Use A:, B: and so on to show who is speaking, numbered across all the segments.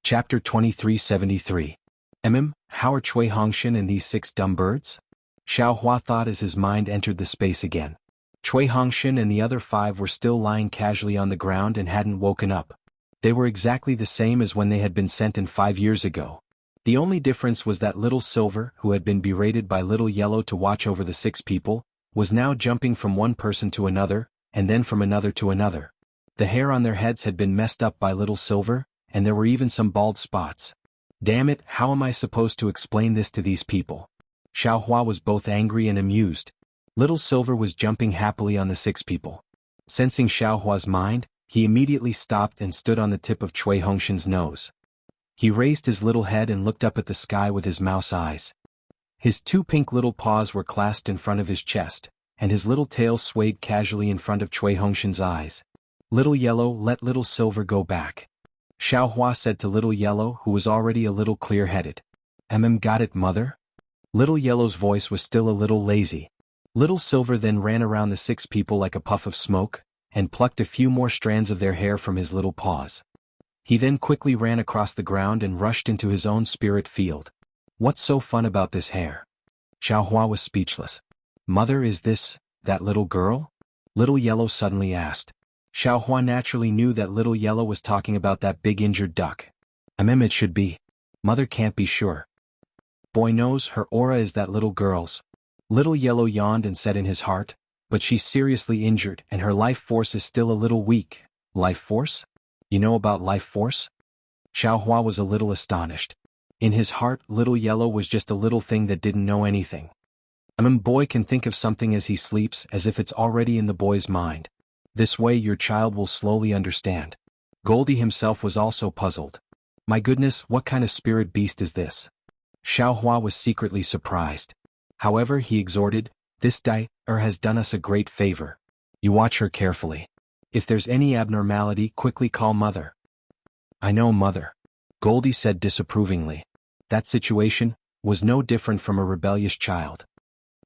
A: Chapter 2373. How are Cui Hongshan and these 6 dumb birds? Xiao Hua thought as his mind entered the space again. Cui Hongshan and the other 5 were still lying casually on the ground and hadn't woken up. They were exactly the same as when they had been sent in 5 years ago. The only difference was that Little Silver, who had been berated by Little Yellow to watch over the 6 people, was now jumping from one person to another, and then from another to another. The hair on their heads had been messed up by Little Silver, and there were even some bald spots. Damn it, how am I supposed to explain this to these people? Xiao Hua was both angry and amused. Little Silver was jumping happily on the 6 people. Sensing Xiao Hua's mind, he immediately stopped and stood on the tip of Cui Hongshan's nose. He raised his little head and looked up at the sky with his mouse eyes. His 2 pink little paws were clasped in front of his chest, and his little tail swayed casually in front of Cui Hongshan's eyes. Little Yellow, let Little Silver go back. Xiao Hua said to Little Yellow, who was already a little clear-headed. Got it, mother? Little Yellow's voice was still a little lazy. Little Silver then ran around the 6 people like a puff of smoke, and plucked a few more strands of their hair from his little paws. He then quickly ran across the ground and rushed into his own spirit field. What's so fun about this hair? Xiao Hua was speechless. Mother, is this that little girl? Little Yellow suddenly asked. Xiao Hua naturally knew that Little Yellow was talking about that big injured duck. It should be. Mother can't be sure. Boy knows her aura is that little girl's. Little Yellow yawned and said in his heart, but she's seriously injured and her life force is still a little weak. Life force? You know about life force? Xiao Hua was a little astonished. In his heart, Little Yellow was just a little thing that didn't know anything. Boy can think of something as he sleeps as if it's already in the boy's mind. This way your child will slowly understand. Goldie himself was also puzzled. My goodness, what kind of spirit beast is this? Xiao Hua was secretly surprised. However, he exhorted, this has done us a great favor. You watch her carefully. If there's any abnormality, quickly call Mother. I know, Mother. Goldie said disapprovingly. That situation was no different from a rebellious child.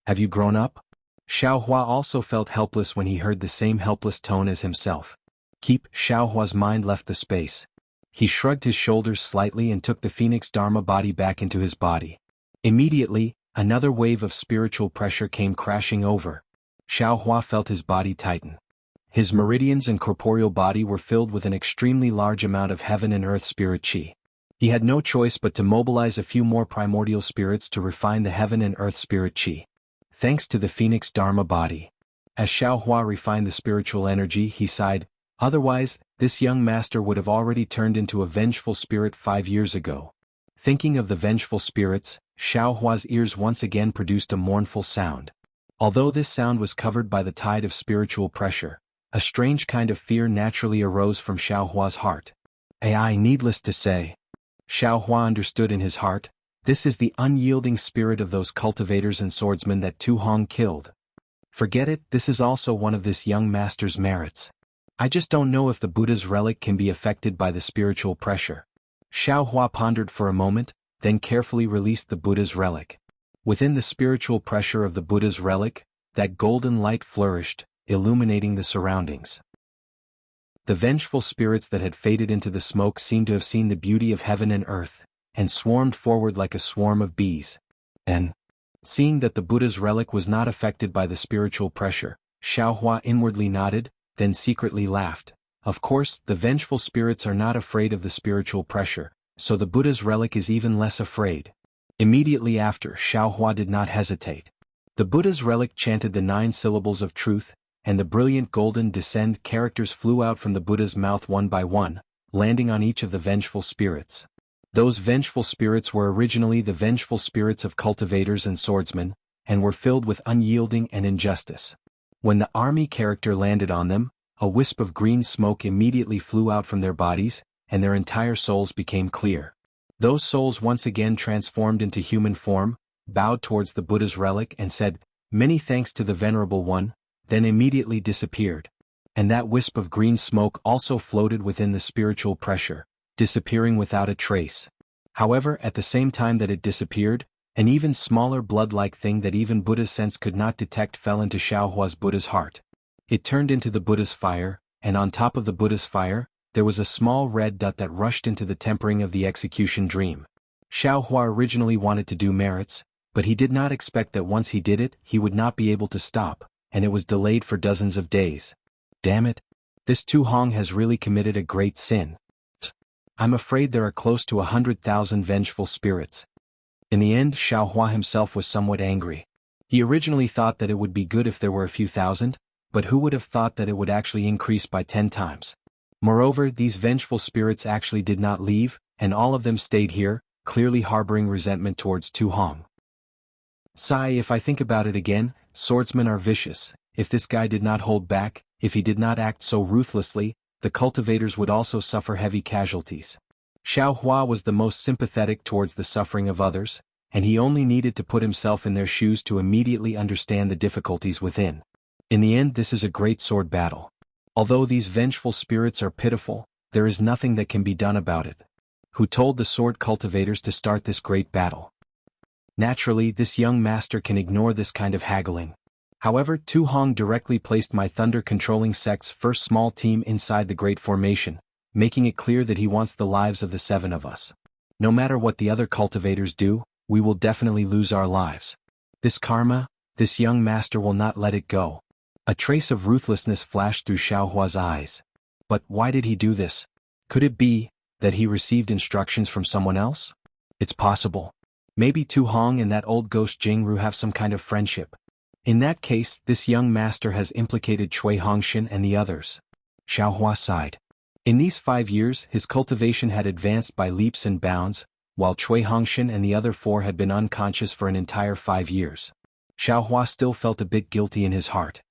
A: Have you grown up? Xiao Hua also felt helpless when he heard the same helpless tone as himself. Xiao Hua's mind left the space. He shrugged his shoulders slightly and took the Phoenix Dharma body back into his body. Immediately, another wave of spiritual pressure came crashing over. Xiao Hua felt his body tighten. His meridians and corporeal body were filled with an extremely large amount of heaven and earth spirit chi. He had no choice but to mobilize a few more primordial spirits to refine the heaven and earth spirit chi. Thanks to the Phoenix Dharma body. As Xiao Hua refined the spiritual energy, he sighed, otherwise, this young master would have already turned into a vengeful spirit 5 years ago. Thinking of the vengeful spirits, Xiao Hua's ears once again produced a mournful sound. Although this sound was covered by the tide of spiritual pressure, a strange kind of fear naturally arose from Xiao Hua's heart. Needless to say, Xiao Hua understood in his heart, this is the unyielding spirit of those cultivators and swordsmen that Tu Hong killed. Forget it, this is also one of this young master's merits. I just don't know if the Buddha's relic can be affected by the spiritual pressure. Xiao Hua pondered for a moment, then carefully released the Buddha's relic. Within the spiritual pressure of the Buddha's relic, that golden light flourished, illuminating the surroundings. The vengeful spirits that had faded into the smoke seemed to have seen the beauty of heaven and earth, and swarmed forward like a swarm of bees. And, seeing that the Buddha's relic was not affected by the spiritual pressure, Xiao Hua inwardly nodded, then secretly laughed. Of course, the vengeful spirits are not afraid of the spiritual pressure, so the Buddha's relic is even less afraid. Immediately after, Xiao Hua did not hesitate. The Buddha's relic chanted the 9 syllables of truth, and the brilliant golden descend characters flew out from the Buddha's mouth one by one, landing on each of the vengeful spirits. Those vengeful spirits were originally the vengeful spirits of cultivators and swordsmen, and were filled with unyielding and injustice. When the army character landed on them, a wisp of green smoke immediately flew out from their bodies, and their entire souls became clear. Those souls once again transformed into human form, bowed towards the Buddha's relic and said, "Many thanks to the Venerable One," then immediately disappeared. And that wisp of green smoke also floated within the spiritual pressure, disappearing without a trace. However, at the same time that it disappeared, an even smaller blood-like thing that even Buddha's sense could not detect fell into Xiao Hua's Buddha's heart. It turned into the Buddha's fire, and on top of the Buddha's fire, there was a small red dot that rushed into the tempering of the execution dream. Xiao Hua originally wanted to do merits, but he did not expect that once he did it, he would not be able to stop, and it was delayed for dozens of days. Damn it! This Tu Hong has really committed a great sin. I'm afraid there are close to 100,000 vengeful spirits. In the end, Xiao Hua himself was somewhat angry. He originally thought that it would be good if there were a few thousand, but who would have thought that it would actually increase by 10 times? Moreover, these vengeful spirits actually did not leave, and all of them stayed here, clearly harboring resentment towards Tu Hong. Sigh, if I think about it again, swordsmen are vicious. If this guy did not hold back, if he did not act so ruthlessly, the cultivators would also suffer heavy casualties. Xiao Hua was the most sympathetic towards the suffering of others, and he only needed to put himself in their shoes to immediately understand the difficulties within. In the end, this is a great sword battle. Although these vengeful spirits are pitiful, there is nothing that can be done about it. Who told the sword cultivators to start this great battle? Naturally, this young master can ignore this kind of haggling. However, Tu Hong directly placed my thunder-controlling sect's first small team inside the Great Formation, making it clear that he wants the lives of the 7 of us. No matter what the other cultivators do, we will definitely lose our lives. This karma, this young master will not let it go. A trace of ruthlessness flashed through Xiao Hua's eyes. But why did he do this? Could it be that he received instructions from someone else? It's possible. Maybe Tu Hong and that old ghost Jingru have some kind of friendship. In that case, this young master has implicated Cui Hongshan and the others. Xiao Hua sighed. In these 5 years, his cultivation had advanced by leaps and bounds, while Cui Hongshan and the other 4 had been unconscious for an entire 5 years. Xiao Hua still felt a bit guilty in his heart.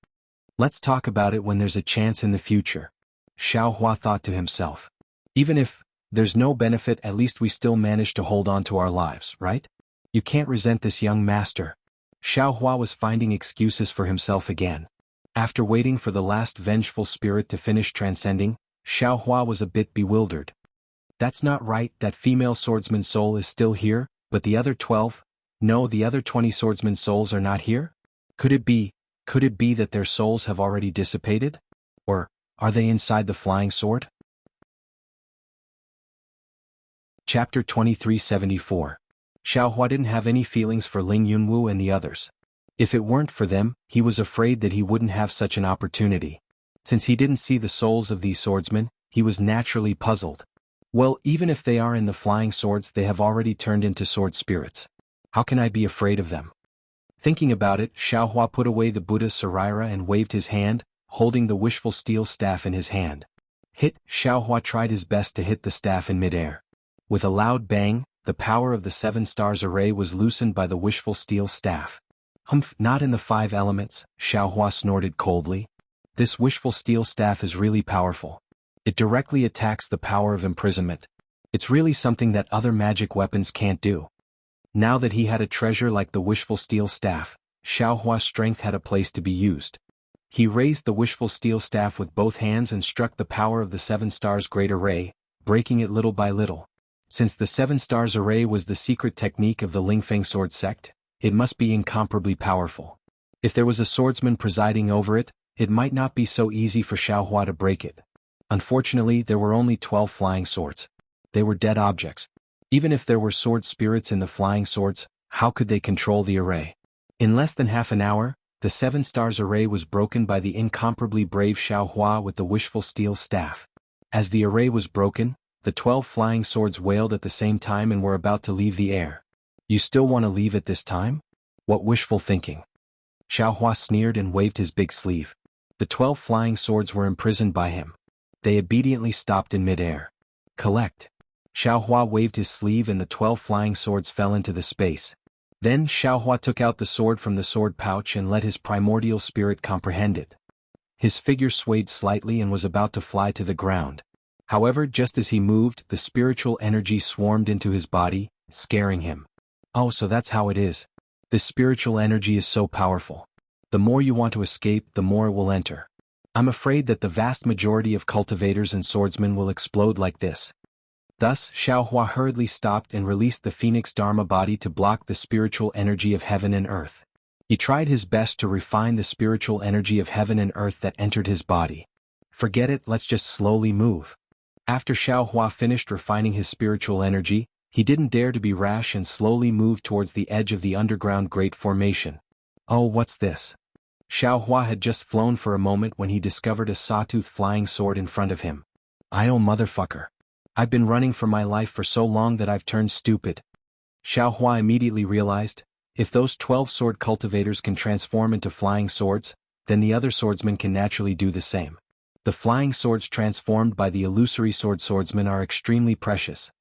A: Let's talk about it when there's a chance in the future. Xiao Hua thought to himself. Even if there's no benefit, at least we still manage to hold on to our lives, right? You can't resent this young master. Xiao Hua was finding excuses for himself again. After waiting for the last vengeful spirit to finish transcending, Xiao Hua was a bit bewildered. That's not right, that female swordsman's soul is still here, but the other 12? No, the other 20 swordsman's souls are not here? Could it be that their souls have already dissipated? Or, are they inside the flying sword? Chapter 2374. Xiao Hua didn't have any feelings for Ling Yunwu and the others. If it weren't for them, he was afraid that he wouldn't have such an opportunity. Since he didn't see the souls of these swordsmen, he was naturally puzzled. Well, even if they are in the flying swords, they have already turned into sword spirits. How can I be afraid of them? Thinking about it, Xiao Hua put away the Buddha's Saraira and waved his hand, holding the wishful steel staff in his hand. Xiao Hua tried his best to hit the staff in midair. With a loud bang, the power of the 7 stars array was loosened by the wishful steel staff. Humph, not in the 5 elements, Xiao Hua snorted coldly. This wishful steel staff is really powerful. It directly attacks the power of imprisonment. It's really something that other magic weapons can't do. Now that he had a treasure like the wishful steel staff, Xiao Hua's strength had a place to be used. He raised the wishful steel staff with both hands and struck the power of the 7 stars great array, breaking it little by little. Since the 7 stars array was the secret technique of the Lingfeng sword sect, it must be incomparably powerful. If there was a swordsman presiding over it, it might not be so easy for Xiao Hua to break it. Unfortunately, there were only 12 flying swords. They were dead objects. Even if there were sword spirits in the flying swords, how could they control the array? In less than half an hour, the 7 stars array was broken by the incomparably brave Xiao Hua with the wishful steel staff. As the array was broken, the 12 flying swords wailed at the same time and were about to leave the air. You still want to leave at this time? What wishful thinking. Xiao Hua sneered and waved his big sleeve. The 12 flying swords were imprisoned by him. They obediently stopped in midair. Collect. Xiao Hua waved his sleeve and the 12 flying swords fell into the space. Then Xiao Hua took out the sword from the sword pouch and let his primordial spirit comprehend it. His figure swayed slightly and was about to fly to the ground. However, just as he moved, the spiritual energy swarmed into his body, scaring him. Oh, so that's how it is. This spiritual energy is so powerful. The more you want to escape, the more it will enter. I'm afraid that the vast majority of cultivators and swordsmen will explode like this. Thus, Xiao Hua hurriedly stopped and released the Phoenix Dharma body to block the spiritual energy of heaven and earth. He tried his best to refine the spiritual energy of heaven and earth that entered his body. Forget it, let's just slowly move. After Xiao Hua finished refining his spiritual energy, he didn't dare to be rash and slowly moved towards the edge of the underground Great Formation. Oh, what's this? Xiao Hua had just flown for a moment when he discovered a sawtooth flying sword in front of him. Oh motherfucker. I've been running for my life for so long that I've turned stupid. Xiao Hua immediately realized, if those 12 sword cultivators can transform into flying swords, then the other swordsmen can naturally do the same. The flying swords transformed by the illusory swordsmen are extremely precious.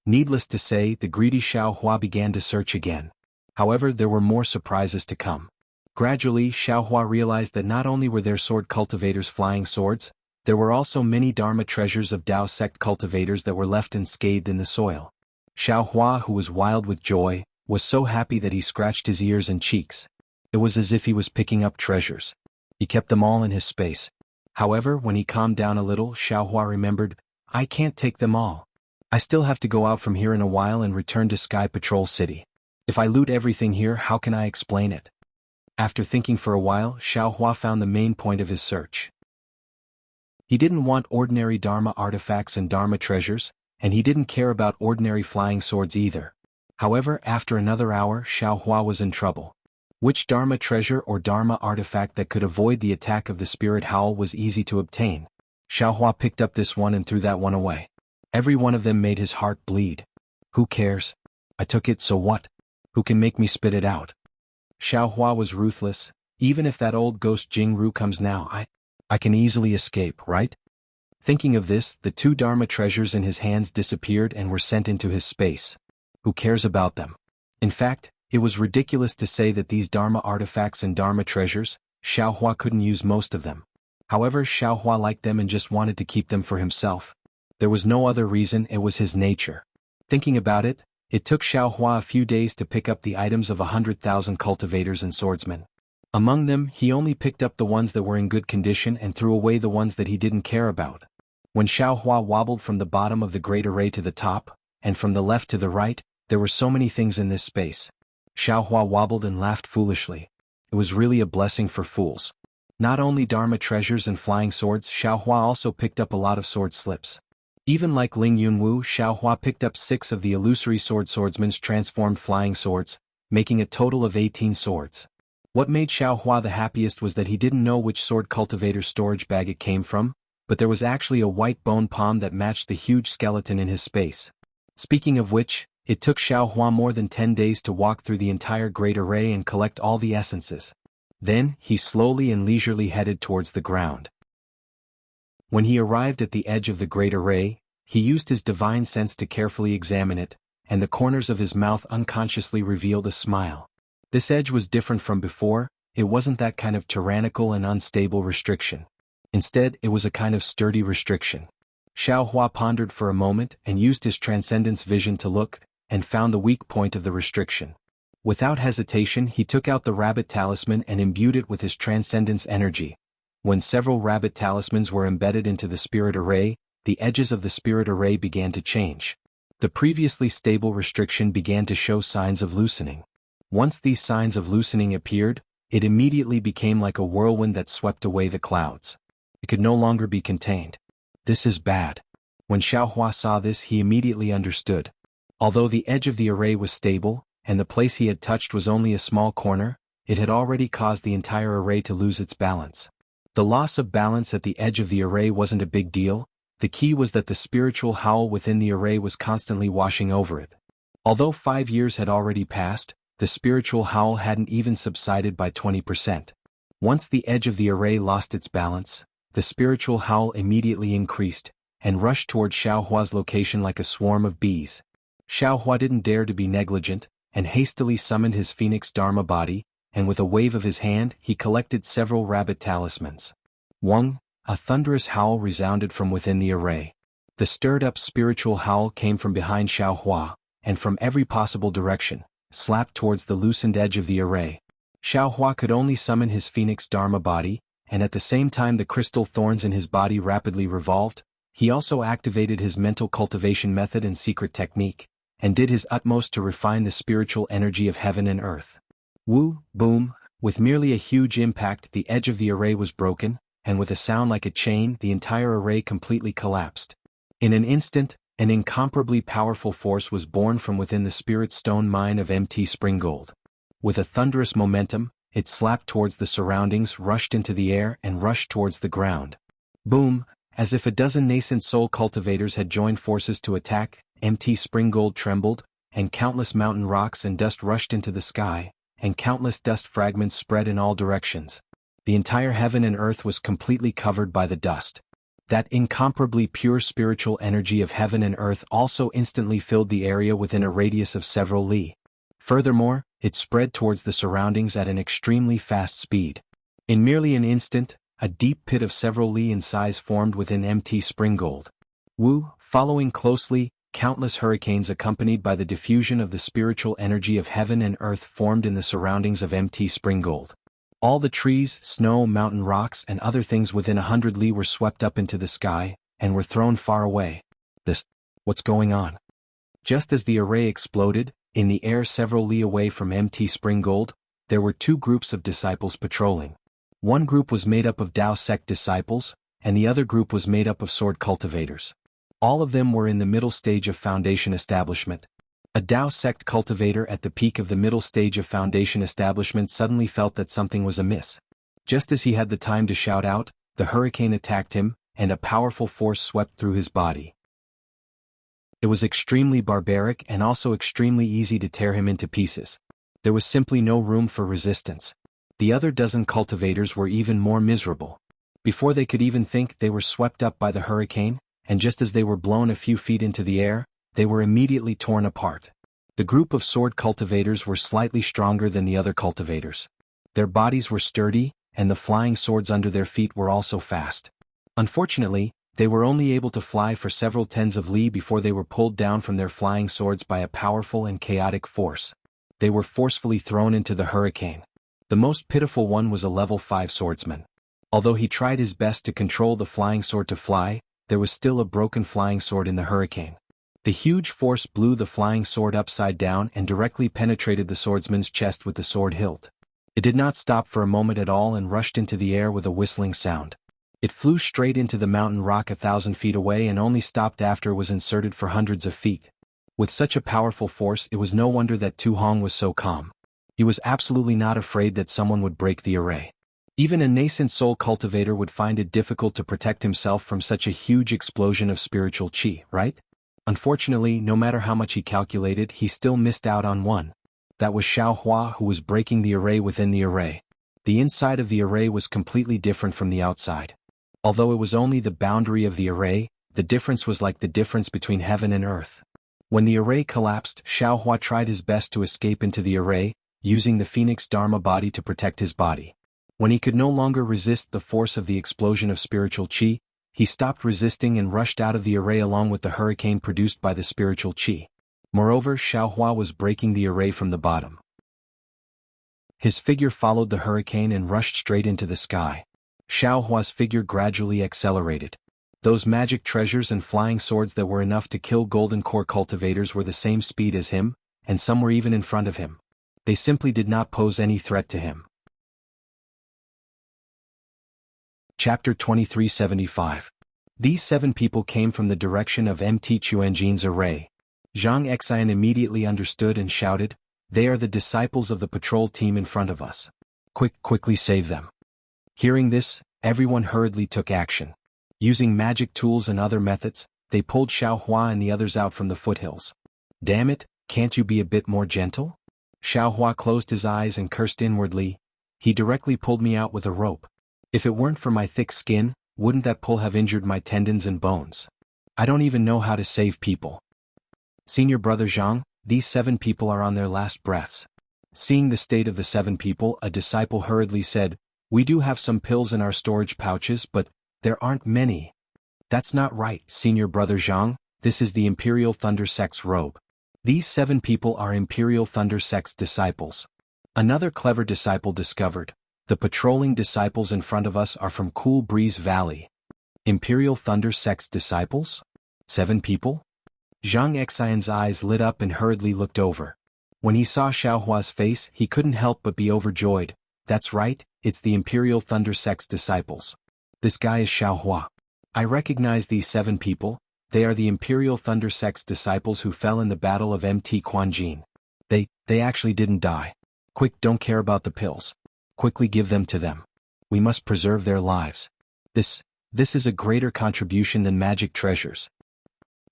A: Needless to say, the greedy Xiao Hua began to search again. However, there were more surprises to come. Gradually, Xiao Hua realized that not only were there sword cultivators flying swords, there were also many Dharma treasures of Tao sect cultivators that were left unscathed in the soil. Xiao Hua, who was wild with joy, was so happy that he scratched his ears and cheeks. It was as if he was picking up treasures. He kept them all in his space. However, when he calmed down a little, Xiao Hua remembered, I can't take them all. I still have to go out from here in a while and return to Sky Patrol City. If I loot everything here, how can I explain it? After thinking for a while, Xiao Hua found the main point of his search. He didn't want ordinary Dharma artifacts and Dharma treasures, and he didn't care about ordinary flying swords either. However, after another hour, Xiao Hua was in trouble. Which Dharma treasure or Dharma artifact that could avoid the attack of the spirit howl was easy to obtain? Xiao Hua picked up this one and threw that one away. Every one of them made his heart bleed. Who cares? I took it, so what? Who can make me spit it out? Xiao Hua was ruthless. Even if that old ghost Jing Ru comes now, I can easily escape, right? Thinking of this, the 2 Dharma treasures in his hands disappeared and were sent into his space. Who cares about them? In fact, it was ridiculous to say that these Dharma artifacts and Dharma treasures, Xiao Hua couldn't use most of them. However, Xiao Hua liked them and just wanted to keep them for himself. There was no other reason, it was his nature. Thinking about it, it took Xiao Hua a few days to pick up the items of 100,000 cultivators and swordsmen. Among them, he only picked up the ones that were in good condition and threw away the ones that he didn't care about. When Xiao Hua wobbled from the bottom of the great array to the top, and from the left to the right, there were so many things in this space. Xiao Hua wobbled and laughed foolishly. It was really a blessing for fools. Not only Dharma treasures and flying swords, Xiao Hua also picked up a lot of sword slips. Even like Ling Yunwu, Xiao Hua picked up 6 of the illusory swordsmen's transformed flying swords, making a total of 18 swords. What made Xiao Hua the happiest was that he didn't know which sword cultivator's storage bag it came from, but there was actually a white bone palm that matched the huge skeleton in his space. Speaking of which, it took Xiao Hua more than 10 days to walk through the entire great array and collect all the essences. Then, he slowly and leisurely headed towards the ground. When he arrived at the edge of the great array, he used his divine sense to carefully examine it, and the corners of his mouth unconsciously revealed a smile. This edge was different from before. It wasn't that kind of tyrannical and unstable restriction. Instead, it was a kind of sturdy restriction. Xiao Hua pondered for a moment and used his transcendence vision to look, and found the weak point of the restriction. Without hesitation, he took out the rabbit talisman and imbued it with his transcendence energy. When several rabbit talismans were embedded into the spirit array, the edges of the spirit array began to change. The previously stable restriction began to show signs of loosening. Once these signs of loosening appeared, it immediately became like a whirlwind that swept away the clouds. It could no longer be contained. This is bad. When Xiao Hua saw this, he immediately understood. Although the edge of the array was stable, and the place he had touched was only a small corner, it had already caused the entire array to lose its balance. The loss of balance at the edge of the array wasn't a big deal. The key was that the spiritual howl within the array was constantly washing over it. Although 5 years had already passed, the spiritual howl hadn't even subsided by 20%. Once the edge of the array lost its balance, the spiritual howl immediately increased, and rushed toward Xiao Hua's location like a swarm of bees. Xiao Hua didn't dare to be negligent, and hastily summoned his Phoenix Dharma body, and with a wave of his hand he collected several rabbit talismans. Wong, a thunderous howl resounded from within the array. The stirred-up spiritual howl came from behind Xiao Hua, and from every possible direction, slapped towards the loosened edge of the array. Xiao Hua could only summon his Phoenix Dharma body, and at the same time the crystal thorns in his body rapidly revolved. He also activated his mental cultivation method and secret technique, and did his utmost to refine the spiritual energy of heaven and earth. Woo, boom, with merely a huge impact the edge of the array was broken, and with a sound like a chain the entire array completely collapsed. In an instant, an incomparably powerful force was born from within the spirit stone mine of MT Springgold. With a thunderous momentum, it slapped towards the surroundings, rushed into the air, and rushed towards the ground. Boom! As if a dozen nascent soul cultivators had joined forces to attack, MT Springgold trembled, and countless mountain rocks and dust rushed into the sky, and countless dust fragments spread in all directions. The entire heaven and earth was completely covered by the dust. That incomparably pure spiritual energy of heaven and earth also instantly filled the area within a radius of several li. Furthermore, it spread towards the surroundings at an extremely fast speed. In merely an instant, a deep pit of several li in size formed within MT Springgold. Following closely, countless hurricanes accompanied by the diffusion of the spiritual energy of heaven and earth formed in the surroundings of MT Springgold. All the trees, snow, mountain rocks, and other things within 100 li were swept up into the sky, and were thrown far away. What's going on? Just as the array exploded, in the air several li away from MT Springgold, there were two groups of disciples patrolling. One group was made up of Dao sect disciples, and the other group was made up of sword cultivators. All of them were in the middle stage of foundation establishment. A Dao sect cultivator at the peak of the middle stage of foundation establishment suddenly felt that something was amiss. Just as he had the time to shout out, the hurricane attacked him, and a powerful force swept through his body. It was extremely barbaric and also extremely easy to tear him into pieces. There was simply no room for resistance. The other dozen cultivators were even more miserable. Before they could even think, they were swept up by the hurricane, and just as they were blown a few feet into the air, they were immediately torn apart. The group of sword cultivators were slightly stronger than the other cultivators. Their bodies were sturdy, and the flying swords under their feet were also fast. Unfortunately, they were only able to fly for several tens of li before they were pulled down from their flying swords by a powerful and chaotic force. They were forcefully thrown into the hurricane. The most pitiful one was a level 5 swordsman. Although he tried his best to control the flying sword to fly, there was still a broken flying sword in the hurricane. The huge force blew the flying sword upside down and directly penetrated the swordsman's chest with the sword hilt. It did not stop for a moment at all and rushed into the air with a whistling sound. It flew straight into the mountain rock 1,000 feet away and only stopped after it was inserted for hundreds of feet. With such a powerful force, it was no wonder that Tu Hong was so calm. He was absolutely not afraid that someone would break the array. Even a nascent soul cultivator would find it difficult to protect himself from such a huge explosion of spiritual qi, right? Unfortunately, no matter how much he calculated, he still missed out on one. That was Xiaohua, who was breaking the array within the array. The inside of the array was completely different from the outside. Although it was only the boundary of the array, the difference was like the difference between heaven and earth. When the array collapsed, Xiaohua tried his best to escape into the array, using the Phoenix Dharma body to protect his body. When he could no longer resist the force of the explosion of spiritual qi, he stopped resisting and rushed out of the array along with the hurricane produced by the spiritual qi. Moreover, Xiaohua was breaking the array from the bottom. His figure followed the hurricane and rushed straight into the sky. Xiaohua's figure gradually accelerated. Those magic treasures and flying swords that were enough to kill golden core cultivators were the same speed as him, and some were even in front of him. They simply did not pose any threat to him. Chapter 2375. These 7 people came from the direction of MT Chuanjin's array. Zhang Xian immediately understood and shouted, "They are the disciples of the patrol team in front of us. Quickly save them." Hearing this, everyone hurriedly took action. Using magic tools and other methods, they pulled Xiaohua and the others out from the foothills. "Damn it, can't you be a bit more gentle?" Xiaohua closed his eyes and cursed inwardly. "He directly pulled me out with a rope. If it weren't for my thick skin, wouldn't that pull have injured my tendons and bones? I don't even know how to save people." "Senior brother Zhang, these 7 people are on their last breaths." Seeing the state of the 7 people, a disciple hurriedly said, "We do have some pills in our storage pouches, but there aren't many." "That's not right, Senior brother Zhang, this is the Imperial Thunder Sect's robe. These 7 people are Imperial Thunder Sect's disciples." Another clever disciple discovered, "The patrolling disciples in front of us are from Cool Breeze Valley." Imperial Thunder Sect's disciples? 7 people? Zhang Xian's eyes lit up and hurriedly looked over. When he saw Xiaohua's face, he couldn't help but be overjoyed. "That's right, it's the Imperial Thunder Sect's disciples. This guy is Xiaohua. I recognize these 7 people. They are the Imperial Thunder Sect's disciples who fell in the Battle of Mt. Quanjin. They actually didn't die. Quick, don't care about the pills. Quickly give them to them. We must preserve their lives. This is a greater contribution than magic treasures.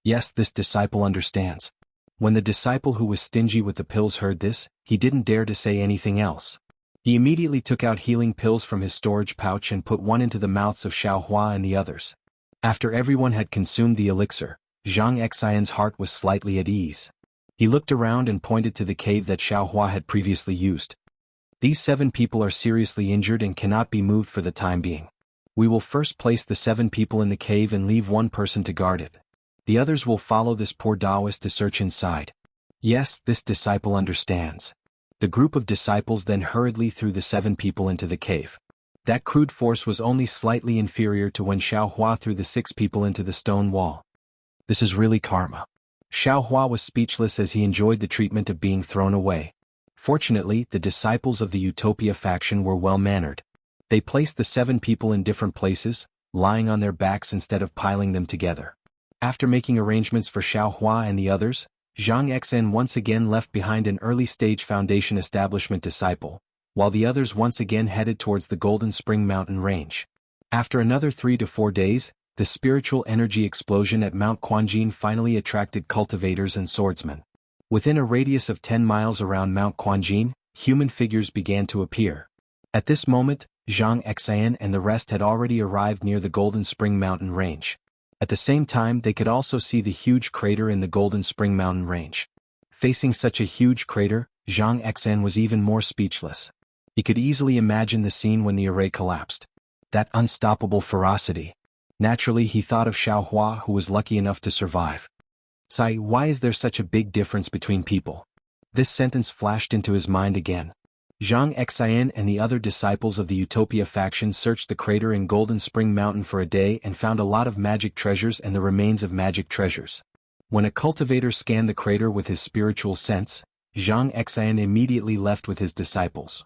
A: Yes, this disciple understands. When the disciple who was stingy with the pills heard this, he didn't dare to say anything else. He immediately took out healing pills from his storage pouch and put one into the mouths of Xiaohua and the others. After everyone had consumed the elixir, Zhang Xian's heart was slightly at ease. He looked around and pointed to the cave that Xiaohua had previously used. These 7 people are seriously injured and cannot be moved for the time being. We will first place the 7 people in the cave and leave 1 person to guard it. The others will follow this poor Taoist to search inside. Yes, this disciple understands. The group of disciples then hurriedly threw the 7 people into the cave. That crude force was only slightly inferior to when Xiaohua threw the 6 people into the stone wall. This is really karma. Xiaohua was speechless as he enjoyed the treatment of being thrown away. Fortunately, the disciples of the Utopia faction were well-mannered. They placed the 7 people in different places, lying on their backs instead of piling them together. After making arrangements for Xiaohua and the others, Zhang Xen once again left behind an early-stage Foundation establishment disciple, while the others once again headed towards the Golden Spring Mountain range. After another 3 to 4 days, the spiritual energy explosion at Mount Quanjin finally attracted cultivators and swordsmen. Within a radius of 10 miles around Mount Quanjin, human figures began to appear. At this moment, Zhang Xian and the rest had already arrived near the Golden Spring Mountain range. At the same time, they could also see the huge crater in the Golden Spring Mountain range. Facing such a huge crater, Zhang Xian was even more speechless. He could easily imagine the scene when the array collapsed. That unstoppable ferocity. Naturally, he thought of Xiaohua, who was lucky enough to survive. Sai, why is there such a big difference between people? This sentence flashed into his mind again. Zhang Xian and the other disciples of the Utopia faction searched the crater in Golden Spring Mountain for a day and found a lot of magic treasures and the remains of magic treasures. When a cultivator scanned the crater with his spiritual sense, Zhang Xian immediately left with his disciples.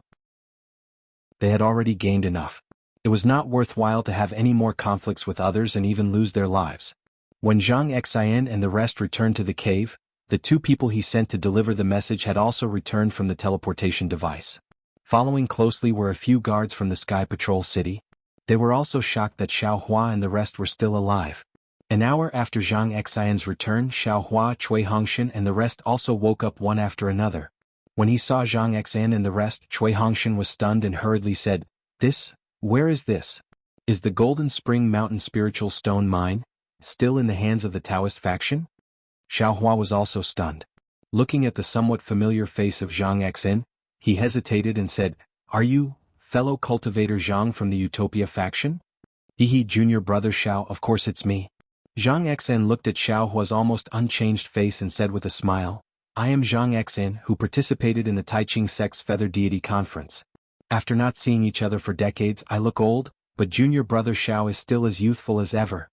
A: They had already gained enough. It was not worthwhile to have any more conflicts with others and even lose their lives. When Zhang Xian and the rest returned to the cave, the 2 people he sent to deliver the message had also returned from the teleportation device. Following closely were a few guards from the Sky Patrol City. They were also shocked that Xiaohua and the rest were still alive. An hour after Zhang Xian's return, Xiaohua, Cui Hongshan and the rest also woke up one after another. When he saw Zhang Xian and the rest, Cui Hongshan was stunned and hurriedly said, Where is this? Is the Golden Spring Mountain spiritual stone mine still in the hands of the Taoist faction? Xiaohua was also stunned. Looking at the somewhat familiar face of Zhang Xian, he hesitated and said, Are you, fellow cultivator Zhang from the Utopia faction? Hehe, junior brother Xiao, of course it's me. Zhang Xian looked at Xiaohua's almost unchanged face and said with a smile, I am Zhang Xian, who participated in the Taiqing sect's Feather Deity Conference. After not seeing each other for decades, I look old, but junior brother Xiao is still as youthful as ever.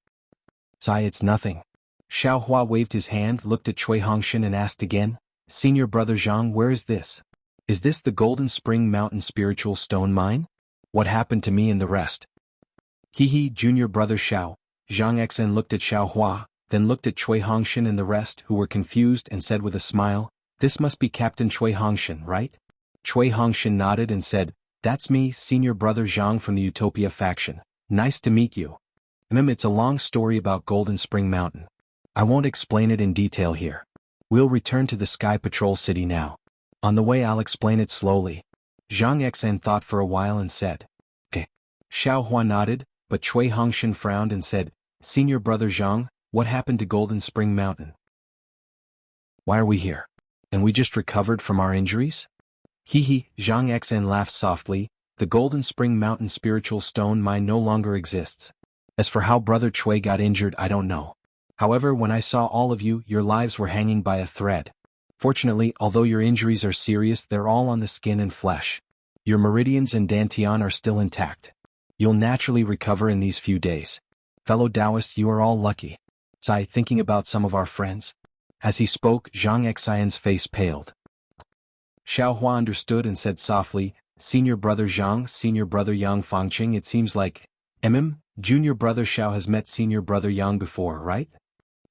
A: Sai, it's nothing. Xiaohua waved his hand, looked at Cui Hongshan and asked again, Senior brother Zhang, where is this? Is this the Golden Spring Mountain spiritual stone mine? What happened to me and the rest? Hehe, junior brother Xiao. Zhang Xian looked at Xiaohua, then looked at Cui Hongshan and the rest, who were confused, and said with a smile, This must be Captain Cui Hongshan, right? Cui Hongshan nodded and said, That's me, senior brother Zhang from the Utopia faction. Nice to meet you. It's a long story about Golden Spring Mountain. I won't explain it in detail here. We'll return to the Sky Patrol City now. On the way I'll explain it slowly. Zhang Xian thought for a while and said, Okay. Xiaohua nodded, but Cui Hongshan frowned and said, Senior brother Zhang, what happened to Golden Spring Mountain? Why are we here? And we just recovered from our injuries? Hehe, Zhang Xian laughed softly, the Golden Spring Mountain spiritual stone mine no longer exists. As for how brother Cui got injured, I don't know. However, when I saw all of you, your lives were hanging by a thread. Fortunately, although your injuries are serious, they're all on the skin and flesh. Your meridians and dantian are still intact. You'll naturally recover in these few days. Fellow Taoists, you are all lucky. Sai, thinking about some of our friends. As he spoke, Zhang Xian's face paled. Xiaohua understood and said softly, Senior brother Zhang, senior brother Yang Fangqing, it seems like, junior brother Xiao has met senior brother Yang before, right?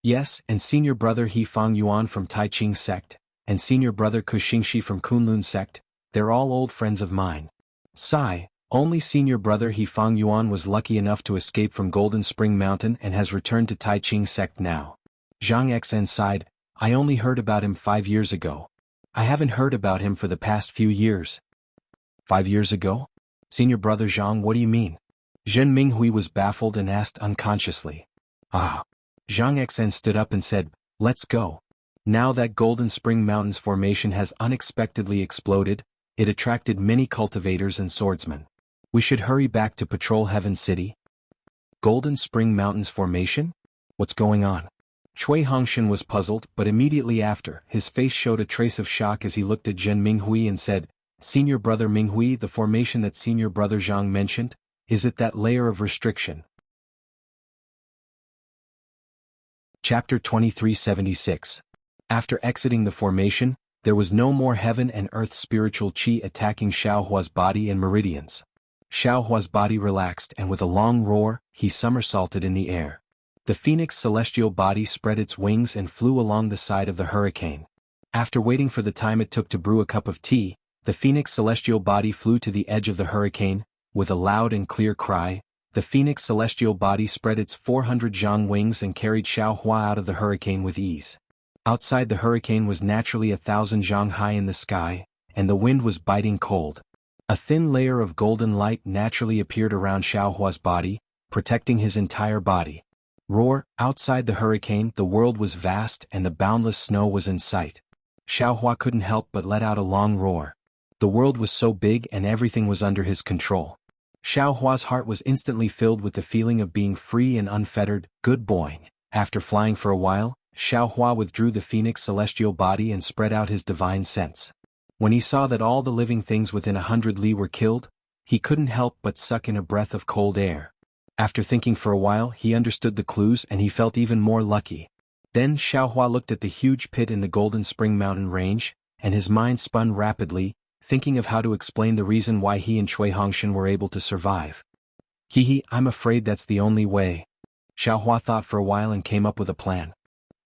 A: Yes, and senior brother He Fang Yuan from Tai Ching sect, and senior brother Ku Xingxi from Kunlun sect, they're all old friends of mine. Sigh, only senior brother He Fang Yuan was lucky enough to escape from Golden Spring Mountain and has returned to Tai Ching sect now. Zhang Xen sighed, I only heard about him 5 years ago. I haven't heard about him for the past few years. 5 years ago? Senior brother Zhang, what do you mean? Zhen Minghui was baffled and asked unconsciously. Ah. Zhang Xen stood up and said, let's go. Now that Golden Spring Mountain's formation has unexpectedly exploded, it attracted many cultivators and swordsmen. We should hurry back to patrol Heaven City. Golden Spring Mountain's formation? What's going on? Cui Hongshan was puzzled, but immediately after, his face showed a trace of shock as he looked at Zhen Minghui and said, Senior brother Minghui, the formation that senior brother Zhang mentioned, is it that layer of restriction? Chapter 2376. After exiting the formation, there was no more heaven and earth spiritual qi attacking Xiaohua's body and meridians. Xiaohua's body relaxed and with a long roar, he somersaulted in the air. The phoenix celestial body spread its wings and flew along the side of the hurricane. After waiting for the time it took to brew a cup of tea, the phoenix celestial body flew to the edge of the hurricane. With a loud and clear cry, the phoenix celestial body spread its 400 zhang wings and carried Xiaohua out of the hurricane with ease. Outside the hurricane was naturally 1,000 zhang high in the sky, and the wind was biting cold. A thin layer of golden light naturally appeared around Xiaohua's body, protecting his entire body. Roar, outside the hurricane the world was vast and the boundless snow was in sight. Xiaohua couldn't help but let out a long roar. The world was so big and everything was under his control. Xiaohua's heart was instantly filled with the feeling of being free and unfettered. Good boy. After flying for a while, Xiaohua withdrew the phoenix celestial body and spread out his divine sense. When he saw that all the living things within 100 li were killed, he couldn't help but suck in a breath of cold air. After thinking for a while he understood the clues and he felt even more lucky. Then Xiaohua looked at the huge pit in the Golden Spring Mountain range, and his mind spun rapidly, thinking of how to explain the reason why he and Cui Hongshan were able to survive. I'm afraid that's the only way. Xiaohua thought for a while and came up with a plan.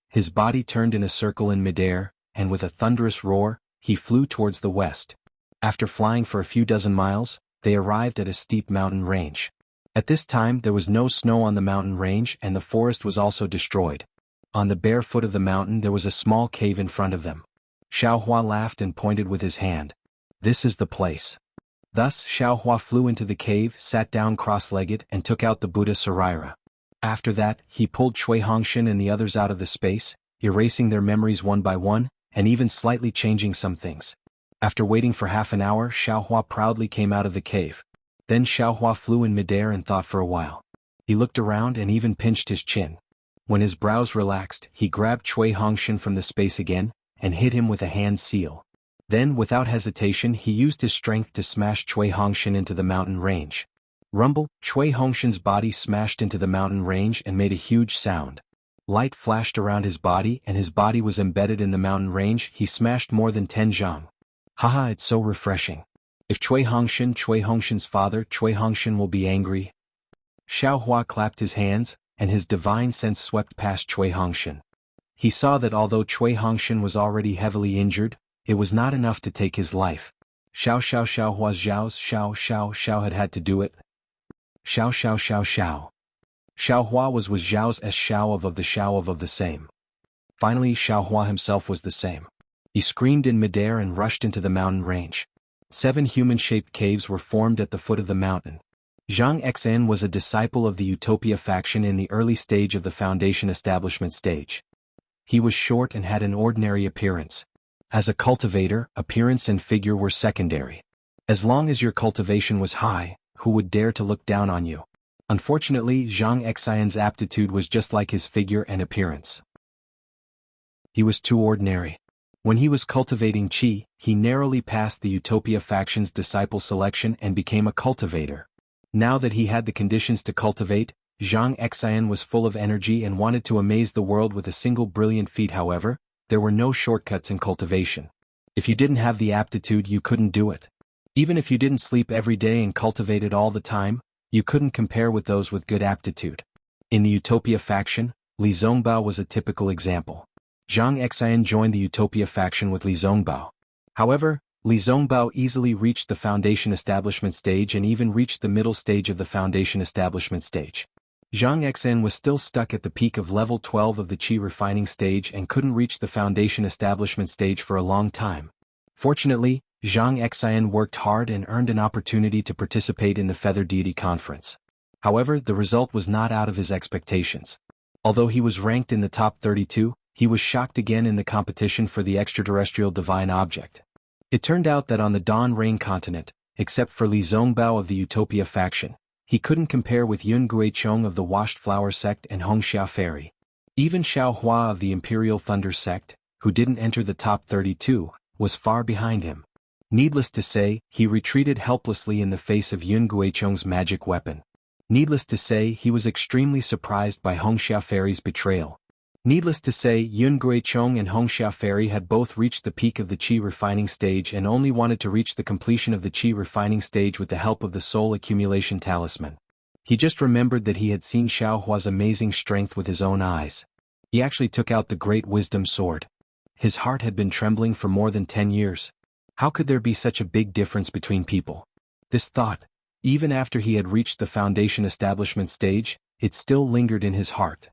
A: His body turned in a circle in midair, and with a thunderous roar, he flew towards the west. After flying for a few dozen miles, they arrived at a steep mountain range. At this time there was no snow on the mountain range and the forest was also destroyed. On the bare foot of the mountain there was a small cave in front of them. Xiaohua laughed and pointed with his hand. This is the place. Thus Xiaohua flew into the cave, sat down cross-legged and took out the Buddha Saraira. After that, he pulled Cui Hongshan and the others out of the space, erasing their memories one by one, and even slightly changing some things. After waiting for half an hour, Xiaohua proudly came out of the cave. Then Xiaohua flew in midair and thought for a while. He looked around and even pinched his chin. When his brows relaxed, he grabbed Cui Hongshan from the space again, and hit him with a hand seal. Then, without hesitation, he used his strength to smash Cui Hongshan into the mountain range. Rumble, Cui Hongshan's body smashed into the mountain range and made a huge sound. Light flashed around his body and his body was embedded in the mountain range. He smashed more than 10 zhang. Haha, it's so refreshing. If Cui Hongshan's father, Cui Hongshan will be angry. Xiaohua clapped his hands, and his divine sense swept past Cui Hongshan. He saw that although Cui Hongshan was already heavily injured, it was not enough to take his life. Xiaohua's Xiao had to do it. Xiao. Xiaohua was Zhao's Xiao of the Xiao of the same. Finally Xiaohua himself was the same. He screamed in midair and rushed into the mountain range. 7 human-shaped caves were formed at the foot of the mountain. Zhang Xen was a disciple of the Utopia faction in the early stage of the Foundation establishment stage. He was short and had an ordinary appearance. As a cultivator, appearance and figure were secondary. As long as your cultivation was high, who would dare to look down on you? Unfortunately, Zhang Xian's aptitude was just like his figure and appearance. He was too ordinary. When he was cultivating qi, he narrowly passed the Utopia faction's disciple selection and became a cultivator. Now that he had the conditions to cultivate, Zhang Xian was full of energy and wanted to amaze the world with a single brilliant feat. However, there were no shortcuts in cultivation. If you didn't have the aptitude, you couldn't do it. Even if you didn't sleep every day and cultivated all the time, you couldn't compare with those with good aptitude. In the Utopia faction, Li Zongbao was a typical example. Zhang Xian joined the Utopia faction with Li Zongbao. However, Li Zongbao easily reached the Foundation Establishment stage and even reached the middle stage of the Foundation Establishment stage. Zhang Xian was still stuck at the peak of level 12 of the Qi refining stage and couldn't reach the Foundation Establishment stage for a long time. Fortunately, Zhang Xian worked hard and earned an opportunity to participate in the Feather Deity Conference. However, the result was not out of his expectations. Although he was ranked in the top 32, he was shocked again in the competition for the extraterrestrial divine object. It turned out that on the Dawn Rain continent, except for Li Zongbao of the Utopia faction, he couldn't compare with Yun Guichong of the Washed Flower sect and Hong Xia Fairy. Even Xiao Hua of the Imperial Thunder sect, who didn't enter the top 32, was far behind him. Needless to say, he retreated helplessly in the face of Yun Guichong's magic weapon. Needless to say, he was extremely surprised by Hong Xia Fairy's betrayal. Needless to say, Yun Guichong and Hong Xia Fairy had both reached the peak of the Qi refining stage and only wanted to reach the completion of the Qi refining stage with the help of the Soul Accumulation Talisman. He just remembered that he had seen Xiao Hua's amazing strength with his own eyes. He actually took out the Great Wisdom Sword. His heart had been trembling for more than 10 years. How could there be such a big difference between people? This thought, even after he had reached the Foundation Establishment stage, it still lingered in his heart.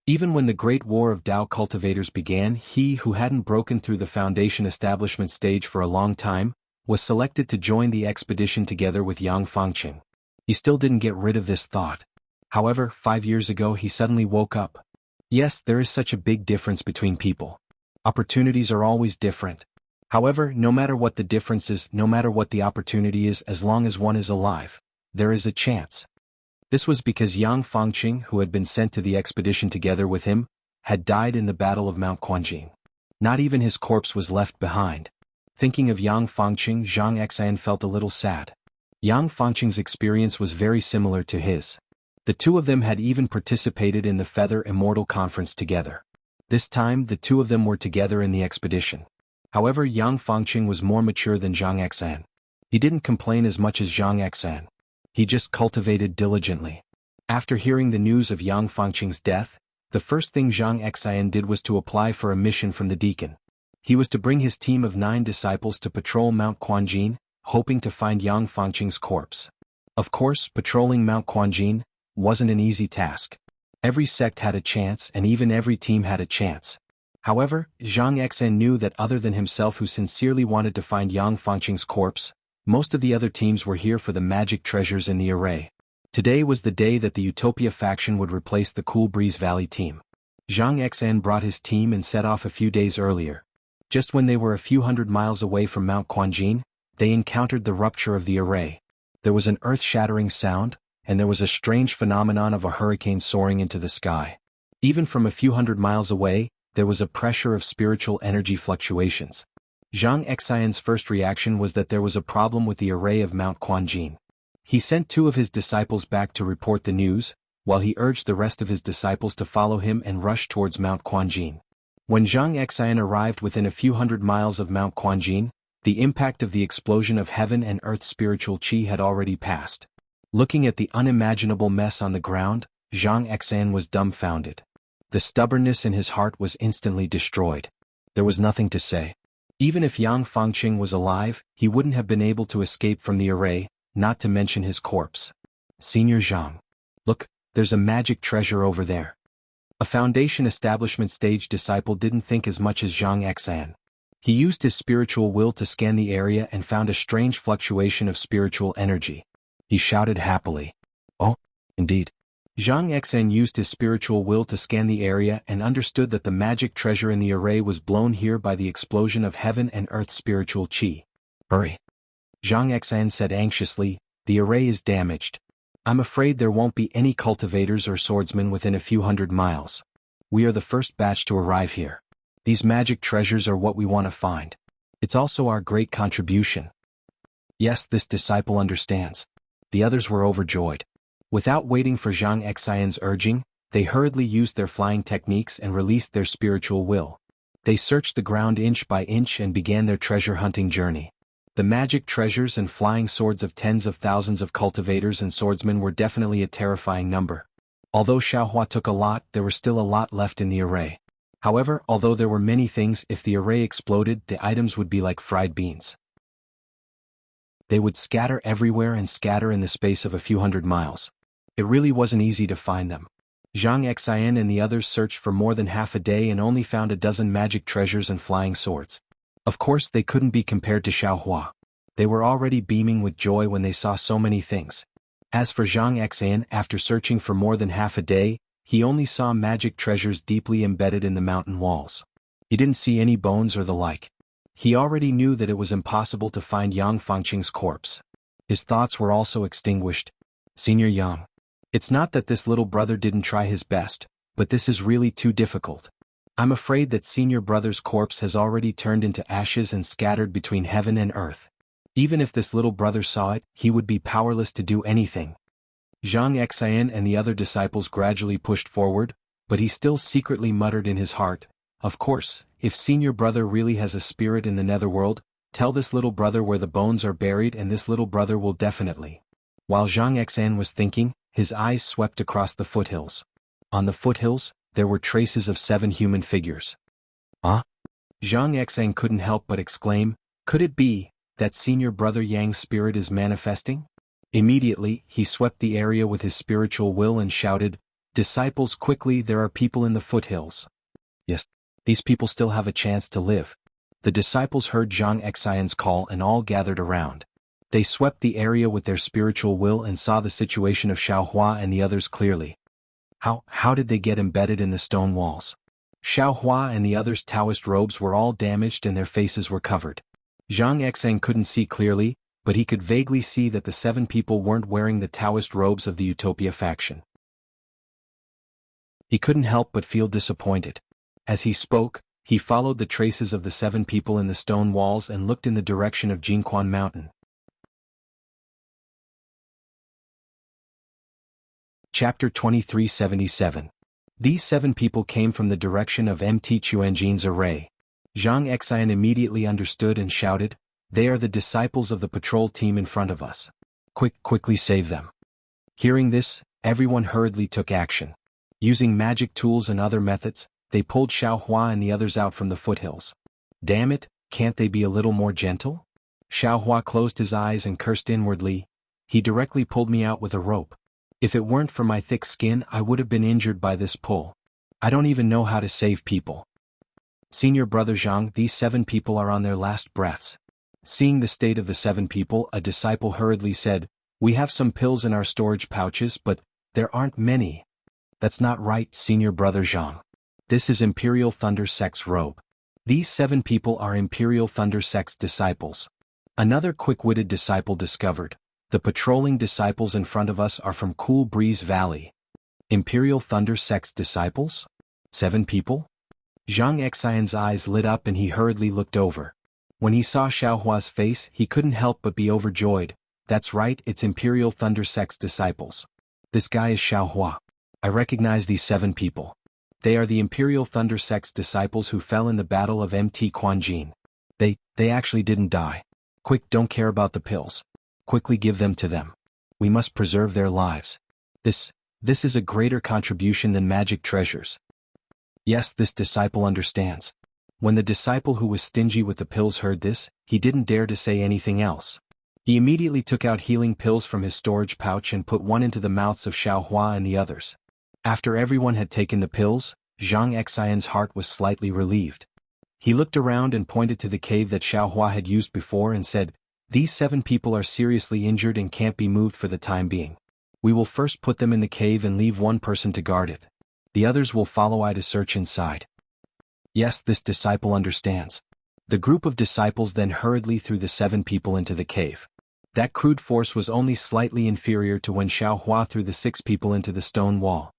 A: Even when the Great War of Tao Cultivators began, he who hadn't broken through the Foundation Establishment stage for a long time, was selected to join the expedition together with Yang Fangqing. He still didn't get rid of this thought. However, 5 years ago he suddenly woke up. Yes, there is such a big difference between people. Opportunities are always different. However, no matter what the difference is, no matter what the opportunity is, as long as one is alive, there is a chance. This was because Yang Fangqing, who had been sent to the expedition together with him, had died in the Battle of Mount Quanjing. Not even his corpse was left behind. Thinking of Yang Fangqing, Zhang Xian felt a little sad. Yang Fangqing's experience was very similar to his. The two of them had even participated in the Feather Immortal Conference together. This time, the two of them were together in the expedition. However, Yang Fangqing was more mature than Zhang Xian. He didn't complain as much as Zhang Xian. He just cultivated diligently. After hearing the news of Yang Fangqing's death, the first thing Zhang Xian did was to apply for a mission from the deacon. He was to bring his team of 9 disciples to patrol Mount Quanjing, hoping to find Yang Fangqing's corpse. Of course, patrolling Mount Quanjing wasn't an easy task. Every sect had a chance and even every team had a chance. However, Zhang Xian knew that other than himself who sincerely wanted to find Yang Fangqing's corpse, most of the other teams were here for the magic treasures in the array. Today was the day that the Utopia faction would replace the Cool Breeze Valley team. Zhang Xian brought his team and set off a few days earlier. Just when they were a few hundred miles away from Mount Quanjing, they encountered the rupture of the array. There was an earth-shattering sound, and there was a strange phenomenon of a hurricane soaring into the sky. Even from a few hundred miles away, there was a pressure of spiritual energy fluctuations. Zhang Xian's first reaction was that there was a problem with the array of Mount Quanjing. He sent 2 of his disciples back to report the news, while he urged the rest of his disciples to follow him and rush towards Mount Quanjing. When Zhang Xian arrived within a few hundred miles of Mount Quanjing, the impact of the explosion of heaven and earth spiritual qi had already passed. Looking at the unimaginable mess on the ground, Zhang Xian was dumbfounded. The stubbornness in his heart was instantly destroyed. There was nothing to say. Even if Yang Fangqing was alive, he wouldn't have been able to escape from the array, not to mention his corpse. Senior Zhang. Look, there's a magic treasure over there. A Foundation Establishment stage disciple didn't think as much as Zhang Xian. He used his spiritual will to scan the area and found a strange fluctuation of spiritual energy. He shouted happily. Oh, indeed. Zhang Xian used his spiritual will to scan the area and understood that the magic treasure in the array was blown here by the explosion of heaven and earth spiritual qi. Hurry. Zhang Xian said anxiously, the array is damaged. I'm afraid there won't be any cultivators or swordsmen within a few hundred miles. We are the first batch to arrive here. These magic treasures are what we want to find. It's also our great contribution. Yes, this disciple understands. The others were overjoyed. Without waiting for Zhang Xian's urging, they hurriedly used their flying techniques and released their spiritual will. They searched the ground inch by inch and began their treasure hunting journey. The magic treasures and flying swords of tens of thousands of cultivators and swordsmen were definitely a terrifying number. Although Xiaohua took a lot, there were still a lot left in the array. However, although there were many things, if the array exploded, the items would be like fried beans. They would scatter everywhere and scatter in the space of a few hundred miles. It really wasn't easy to find them. Zhang Xian and the others searched for more than half a day and only found a dozen magic treasures and flying swords. Of course, they couldn't be compared to Xiaohua. They were already beaming with joy when they saw so many things. As for Zhang Xian, after searching for more than half a day, he only saw magic treasures deeply embedded in the mountain walls. He didn't see any bones or the like. He already knew that it was impossible to find Yang Fangqing's corpse. His thoughts were also extinguished. Senior Yang. It's not that this little brother didn't try his best, but this is really too difficult. I'm afraid that senior brother's corpse has already turned into ashes and scattered between heaven and earth. Even if this little brother saw it, he would be powerless to do anything. Zhang Xian and the other disciples gradually pushed forward, but he still secretly muttered in his heart, "Of course, if senior brother really has a spirit in the netherworld, tell this little brother where the bones are buried and this little brother will definitely." While Zhang Xian was thinking, his eyes swept across the foothills. On the foothills, there were traces of 7 human figures. Huh? Zhang Xian couldn't help but exclaim, "Could it be that senior brother Yang's spirit is manifesting?" Immediately, he swept the area with his spiritual will and shouted, "Disciples, quickly, there are people in the foothills." Yes, these people still have a chance to live. The disciples heard Zhang Xian's call and all gathered around. They swept the area with their spiritual will and saw the situation of Xiaohua and the others clearly. How did they get embedded in the stone walls? Xiaohua and the others' Taoist robes were all damaged and their faces were covered. Zhang Xian couldn't see clearly, but he could vaguely see that the 7 people weren't wearing the Taoist robes of the Utopia faction. He couldn't help but feel disappointed. As he spoke, he followed the traces of the 7 people in the stone walls and looked in the direction of Jingquan Mountain. Chapter 2377. These 7 people came from the direction of Mt. Chuanjin's array. Zhang Xian immediately understood and shouted, "They are the disciples of the patrol team in front of us. Quickly save them." Hearing this, everyone hurriedly took action. Using magic tools and other methods, they pulled Xiaohua and the others out from the foothills. "Damn it, can't they be a little more gentle?" Xiaohua closed his eyes and cursed inwardly. "He directly pulled me out with a rope. If it weren't for my thick skin, I would have been injured by this pull. I don't even know how to save people." "Senior brother Zhang, these 7 people are on their last breaths." Seeing the state of the 7 people, a disciple hurriedly said, "We have some pills in our storage pouches, but there aren't many." "That's not right, senior brother Zhang. This is Imperial Thunder Sect's robe. These 7 people are Imperial Thunder Sect's disciples." Another quick-witted disciple discovered, "The patrolling disciples in front of us are from Cool Breeze Valley." Imperial Thunder Sect's disciples? 7 people? Zhang Xian's eyes lit up and he hurriedly looked over. When he saw Xiaohua's face, he couldn't help but be overjoyed. "That's right, it's Imperial Thunder Sect's disciples. This guy is Xiaohua. I recognize these 7 people. They are the Imperial Thunder Sect's disciples who fell in the Battle of Mt. Quanjin. They actually didn't die. Quick, don't care about the pills. Quickly give them to them. We must preserve their lives. This is a greater contribution than magic treasures." Yes, this disciple understands. When the disciple who was stingy with the pills heard this, he didn't dare to say anything else. He immediately took out healing pills from his storage pouch and put one into the mouths of Xiaohua and the others. After everyone had taken the pills, Zhang Xian's heart was slightly relieved. He looked around and pointed to the cave that Xiaohua had used before and said, "These 7 people are seriously injured and can't be moved for the time being. We will first put them in the cave and leave one person to guard it. The others will follow I to search inside." Yes, this disciple understands. The group of disciples then hurriedly threw the 7 people into the cave. That crude force was only slightly inferior to when Xiaohua threw the 6 people into the stone wall.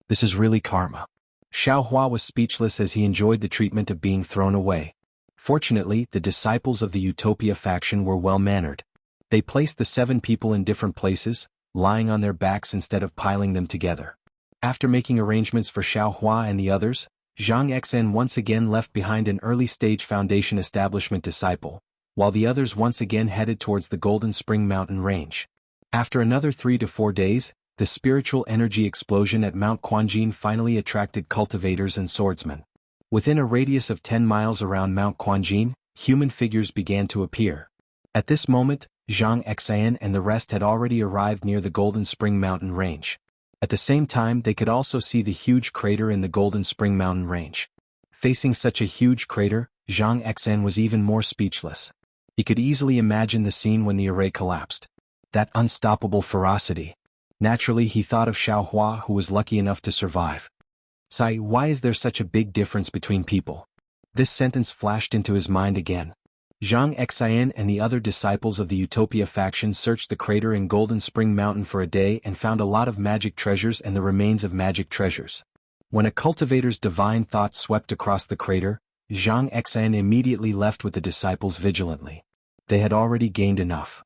A: This is really karma. Xiaohua was speechless as he enjoyed the treatment of being thrown away. Fortunately, the disciples of the Utopia faction were well-mannered. They placed the 7 people in different places, lying on their backs instead of piling them together. After making arrangements for Xiaohua and the others, Zhang Xian once again left behind an early-stage Foundation establishment disciple, while the others once again headed towards the Golden Spring Mountain range. After another 3 to 4 days, The spiritual energy explosion at Mount Quanjin finally attracted cultivators and swordsmen. Within a radius of 10 miles around Mount Quanjin, human figures began to appear. At this moment, Zhang Xian and the rest had already arrived near the Golden Spring Mountain Range. At the same time, they could also see the huge crater in the Golden Spring Mountain Range. Facing such a huge crater, Zhang Xian was even more speechless. He could easily imagine the scene when the array collapsed. That unstoppable ferocity. Naturally, he thought of Xiaohua, who was lucky enough to survive. Sai, why is there such a big difference between people? This sentence flashed into his mind again. Zhang Xian and the other disciples of the Utopia faction searched the crater in Golden Spring Mountain for a day and found a lot of magic treasures and the remains of magic treasures. When a cultivator's divine thought swept across the crater, Zhang Xian immediately left with the disciples vigilantly. They had already gained enough.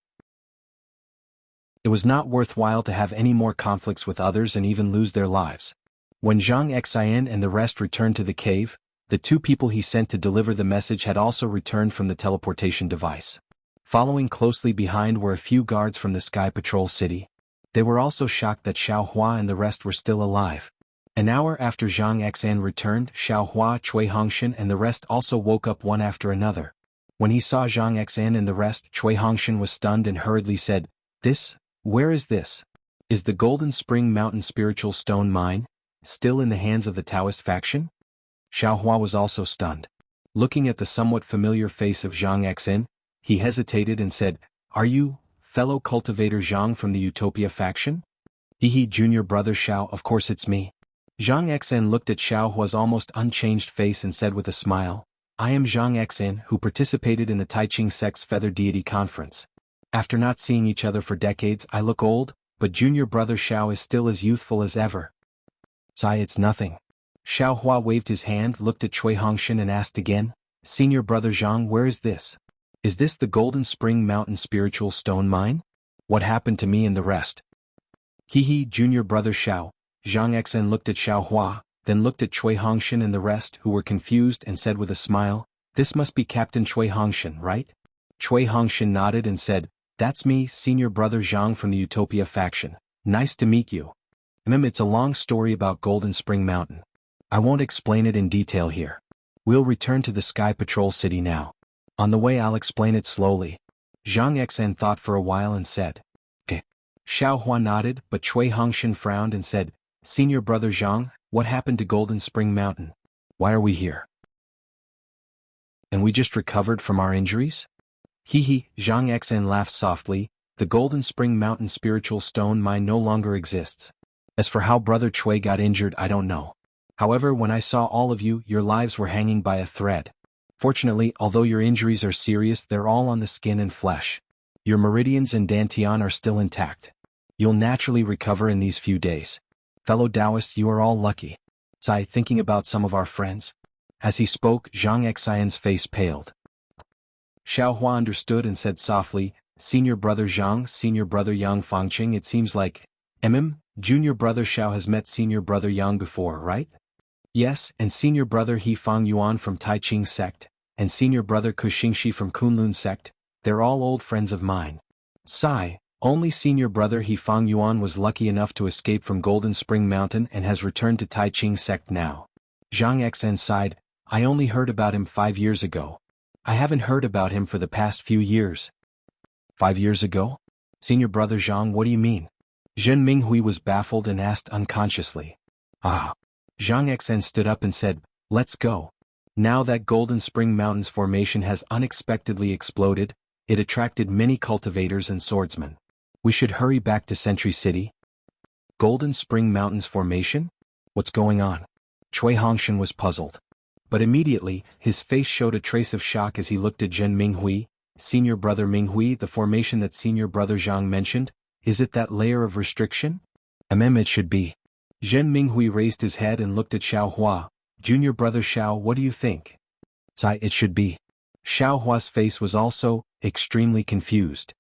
A: It was not worthwhile to have any more conflicts with others and even lose their lives. When Zhang Xian and the rest returned to the cave, the two people he sent to deliver the message had also returned from the teleportation device. Following closely behind were a few guards from the Sky Patrol City. They were also shocked that Xiaohua and the rest were still alive. An hour after Zhang Xian returned, Xiaohua, Cui Hongshan and the rest also woke up one after another. When he saw Zhang Xian and the rest, Cui Hongshan was stunned and hurriedly said, Where is this? Is the Golden Spring Mountain Spiritual Stone mine still in the hands of the Taoist faction? Xiaohua was also stunned. Looking at the somewhat familiar face of Zhang Xian, he hesitated and said, Are you, fellow cultivator Zhang from the Utopia faction? Junior brother Xiao, of course it's me. Zhang Xian looked at Xiaohua's almost unchanged face and said with a smile, I am Zhang Xian, who participated in the Taiching sect's Feather Deity Conference. After not seeing each other for decades, I look old, but junior brother Xiao is still as youthful as ever. Sai, it's nothing. Xiaohua waved his hand, looked at Cui Hongshan and asked again, Senior brother Zhang, where is this? Is this the Golden Spring Mountain Spiritual Stone Mine? What happened to me and the rest? Junior brother Xiao. Zhang Xian looked at Xiaohua, then looked at Cui Hongshan and the rest, who were confused, and said with a smile, This must be Captain Cui Hongshan, right? Cui Hongshan nodded and said, That's me, senior brother Zhang from the Utopia faction. Nice to meet you. It's a long story about Golden Spring Mountain. I won't explain it in detail here. We'll return to the Sky Patrol City now. On the way I'll explain it slowly. Zhang Xian thought for a while and said, Xiaohua nodded, but Cui Hongshan frowned and said, Senior brother Zhang, what happened to Golden Spring Mountain? Why are we here? And we just recovered from our injuries? Zhang Xian laughed softly, the Golden Spring Mountain Spiritual Stone Mine no longer exists. As for how brother Cui got injured, I don't know. However, when I saw all of you, your lives were hanging by a thread. Fortunately, although your injuries are serious, they're all on the skin and flesh. Your meridians and dantian are still intact. You'll naturally recover in these few days. Fellow Taoists, you are all lucky. Sai, thinking about some of our friends. As he spoke, Zhang Xian's face paled. Xiaohua understood and said softly, Senior brother Zhang, senior brother Yang Fangqing, it seems like, junior brother Xiao has met senior brother Yang before, right? Yes, and senior brother He Fang Yuan from Taiching sect, and senior brother Ku Xingxi from Kunlun sect, they're all old friends of mine. Sigh, only senior brother He Fang Yuan was lucky enough to escape from Golden Spring Mountain and has returned to Taiching sect now. Zhang Xian sighed, I only heard about him 5 years ago. I haven't heard about him for the past few years. 5 years ago? Senior brother Zhang, what do you mean? Zhen Minghui was baffled and asked unconsciously. Zhang Xian stood up and said, Let's go. Now that Golden Spring Mountain's formation has unexpectedly exploded, it attracted many cultivators and swordsmen. We should hurry back to Sentry City. Golden Spring Mountain's formation? What's going on? Cui Hongshan was puzzled. But immediately, his face showed a trace of shock as he looked at Zhen Minghui. Senior brother Minghui, the formation that senior brother Zhang mentioned, is it that layer of restriction? It should be. Zhen Minghui raised his head and looked at Xiaohua. Junior brother Xiao, what do you think? Sai, it should be. Xiaohua's face was also extremely confused.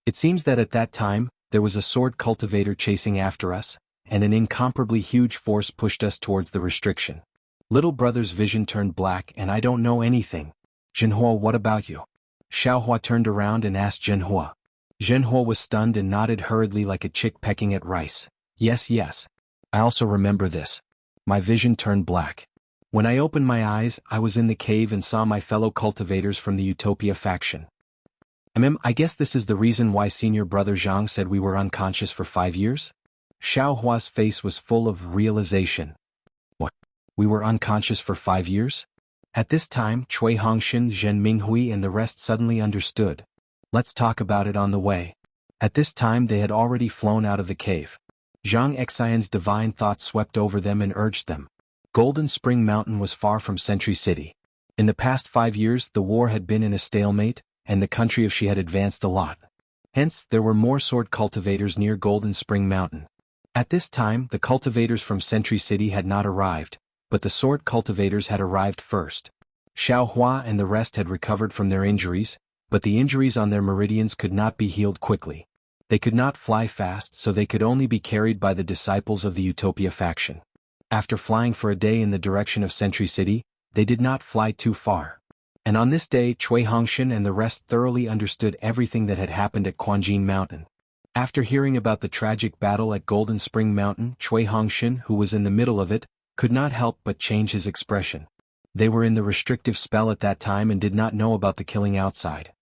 A: It seems that at that time, there was a sword cultivator chasing after us, and an incomparably huge force pushed us towards the restriction. Little brother's vision turned black and I don't know anything. Zhenhua, what about you? Xiaohua turned around and asked Zhenhua. Zhenhua was stunned and nodded hurriedly like a chick pecking at rice. Yes, yes. I also remember this. My vision turned black. When I opened my eyes, I was in the cave and saw my fellow cultivators from the Utopia faction. I guess this is the reason why Senior Brother Zhang said we were unconscious for 5 years? Xiao Hua's face was full of realization. What? We were unconscious for 5 years? At this time, Cui Hongxin, Zhen Minghui and the rest suddenly understood. Let's talk about it on the way. At this time they had already flown out of the cave. Zhang Xian's divine thought swept over them and urged them. Golden Spring Mountain was far from Century City. In the past 5 years the war had been in a stalemate, and the country of Xi had advanced a lot. Hence, there were more sword cultivators near Golden Spring Mountain. At this time, the cultivators from Century City had not arrived, but the sword cultivators had arrived first. Xiao Hua and the rest had recovered from their injuries, but the injuries on their meridians could not be healed quickly. They could not fly fast, so they could only be carried by the disciples of the Utopia faction. After flying for a day in the direction of Century City, they did not fly too far. And on this day Cui Hongxin and the rest thoroughly understood everything that had happened at Quanjin Mountain. After hearing about the tragic battle at Golden Spring Mountain, Cui Hongxin, who was in the middle of it, could not help but change his expression. They were in the restrictive spell at that time and did not know about the killing outside.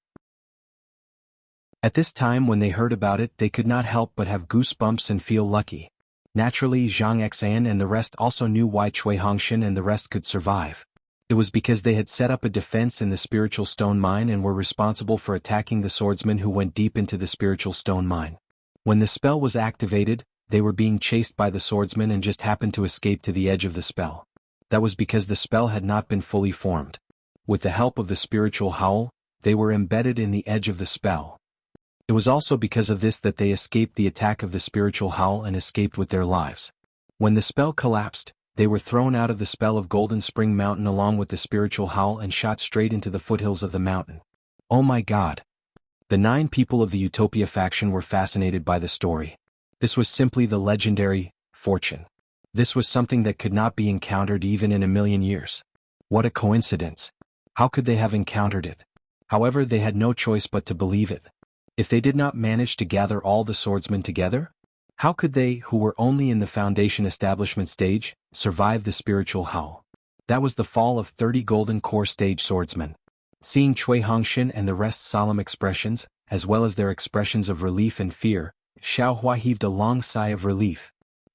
A: At this time when they heard about it they could not help but have goosebumps and feel lucky. Naturally Zhang Xian and the rest also knew why Cui Hongxin and the rest could survive. It was because they had set up a defense in the spiritual stone mine and were responsible for attacking the swordsmen who went deep into the spiritual stone mine. When the spell was activated, they were being chased by the swordsmen and just happened to escape to the edge of the spell. That was because the spell had not been fully formed. With the help of the spiritual howl, they were embedded in the edge of the spell. It was also because of this that they escaped the attack of the spiritual howl and escaped with their lives. When the spell collapsed, they were thrown out of the spell of Golden Spring Mountain along with the spiritual howl and shot straight into the foothills of the mountain. Oh my God! The 9 people of the Utopia faction were fascinated by the story. This was simply the legendary fortune. This was something that could not be encountered even in 1,000,000 years. What a coincidence! How could they have encountered it? However, they had no choice but to believe it. If they did not manage to gather all the swordsmen together, how could they, who were only in the foundation establishment stage, survive the spiritual howl? That was the fall of 30 golden core stage swordsmen. Seeing Cui Hongxin and the rest's solemn expressions, as well as their expressions of relief and fear, Xiao Hua heaved a long sigh of relief.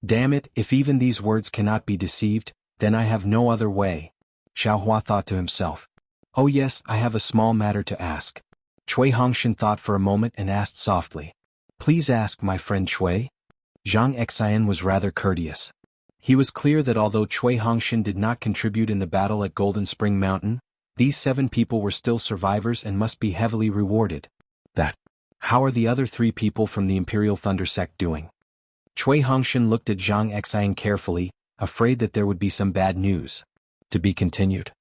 A: Damn it, if even these words cannot be deceived, then I have no other way. Xiao Hua thought to himself. Oh yes, I have a small matter to ask. Cui Hongxin thought for a moment and asked softly. Please ask, my friend Cui. Zhang Xian was rather courteous. He was clear that although Cui Hongxin did not contribute in the battle at Golden Spring Mountain, these 7 people were still survivors and must be heavily rewarded. How are the other 3 people from the Imperial Thunder sect doing? Cui Hongxin looked at Zhang Xian carefully, afraid that there would be some bad news. To be continued.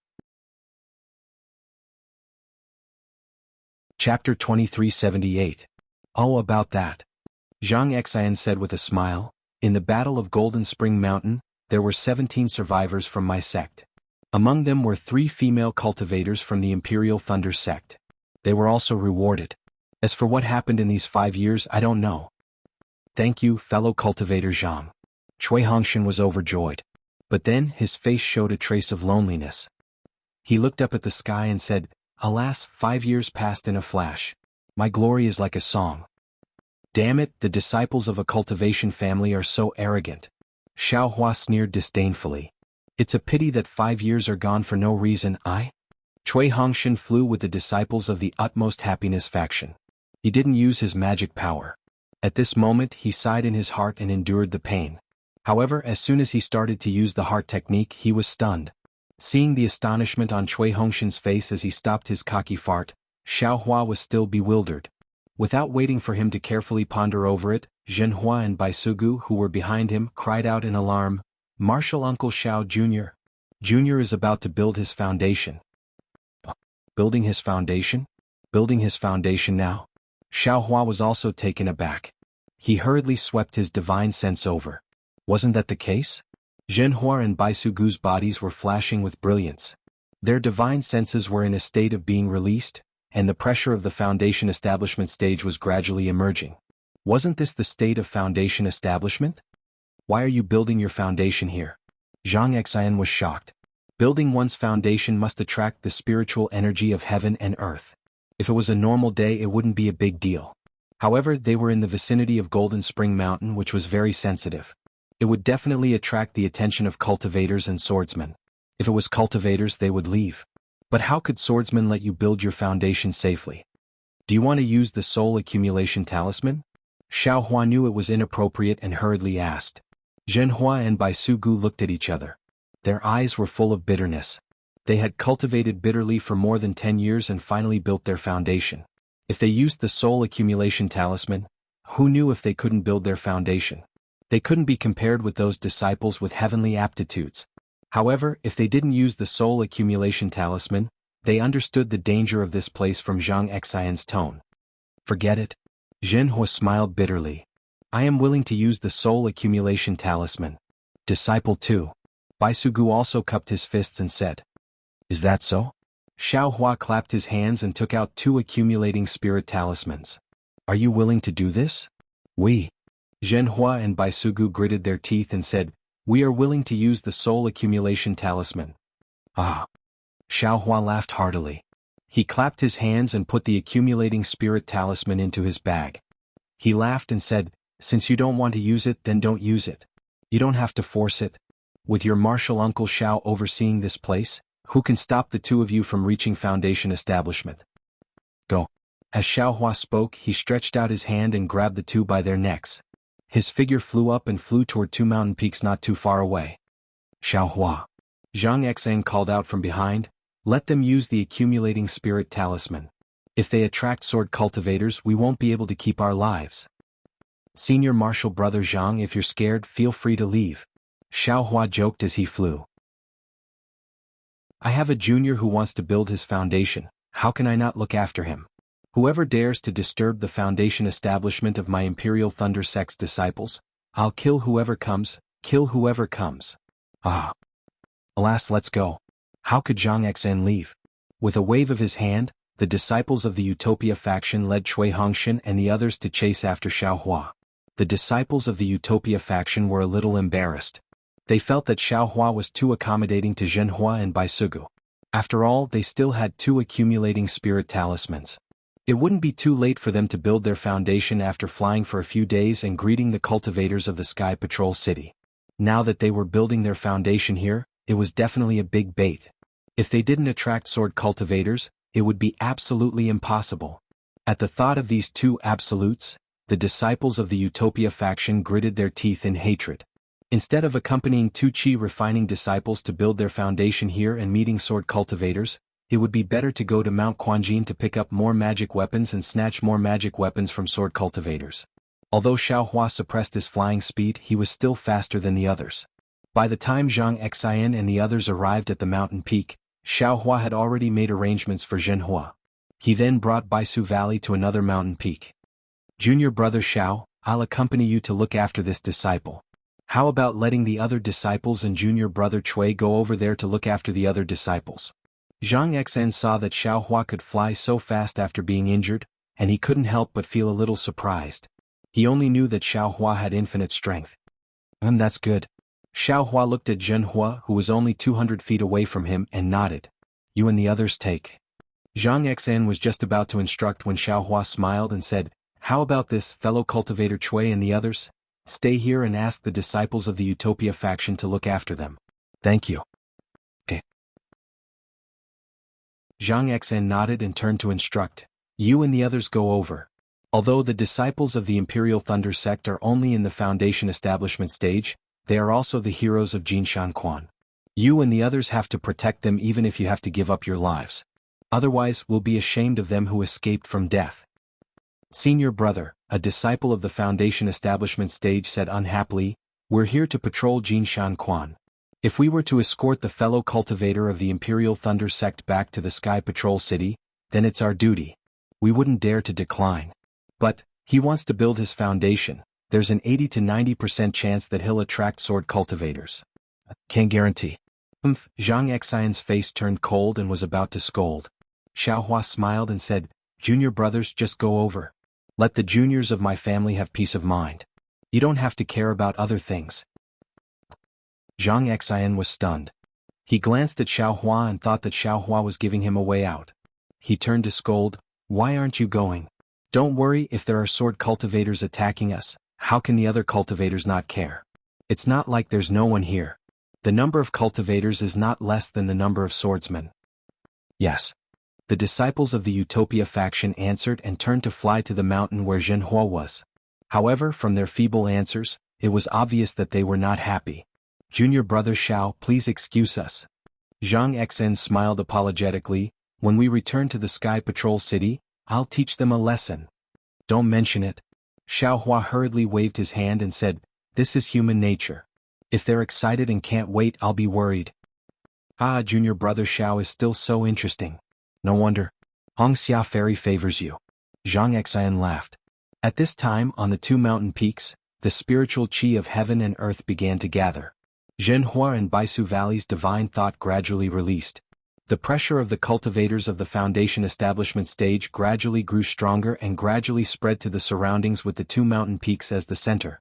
A: Chapter 2378. Oh, about that. Zhang Xian said with a smile, in the Battle of Golden Spring Mountain, there were 17 survivors from my sect. Among them were 3 female cultivators from the Imperial Thunder sect. They were also rewarded. As for what happened in these 5 years, I don't know. Thank you, fellow cultivator Zhang. Cui Hongxin was overjoyed. But then his face showed a trace of loneliness. He looked up at the sky and said, Alas, 5 years passed in a flash. My glory is like a song. Damn it, the disciples of a cultivation family are so arrogant. Xiao Hua sneered disdainfully. It's a pity that 5 years are gone for no reason. Cui Hongxin flew with the disciples of the utmost happiness faction. He didn't use his magic power. At this moment he sighed in his heart and endured the pain. However, as soon as he started to use the heart technique he was stunned. Seeing the astonishment on Cui Hongxin's face as he stopped his cocky fart, Xiao Hua was still bewildered. Without waiting for him to carefully ponder over it, Zhenhua and Baisugu, who were behind him, cried out in alarm, Martial Uncle Xiao Jr. Jr. is about to build his foundation. Building his foundation? Building his foundation now? Xiao Hua was also taken aback. He hurriedly swept his divine sense over. Wasn't that the case? Zhenhua and Baisugu's bodies were flashing with brilliance. Their divine senses were in a state of being released, and the pressure of the foundation establishment stage was gradually emerging. Wasn't this the state of foundation establishment? Why are you building your foundation here? Zhang Xian was shocked. Building one's foundation must attract the spiritual energy of heaven and earth. If it was a normal day, it wouldn't be a big deal. However, they were in the vicinity of Golden Spring Mountain, which was very sensitive. It would definitely attract the attention of cultivators and swordsmen. If it was cultivators, they would leave. But how could swordsmen let you build your foundation safely? Do you want to use the soul accumulation talisman? Xiao Hua knew it was inappropriate and hurriedly asked. Zhenhua and Bai Sugu looked at each other. Their eyes were full of bitterness. They had cultivated bitterly for more than 10 years and finally built their foundation. If they used the soul accumulation talisman, who knew if they couldn't build their foundation? They couldn't be compared with those disciples with heavenly aptitudes. However, if they didn't use the soul accumulation talisman, they understood the danger of this place from Zhang Xian's tone. Forget it. Zhenhua smiled bitterly. I am willing to use the soul accumulation talisman. Disciple 2. Bai Sugu also cupped his fists and said, Is that so? Xiao Hua clapped his hands and took out 2 accumulating spirit talismans. Are you willing to do this? We. Zhenhua and Bai Sugu gritted their teeth and said, We are willing to use the soul accumulation talisman. Ah. Xiao Hua laughed heartily. He clapped his hands and put the accumulating spirit talisman into his bag. He laughed and said, Since you don't want to use it, then don't use it. You don't have to force it. With your martial uncle Xiao overseeing this place, who can stop the 2 of you from reaching foundation establishment? Go. As Xiao Hua spoke, he stretched out his hand and grabbed the 2 by their necks. His figure flew up and flew toward 2 mountain peaks not too far away. Xiao Hua. Zhang Xian called out from behind, Let them use the accumulating spirit talisman. If they attract sword cultivators, we won't be able to keep our lives. Senior Martial Brother Zhang, if you're scared, feel free to leave. Xiao Hua joked as he flew. I have a junior who wants to build his foundation, how can I not look after him? Whoever dares to disturb the foundation establishment of my Imperial Thunder Sect's disciples, I'll kill whoever comes, kill whoever comes. Ah. Alas, let's go. How could Zhang Xian leave? With a wave of his hand, the disciples of the Utopia faction led Cui Hongshan and the others to chase after Xiao Hua. The disciples of the Utopia faction were a little embarrassed. They felt that Xiao Hua was too accommodating to Zhenhua and Bai Sugu. After all, they still had 2 accumulating spirit talismans. It wouldn't be too late for them to build their foundation after flying for a few days and greeting the cultivators of the Sky Patrol City. Now that they were building their foundation here, it was definitely a big bait. If they didn't attract sword cultivators, it would be absolutely impossible. At the thought of these 2 absolutes, the disciples of the Utopia faction gritted their teeth in hatred. Instead of accompanying 2 chi-refining disciples to build their foundation here and meeting sword cultivators, it would be better to go to Mount Quanjin to pick up more magic weapons and snatch more magic weapons from sword cultivators. Although Xiao Hua suppressed his flying speed, he was still faster than the others. By the time Zhang Xian and the others arrived at the mountain peak, Xiao Hua had already made arrangements for Zhenhua. He then brought Baisu Valley to another mountain peak. Junior brother Xiao, I'll accompany you to look after this disciple. How about letting the other disciples and junior brother Cui go over there to look after the other disciples? Zhang Xian saw that Xiao Hua could fly so fast after being injured, and he couldn't help but feel a little surprised. He only knew that Xiao Hua had infinite strength. That's good. Xiao Hua looked at Zhenhua, who was only 200 feet away from him, and nodded. You and the others take. Zhang Xian was just about to instruct when Xiao Hua smiled and said, How about this, fellow cultivator Cui and the others? Stay here and ask the disciples of the Utopia faction to look after them. Thank you. Okay. Zhang Xian nodded and turned to instruct. You and the others go over. Although the disciples of the Imperial Thunder Sect are only in the foundation establishment stage, they are also the heroes of Jinshan Quan. You and the others have to protect them even if you have to give up your lives. Otherwise, we'll be ashamed of them who escaped from death. Senior brother, a disciple of the foundation establishment stage said unhappily, We're here to patrol Jinshan Quan. If we were to escort the fellow cultivator of the Imperial Thunder Sect back to the Sky Patrol City, then it's our duty. We wouldn't dare to decline. But, he wants to build his foundation. There's an 80 to 90% chance that he'll attract sword cultivators. Can't guarantee. Zhang Xian's face turned cold and was about to scold. Xiao Hua smiled and said, Junior brothers, just go over. Let the juniors of my family have peace of mind. You don't have to care about other things. Zhang Xian was stunned. He glanced at Xiaohua and thought that Xiaohua was giving him a way out. He turned to scold, "Why aren't you going? Don't worry if there are sword cultivators attacking us, how can the other cultivators not care? It's not like there's no one here. The number of cultivators is not less than the number of swordsmen." Yes. The disciples of the Utopia faction answered and turned to fly to the mountain where Zhenhua was. However, from their feeble answers, it was obvious that they were not happy. "Junior brother Xiao, please excuse us." Zhang Xen smiled apologetically, "When we return to the Sky Patrol City, I'll teach them a lesson." "Don't mention it." Xiaohua hurriedly waved his hand and said, "This is human nature. If they're excited and can't wait, I'll be worried." "Ah, junior brother Xiao is still so interesting. No wonder. Hongxia Fairy favors you." Zhang Xian laughed. At this time, on the two mountain peaks, the spiritual qi of heaven and earth began to gather. Zhenhua and Baisu Valley's divine thought gradually released. The pressure of the cultivators of the Foundation establishment stage gradually grew stronger and gradually spread to the surroundings with the two mountain peaks as the center.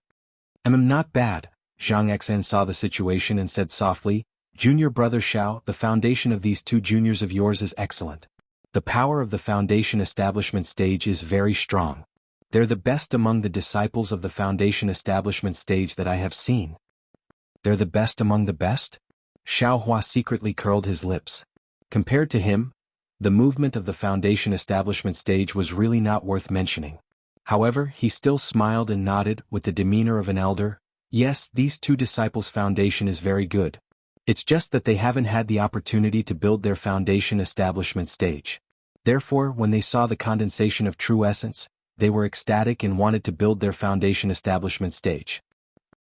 A: Not bad." Zhang Xen saw the situation and said softly, "Junior brother Xiao, the foundation of these two juniors of yours is excellent. The power of the Foundation establishment stage is very strong. They're the best among the disciples of the Foundation establishment stage that I have seen." "They're the best among the best?" Xiaohua secretly curled his lips. Compared to him, the movement of the Foundation establishment stage was really not worth mentioning. However, he still smiled and nodded with the demeanor of an elder. "Yes, these two disciples' foundation is very good. It's just that they haven't had the opportunity to build their Foundation establishment stage. Therefore, when they saw the condensation of true essence, they were ecstatic and wanted to build their Foundation establishment stage."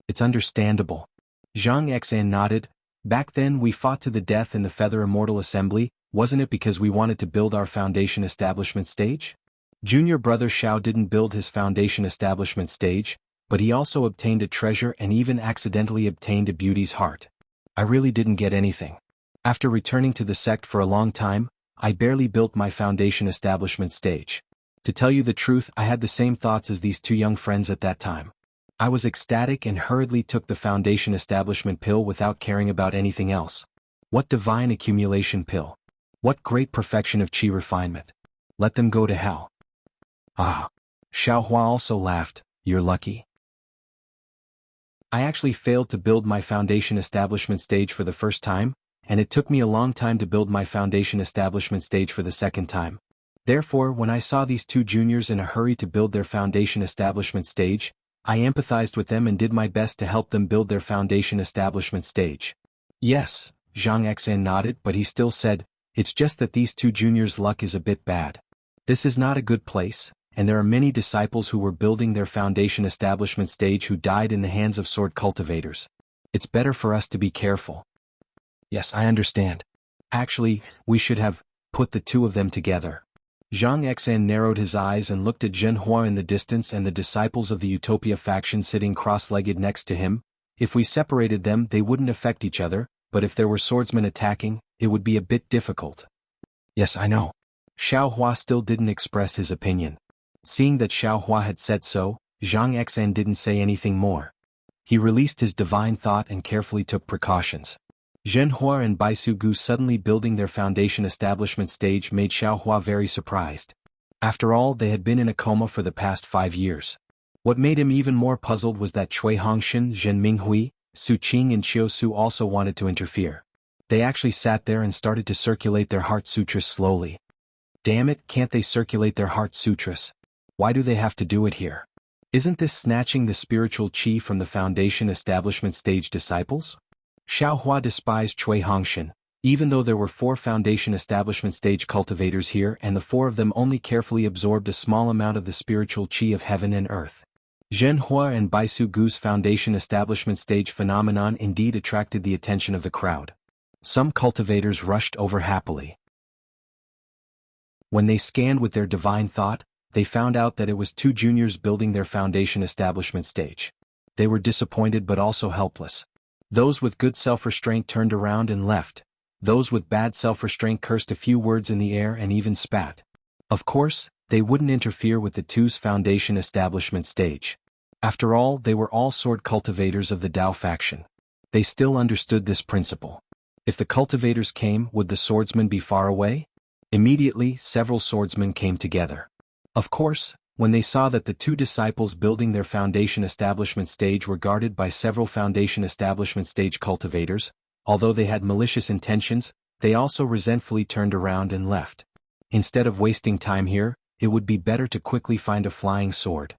A: "It's understandable." Zhang Xan nodded. "Back then we fought to the death in the Feather Immortal Assembly, wasn't it because we wanted to build our Foundation establishment stage? Junior brother Xiao didn't build his Foundation establishment stage, but he also obtained a treasure and even accidentally obtained a beauty's heart. I really didn't get anything. After returning to the sect for a long time, I barely built my Foundation establishment stage. To tell you the truth, I had the same thoughts as these two young friends at that time. I was ecstatic and hurriedly took the Foundation establishment pill without caring about anything else. What divine accumulation pill! What great perfection of chi refinement! Let them go to hell." "Ah." Xiaohua also laughed, "You're lucky. I actually failed to build my Foundation establishment stage for the first time, and it took me a long time to build my Foundation establishment stage for the second time. Therefore, when I saw these two juniors in a hurry to build their Foundation establishment stage, I empathized with them and did my best to help them build their Foundation establishment stage." "Yes," Zhang Xan nodded, but he still said, "It's just that these two juniors' luck is a bit bad. This is not a good place, and there are many disciples who were building their Foundation establishment stage who died in the hands of sword cultivators. It's better for us to be careful." "Yes, I understand. Actually, we should have put the two of them together." Zhang Xan narrowed his eyes and looked at Zhenhua in the distance and the disciples of the Utopia faction sitting cross-legged next to him. If we separated them, they wouldn't affect each other, but if there were swordsmen attacking, it would be a bit difficult. "Yes, I know." Xiaohua still didn't express his opinion. Seeing that Xiaohua had said so, Zhang Xan didn't say anything more. He released his divine thought and carefully took precautions. Zhenhua and Baisu Gu suddenly building their Foundation establishment stage made Xiaohua very surprised. After all, they had been in a coma for the past 5 years. What made him even more puzzled was that Cui Hongxin, Zhen Minghui, Su Qing and Qiu Su also wanted to interfere. They actually sat there and started to circulate their heart sutras slowly. Damn it, can't they circulate their heart sutras? Why do they have to do it here? Isn't this snatching the spiritual qi from the Foundation establishment stage disciples? Xiaohua despised Cui Hongxin, even though there were 4 Foundation establishment stage cultivators here and the 4 of them only carefully absorbed a small amount of the spiritual qi of heaven and earth. Zhenhua and Baisu Gu's Foundation establishment stage phenomenon indeed attracted the attention of the crowd. Some cultivators rushed over happily. When they scanned with their divine thought, they found out that it was 2 juniors building their Foundation establishment stage. They were disappointed but also helpless. Those with good self-restraint turned around and left. Those with bad self-restraint cursed a few words in the air and even spat. Of course, they wouldn't interfere with the two's Foundation establishment stage. After all, they were all sword cultivators of the Dao faction. They still understood this principle. If the cultivators came, would the swordsmen be far away? Immediately, several swordsmen came together. Of course, when they saw that the two disciples building their foundation establishment stage were guarded by several foundation establishment stage cultivators, although they had malicious intentions, they also resentfully turned around and left. Instead of wasting time here, it would be better to quickly find a flying sword.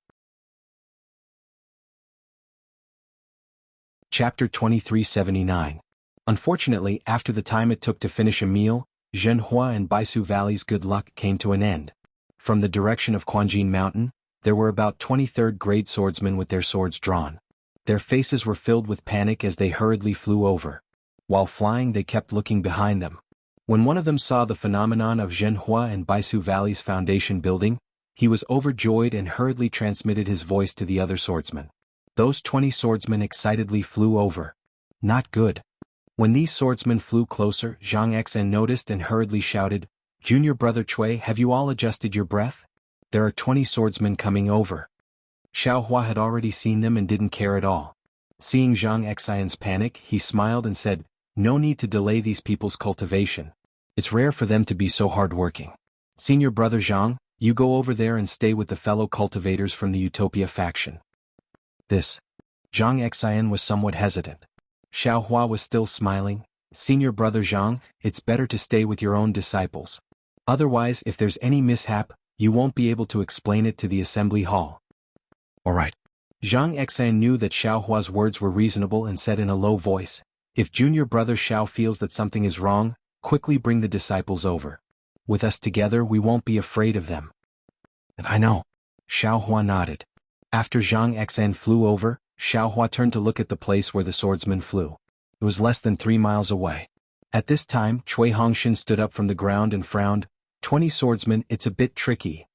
A: Chapter 2379. Unfortunately, after the time it took to finish a meal, Zhenhua and Baisu Valley's good luck came to an end. From the direction of Quanjin Mountain, there were about 23rd grade swordsmen with their swords drawn. Their faces were filled with panic as they hurriedly flew over. While flying, they kept looking behind them. When one of them saw the phenomenon of Zhenhua and Baisu Valley's foundation building, he was overjoyed and hurriedly transmitted his voice to the other swordsmen. Those 20 swordsmen excitedly flew over. Not good. When these swordsmen flew closer, Zhang Xan noticed and hurriedly shouted, "Junior brother Cui, have you all adjusted your breath? There are 20 swordsmen coming over." Xiaohua had already seen them and didn't care at all. Seeing Zhang Xian's panic, he smiled and said, "No need to delay these people's cultivation. It's rare for them to be so hardworking. Senior brother Zhang, you go over there and stay with the fellow cultivators from the Utopia faction." Zhang Xian was somewhat hesitant. Xiaohua was still smiling. "Senior brother Zhang, it's better to stay with your own disciples. Otherwise, if there's any mishap, you won't be able to explain it to the assembly hall." "All right." Zhang Xian knew that Xiaohua's words were reasonable and said in a low voice, "If junior brother Xiao feels that something is wrong, quickly bring the disciples over. With us together we won't be afraid of them." "I know." Xiaohua nodded. After Zhang Xian flew over, Xiaohua turned to look at the place where the swordsman flew. It was less than 3 miles away. At this time, Cui Hongshan stood up from the ground and frowned. 20 swordsmen, it's a bit tricky.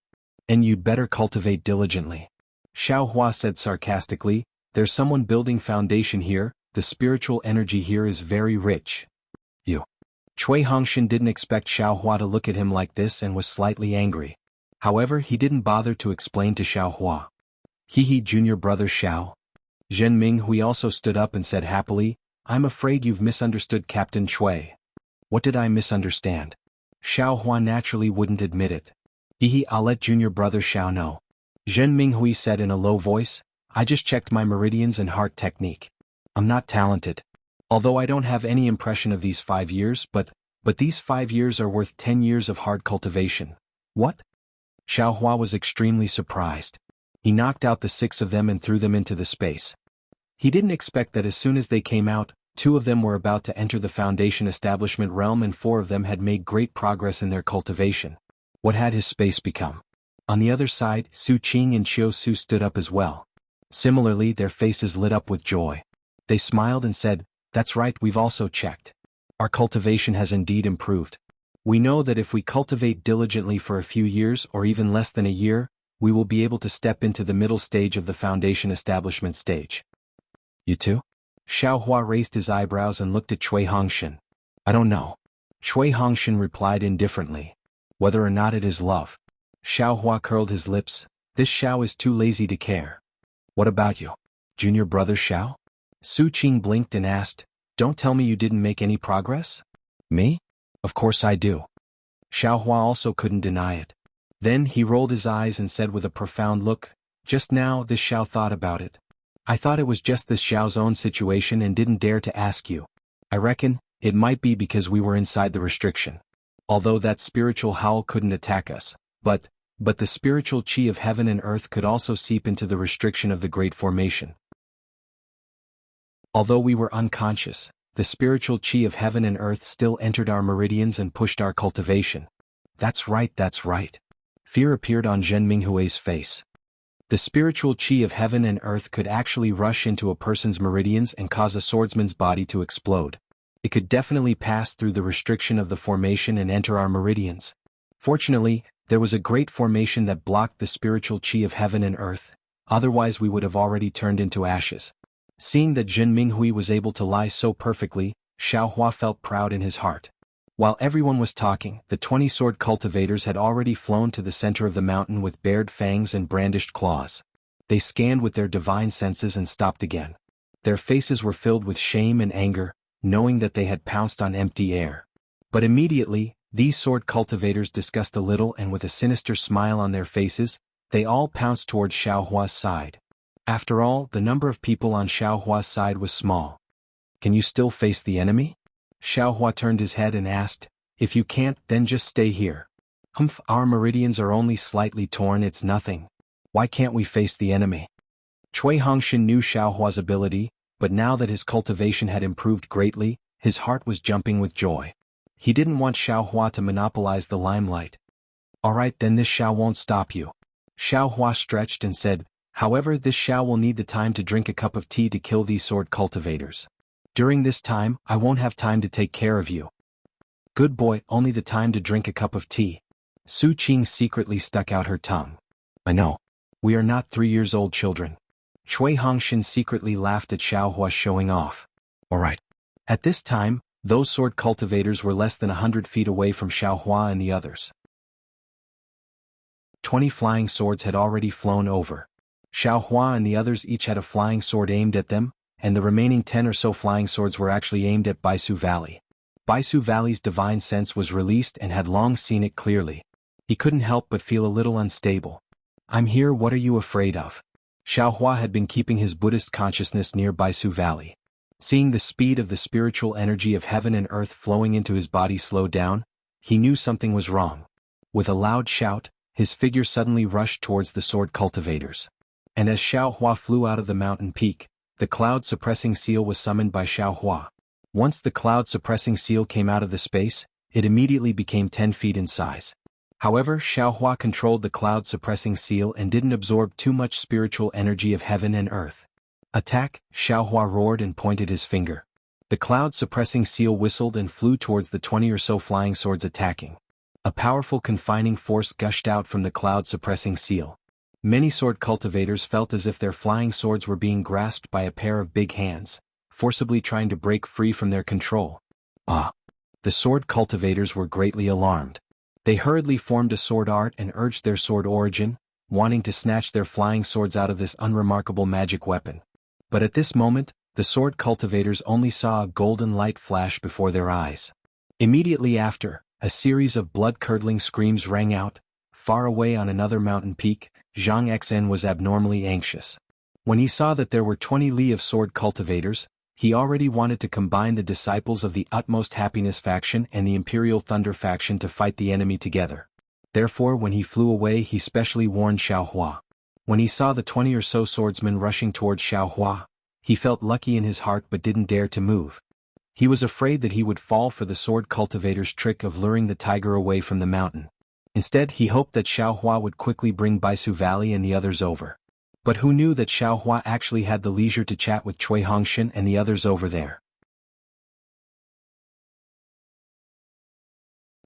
A: And you'd better cultivate diligently." Xiaohua said sarcastically, "There's someone building foundation here, the spiritual energy here is very rich." "You." Cui Hongshan didn't expect Xiaohua to look at him like this and was slightly angry. However, he didn't bother to explain to Xiaohua. "Hehe, junior brother Xiao." Zhen Minghui also stood up and said happily, "I'm afraid you've misunderstood Captain Cui." "What did I misunderstand?" Xiaohua naturally wouldn't admit it. "Hehe, I'll let junior brother Xiao know." Zhen Minghui said in a low voice, "I just checked my meridians and heart technique. I'm not talented. Although I don't have any impression of these 5 years, but these 5 years are worth 10 years of hard cultivation." "What?" Xiaohua was extremely surprised. He knocked out the 6 of them and threw them into the space. He didn't expect that as soon as they came out, 2 of them were about to enter the foundation establishment realm and 4 of them had made great progress in their cultivation. What had his space become? On the other side, Su Qing and Qiu Su stood up as well. Similarly, their faces lit up with joy. They smiled and said, "That's right, we've also checked. Our cultivation has indeed improved. We know that if we cultivate diligently for a few years or even less than a year, we will be able to step into the middle stage of the foundation establishment stage." "You too?" Xiaohua raised his eyebrows and looked at Cui Hongshan. "I don't know." Cui Hongshan replied indifferently. "Whether or not it is love." Xiaohua curled his lips. "This Xiao is too lazy to care." "What about you? Junior brother Xiao?" Su Qing blinked and asked, "Don't tell me you didn't make any progress?" "Me? Of course I do." Xiaohua also couldn't deny it. Then he rolled his eyes and said with a profound look, "Just now this Xiao thought about it. I thought it was just this Xiao's own situation and didn't dare to ask you. I reckon, it might be because we were inside the restriction. Although that spiritual howl couldn't attack us, but the spiritual chi of heaven and earth could also seep into the restriction of the Great Formation. Although we were unconscious, the spiritual chi of heaven and earth still entered our meridians and pushed our cultivation." That's right, that's right." Fear appeared on Zhen Minghui's face. The spiritual chi of heaven and earth could actually rush into a person's meridians and cause a swordsman's body to explode. It could definitely pass through the restriction of the formation and enter our meridians. Fortunately, there was a great formation that blocked the spiritual chi of heaven and earth, otherwise we would have already turned into ashes. Seeing that Zhen Minghui was able to lie so perfectly, Xiaohua felt proud in his heart. While everyone was talking, the 20 sword cultivators had already flown to the center of the mountain with bared fangs and brandished claws. They scanned with their divine senses and stopped again. Their faces were filled with shame and anger, knowing that they had pounced on empty air. But immediately, these sword cultivators discussed a little, and with a sinister smile on their faces, they all pounced towards Xiaohua's side. After all, the number of people on Xiaohua's side was small. Can you still face the enemy? Xiaohua turned his head and asked. If you can't, then just stay here. Humph, our meridians are only slightly torn, it's nothing. Why can't we face the enemy? Cui Hongxin knew Xiaohua's ability, but now that his cultivation had improved greatly, his heart was jumping with joy. He didn't want Xiaohua to monopolize the limelight. Alright, then this Xiao won't stop you. Xiaohua stretched and said, however, this Xiao will need the time to drink a cup of tea to kill these sword cultivators. During this time, I won't have time to take care of you. Good boy, only the time to drink a cup of tea. Su Qing secretly stuck out her tongue. I know. We are not 3-year-old children. Cui Hongxin secretly laughed at Xiaohua showing off. Alright. At this time, those sword cultivators were less than 100 feet away from Xiaohua and the others. 20 flying swords had already flown over. Xiaohua and the others each had a flying sword aimed at them, and the remaining 10 or so flying swords were actually aimed at Baisu Valley. Baisu Valley's divine sense was released and had long seen it clearly. He couldn't help but feel a little unstable. I'm here, what are you afraid of? Xiaohua had been keeping his Buddhist consciousness near Baisu Valley. Seeing the speed of the spiritual energy of heaven and earth flowing into his body slow down, he knew something was wrong. With a loud shout, his figure suddenly rushed towards the sword cultivators. And as Xiaohua flew out of the mountain peak, the cloud-suppressing seal was summoned by Xiaohua. Once the cloud-suppressing seal came out of the space, it immediately became 10 feet in size. However, Xiaohua controlled the cloud-suppressing seal and didn't absorb too much spiritual energy of heaven and earth. Attack! Xiaohua roared and pointed his finger. The cloud-suppressing seal whistled and flew towards the 20 or so flying swords attacking. A powerful confining force gushed out from the cloud-suppressing seal. Many sword cultivators felt as if their flying swords were being grasped by a pair of big hands, forcibly trying to break free from their control. The sword cultivators were greatly alarmed. They hurriedly formed a sword art and urged their sword origin, wanting to snatch their flying swords out of this unremarkable magic weapon. But at this moment, the sword cultivators only saw a golden light flash before their eyes. Immediately after, a series of blood-curdling screams rang out. Far away on another mountain peak, Zhang Xen was abnormally anxious. When he saw that there were 20 li of sword cultivators, he already wanted to combine the disciples of the Utmost Happiness faction and the Imperial Thunder faction to fight the enemy together. Therefore, when he flew away, he specially warned Xiaohua. When he saw the 20 or so swordsmen rushing towards Xiaohua, he felt lucky in his heart but didn't dare to move. He was afraid that he would fall for the sword cultivator's trick of luring the tiger away from the mountain. Instead, he hoped that Xiaohua would quickly bring Baisu Valley and the others over. But who knew that Xiaohua actually had the leisure to chat with Cui Hongxin and the others over there?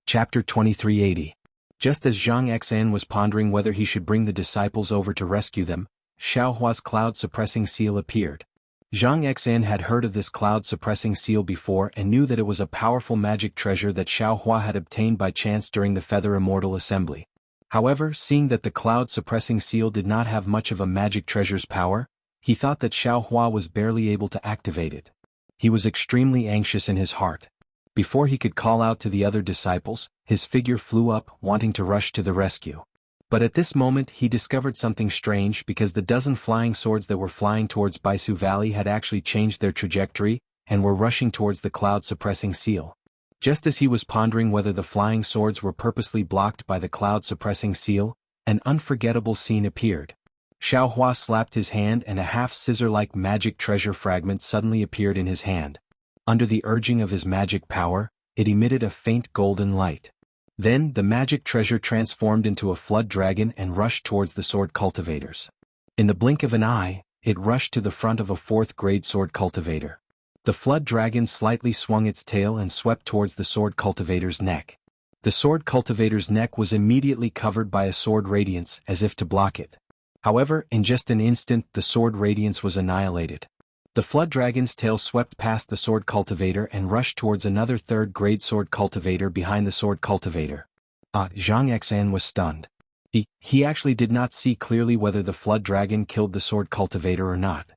A: Chapter 2380. Just as Zhang Xan was pondering whether he should bring the disciples over to rescue them, Xiaohua's cloud-suppressing seal appeared. Zhang Xan had heard of this cloud-suppressing seal before and knew that it was a powerful magic treasure that Xiaohua had obtained by chance during the Feather Immortal Assembly. However, seeing that the cloud-suppressing seal did not have much of a magic treasure's power, he thought that Xiaohua was barely able to activate it. He was extremely anxious in his heart. Before he could call out to the other disciples, his figure flew up, wanting to rush to the rescue. But at this moment he discovered something strange because the dozen flying swords that were flying towards Baisu Valley had actually changed their trajectory, and were rushing towards the cloud-suppressing seal. Just as he was pondering whether the flying swords were purposely blocked by the cloud-suppressing seal, an unforgettable scene appeared. Xiaohua slapped his hand and a half-scissor-like magic treasure fragment suddenly appeared in his hand. Under the urging of his magic power, it emitted a faint golden light. Then the magic treasure transformed into a flood dragon and rushed towards the sword cultivators. In the blink of an eye, it rushed to the front of a 4th-grade sword cultivator. The flood dragon slightly swung its tail and swept towards the sword cultivator's neck. The sword cultivator's neck was immediately covered by a sword radiance, as if to block it. However, in just an instant the sword radiance was annihilated. The flood dragon's tail swept past the sword cultivator and rushed towards another 3rd-grade sword cultivator behind the sword cultivator. Zhang Xan was stunned. He actually did not see clearly whether the flood dragon killed the sword cultivator or not.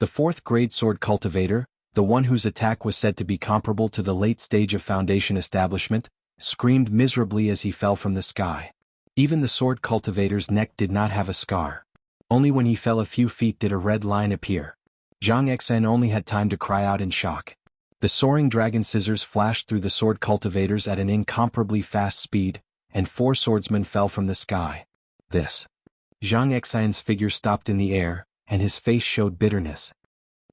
A: The fourth-grade sword cultivator, the one whose attack was said to be comparable to the late stage of Foundation establishment, screamed miserably as he fell from the sky. Even the sword cultivator's neck did not have a scar. Only when he fell a few feet did a red line appear. Zhang Exan only had time to cry out in shock. The soaring dragon scissors flashed through the sword cultivators at an incomparably fast speed, and 4 swordsmen fell from the sky. This. Zhang Exan's figure stopped in the air, and his face showed bitterness.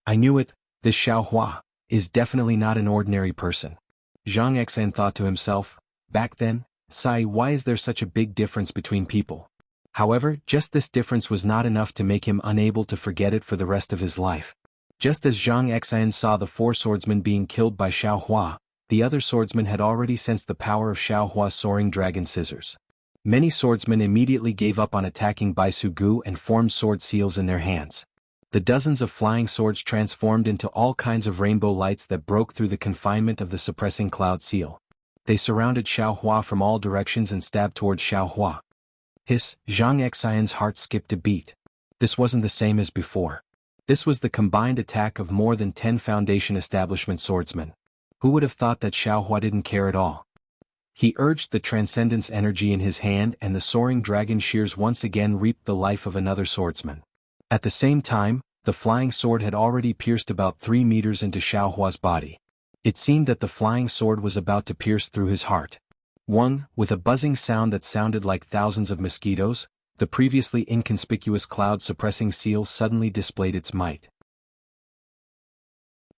A: I knew it, this Xiao Hua is definitely not an ordinary person. Zhang Exan thought to himself, back then, Sai, why is there such a big difference between people? However, just this difference was not enough to make him unable to forget it for the rest of his life. Just as Zhang Exan saw the 4 swordsmen being killed by Xiao Hua, the other swordsmen had already sensed the power of Xiao Hua's soaring dragon scissors. Many swordsmen immediately gave up on attacking Bai Su Gu and formed sword seals in their hands. The dozens of flying swords transformed into all kinds of rainbow lights that broke through the confinement of the suppressing cloud seal. They surrounded Xiao Hua from all directions and stabbed towards Xiao Hua. Hiss, Zhang Exan's heart skipped a beat. This wasn't the same as before. This was the combined attack of more than 10 Foundation establishment swordsmen. Who would have thought that Xiao Hua didn't care at all? He urged the transcendence energy in his hand and the soaring dragon shears once again reaped the life of another swordsman. At the same time, the flying sword had already pierced about 3 meters into Xiao Hua's body. It seemed that the flying sword was about to pierce through his heart. With a buzzing sound that sounded like thousands of mosquitoes, the previously inconspicuous cloud-suppressing seal suddenly displayed its might.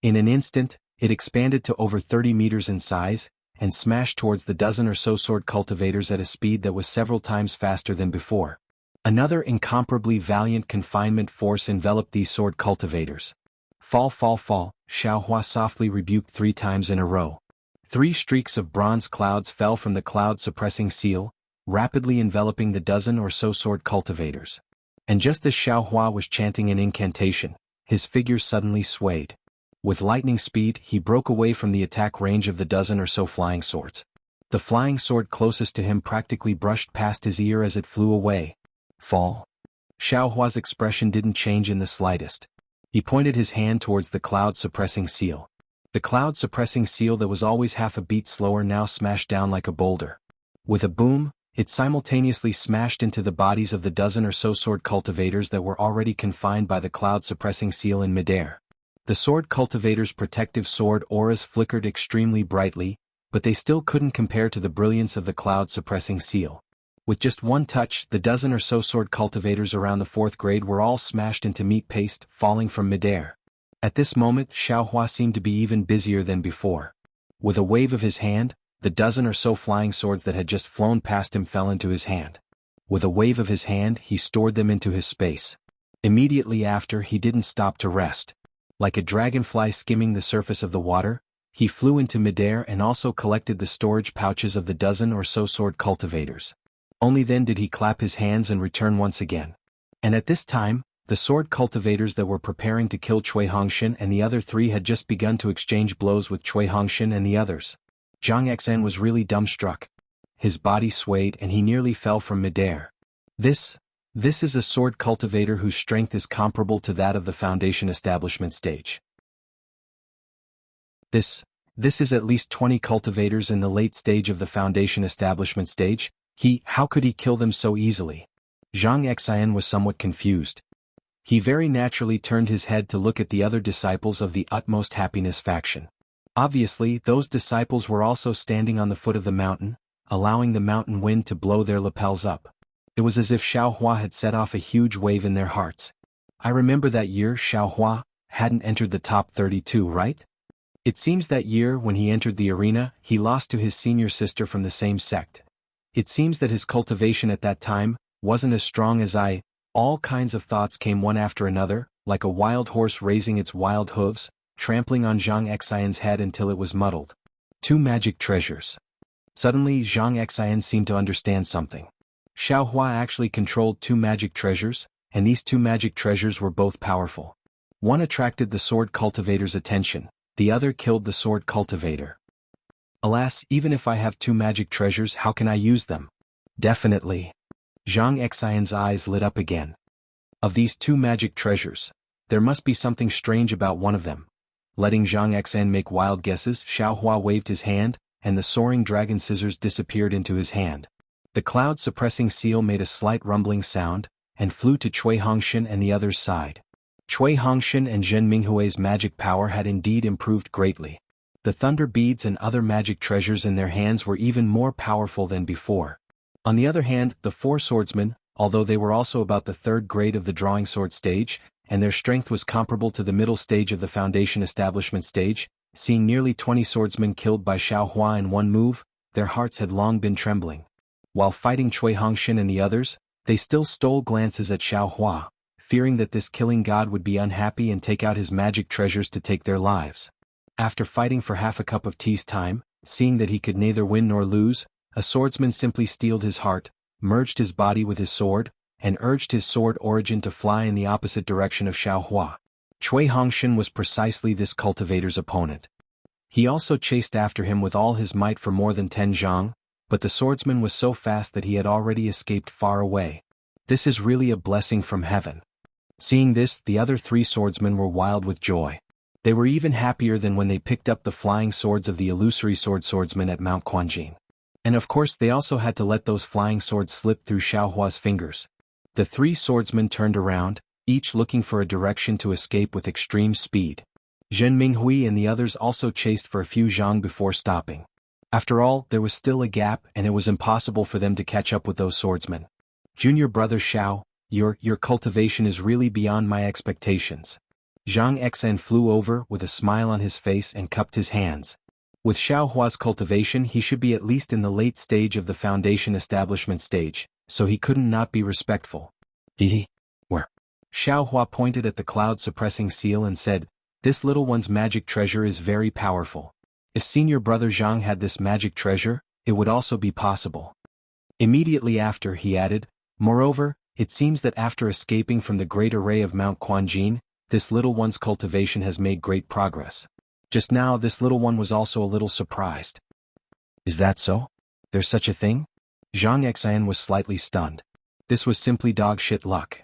A: In an instant, it expanded to over 30 meters in size, and smashed towards the dozen or so sword cultivators at a speed that was several times faster than before. Another incomparably valiant confinement force enveloped these sword cultivators. Fall, Xiao Hua softly rebuked 3 times in a row. 3 streaks of bronze clouds fell from the cloud-suppressing seal, rapidly enveloping the dozen or so sword cultivators. And just as Xiao Hua was chanting an incantation, his figure suddenly swayed. With lightning speed, he broke away from the attack range of the dozen or so flying swords. The flying sword closest to him practically brushed past his ear as it flew away. Fall. Xiao Hua's expression didn't change in the slightest. He pointed his hand towards the cloud-suppressing seal. The cloud-suppressing seal that was always half a beat slower now smashed down like a boulder. With a boom, it simultaneously smashed into the bodies of the dozen or so sword cultivators that were already confined by the cloud-suppressing seal in midair. The sword cultivators' protective sword auras flickered extremely brightly, but they still couldn't compare to the brilliance of the cloud-suppressing seal. With just one touch, the dozen or so sword cultivators around the 4th grade were all smashed into meat paste, falling from midair. At this moment, Xiao Hua seemed to be even busier than before. With a wave of his hand, the dozen or so flying swords that had just flown past him fell into his hand. With a wave of his hand, he stored them into his space. Immediately after, he didn't stop to rest. Like a dragonfly skimming the surface of the water, he flew into midair and also collected the storage pouches of the dozen or so sword cultivators. Only then did he clap his hands and return once again. And at this time, the sword cultivators that were preparing to kill Cui Hongshan and the other 3 had just begun to exchange blows with Cui Hongshan and the others. Zhang Exan was really dumbstruck. His body swayed and he nearly fell from midair. This is a sword cultivator whose strength is comparable to that of the Foundation establishment stage. This is at least 20 cultivators in the late stage of the Foundation establishment stage. How could he kill them so easily? Zhang Exan was somewhat confused. He very naturally turned his head to look at the other disciples of the Utmost Happiness faction. Obviously, those disciples were also standing on the foot of the mountain, allowing the mountain wind to blow their lapels up. It was as if Xiao Hua had set off a huge wave in their hearts. I remember that year Xiao Hua hadn't entered the top 32, right? It seems that year when he entered the arena, he lost to his senior sister from the same sect. It seems that his cultivation at that time wasn't as strong as all kinds of thoughts came one after another, like a wild horse raising its wild hooves, trampling on Zhang Exan's head until it was muddled. 2 magic treasures. Suddenly Zhang Exan seemed to understand something. Xiao Hua actually controlled 2 magic treasures, and these 2 magic treasures were both powerful. One attracted the sword cultivator's attention, the other killed the sword cultivator. Alas, even if I have 2 magic treasures, how can I use them? Definitely. Zhang Exan's eyes lit up again. Of these 2 magic treasures, There must be something strange about one of them. Letting Zhang Xan make wild guesses, Xiaohua waved his hand, and the soaring dragon scissors disappeared into his hand. The cloud-suppressing seal made a slight rumbling sound, and flew to Cui Hongshan and the other's side. Cui Hongshan and Zhen Minghui's magic power had indeed improved greatly. The thunder beads and other magic treasures in their hands were even more powerful than before. On the other hand, the four swordsmen, although they were also about the third grade of the drawing sword stage, and their strength was comparable to the middle stage of the foundation establishment stage, seeing nearly 20 swordsmen killed by Xiaohua in one move, their hearts had long been trembling. While fighting Cui Hongshan and the others, they still stole glances at Xiaohua, fearing that this killing god would be unhappy and take out his magic treasures to take their lives. After fighting for half a cup of tea's time, seeing that he could neither win nor lose, a swordsman simply steeled his heart, merged his body with his sword, and urged his sword origin to fly in the opposite direction of Xiaohua. Cui Hongshan was precisely this cultivator's opponent. He also chased after him with all his might for more than 10 zhang, but the swordsman was so fast that he had already escaped far away. This is really a blessing from heaven. Seeing this, the other 3 swordsmen were wild with joy. They were even happier than when they picked up the flying swords of the illusory swordsmen at Mount Quanjin. And of course they also had to let those flying swords slip through Xiaohua's fingers. The 3 swordsmen turned around, each looking for a direction to escape with extreme speed. Zhen Minghui and the others also chased for a few zhang before stopping. After all, there was still a gap and it was impossible for them to catch up with those swordsmen. Junior brother Xiao, your cultivation is really beyond my expectations. Zhang Xan flew over with a smile on his face and cupped his hands. With Xiaohua's cultivation he should be at least in the late stage of the foundation establishment stage, so he couldn't not be respectful. Where? Xiaohua pointed at the cloud-suppressing seal and said, "This little one's magic treasure is very powerful. If senior brother Zhang had this magic treasure, it would also be possible." Immediately after he added, "Moreover, it seems that after escaping from the great array of Mount Quanjin, this little one's cultivation has made great progress. Just now this little one was also a little surprised." "Is that so? There's such a thing?" Zhang Xan was slightly stunned. This was simply dog shit luck.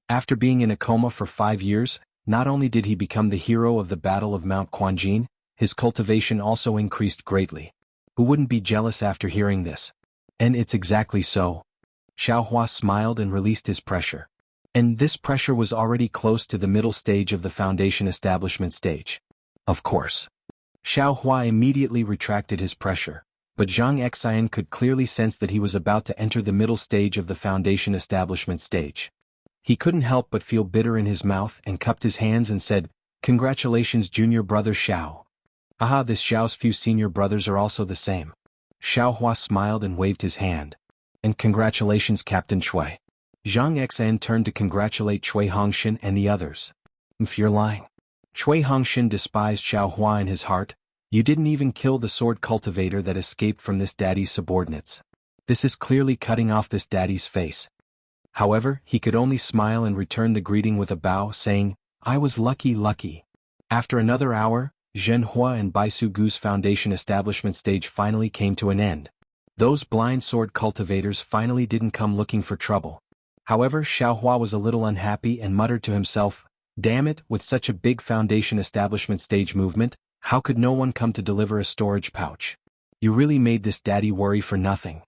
A: After being in a coma for 5 years, not only did he become the hero of the Battle of Mount Quanjin, his cultivation also increased greatly. Who wouldn't be jealous after hearing this? And it's exactly so. Xiaohua smiled and released his pressure. And this pressure was already close to the middle stage of the foundation establishment stage. Of course. Xiaohua immediately retracted his pressure, but Zhang Xian could clearly sense that he was about to enter the middle stage of the foundation establishment stage. He couldn't help but feel bitter in his mouth and cupped his hands and said, "Congratulations junior brother Xiao." "Aha, this Xiao's few senior brothers are also the same." Xiaohua smiled and waved his hand. "And congratulations Captain Cui." Zhang Xan turned to congratulate Cui Hongshan and the others. "If you're lying." Cui Hongshan despised Xiaohua in his heart. "You didn't even kill the sword cultivator that escaped from this daddy's subordinates. This is clearly cutting off this daddy's face." However, he could only smile and return the greeting with a bow, saying, "I was lucky." After another hour, Zhen Hua and Baisu Gu's foundation establishment stage finally came to an end. Those blind sword cultivators finally didn't come looking for trouble. However, Xiaohua was a little unhappy and muttered to himself, "Damn it, with such a big foundation establishment stage movement, how could no one come to deliver a storage pouch? You really made this daddy worry for nothing."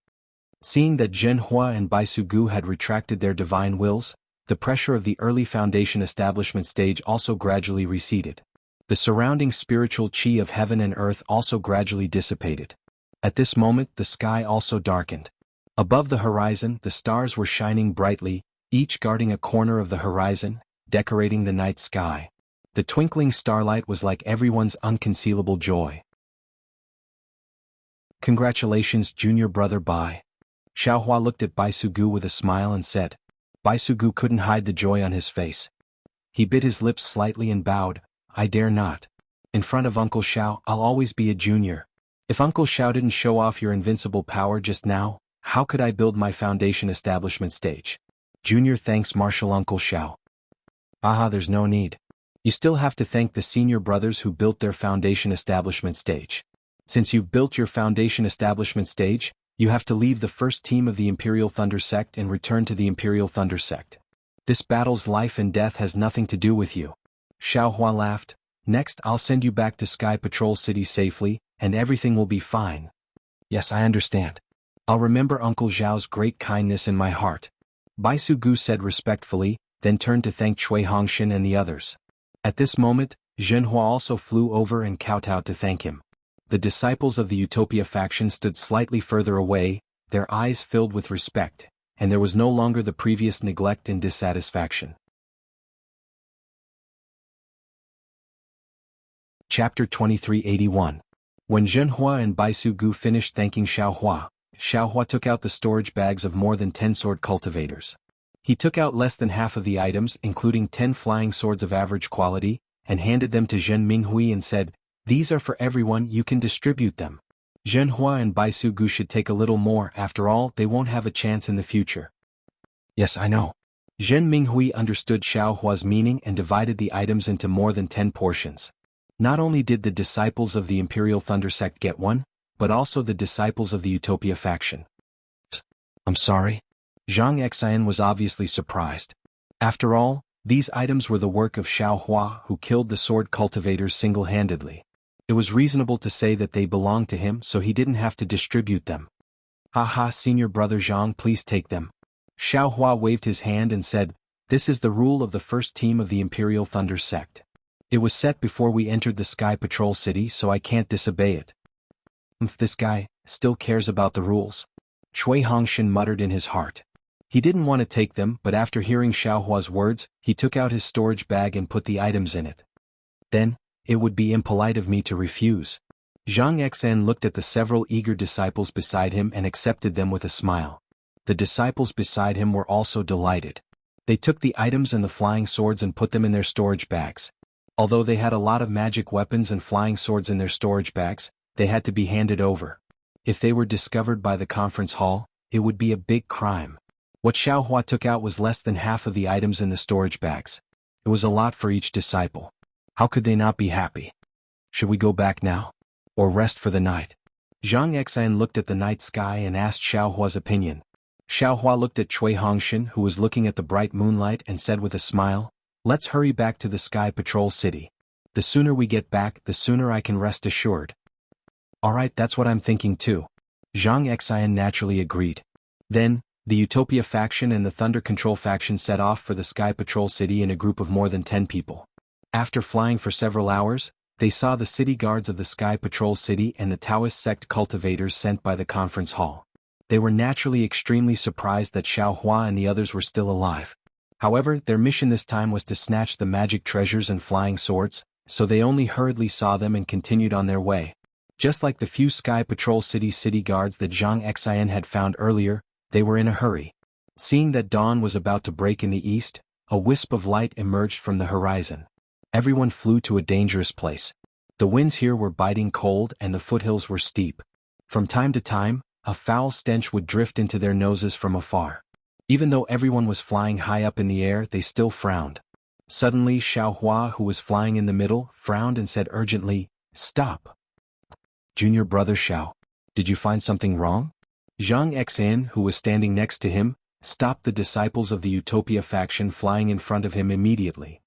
A: Seeing that Zhen Hua and Baisu Gu had retracted their divine wills, the pressure of the early foundation establishment stage also gradually receded. The surrounding spiritual qi of heaven and earth also gradually dissipated. At this moment the sky also darkened. Above the horizon the stars were shining brightly, each guarding a corner of the horizon, decorating the night sky. The twinkling starlight was like everyone's unconcealable joy. "Congratulations junior brother Bai." Xiaohua looked at Baisu Gu with a smile and said. Baisu Gu couldn't hide the joy on his face. He bit his lips slightly and bowed, "I dare not. In front of Uncle Xiao I'll always be a junior. If Uncle Xiao didn't show off your invincible power just now, how could I build my foundation establishment stage? Junior thanks Marshal Uncle Xiao." "Aha, there's no need. You still have to thank the senior brothers who built their foundation establishment stage. Since you've built your foundation establishment stage, you have to leave the first team of the Imperial Thunder Sect and return to the Imperial Thunder Sect. This battle's life and death has nothing to do with you. Xiao Hua laughed. Next I'll send you back to Sky Patrol City safely, and everything will be fine. Yes, I understand. I'll remember Uncle Zhao's great kindness in my heart. Baisu Gu said respectfully, then turned to thank Cui Hongshan and the others. At this moment, Zhenhua also flew over and kowtowed to thank him. The disciples of the Utopia faction stood slightly further away, their eyes filled with respect, and there was no longer the previous neglect and dissatisfaction. Chapter 2381. When Zhenhua and Baisu Gu finished thanking Xiao Hua took out the storage bags of more than 10 sword cultivators. He took out less than half of the items, including 10 flying swords of average quality, and handed them to Zhen Minghui and said, "These are for everyone, you can distribute them. Zhenhua and Baisu Gu should take a little more, after all, they won't have a chance in the future." Yes, I know. Zhen Minghui understood Xiao Hua's meaning and divided the items into more than 10 portions. Not only did the disciples of the Imperial Thunder Sect get one, but also the disciples of the Utopia faction. I'm sorry? Zhang Xian was obviously surprised. After all, these items were the work of Xiao Hua, who killed the sword cultivators single-handedly. It was reasonable to say that they belonged to him, so he didn't have to distribute them. Haha, senior brother Zhang, please take them. Xiao Hua waved his hand and said, "This is the rule of the first team of the Imperial Thunder Sect. It was set before we entered the Sky Patrol City, so I can't disobey it." If this guy still cares about the rules. Cui Hongshan muttered in his heart. He didn't want to take them, but after hearing Xiao Hua's words, he took out his storage bag and put the items in it. Then, it would be impolite of me to refuse. Zhang Xian looked at the several eager disciples beside him and accepted them with a smile. The disciples beside him were also delighted. They took the items and the flying swords and put them in their storage bags. Although they had a lot of magic weapons and flying swords in their storage bags, they had to be handed over. If they were discovered by the conference hall, it would be a big crime. What Xiao Hua took out was less than half of the items in the storage bags. It was a lot for each disciple. How could they not be happy? Should we go back now? Or rest for the night? Zhang Xian looked at the night sky and asked Xiao Hua's opinion. Xiao Hua looked at Cui Hongshan, who was looking at the bright moonlight, and said with a smile, "Let's hurry back to the Sky Patrol City. The sooner we get back, the sooner I can rest assured." Alright, that's what I'm thinking too. Zhang Xian naturally agreed. Then, the Utopia faction and the Thunder Control faction set off for the Sky Patrol City in a group of more than 10 people. After flying for several hours, they saw the city guards of the Sky Patrol City and the Taoist sect cultivators sent by the conference hall. They were naturally extremely surprised that Xiao Hua and the others were still alive. However, their mission this time was to snatch the magic treasures and flying swords, so they only hurriedly saw them and continued on their way. Just like the few Sky Patrol city guards that Zhang Xian had found earlier, they were in a hurry. Seeing that dawn was about to break in the east, a wisp of light emerged from the horizon. Everyone flew to a dangerous place. The winds here were biting cold and the foothills were steep. From time to time, a foul stench would drift into their noses from afar. Even though everyone was flying high up in the air, they still frowned. Suddenly Xiao Hua, who was flying in the middle, frowned and said urgently, "Stop." "Junior brother Xiao, did you find something wrong?" Zhang Xian, who was standing next to him, stopped the disciples of the Utopia faction flying in front of him immediately.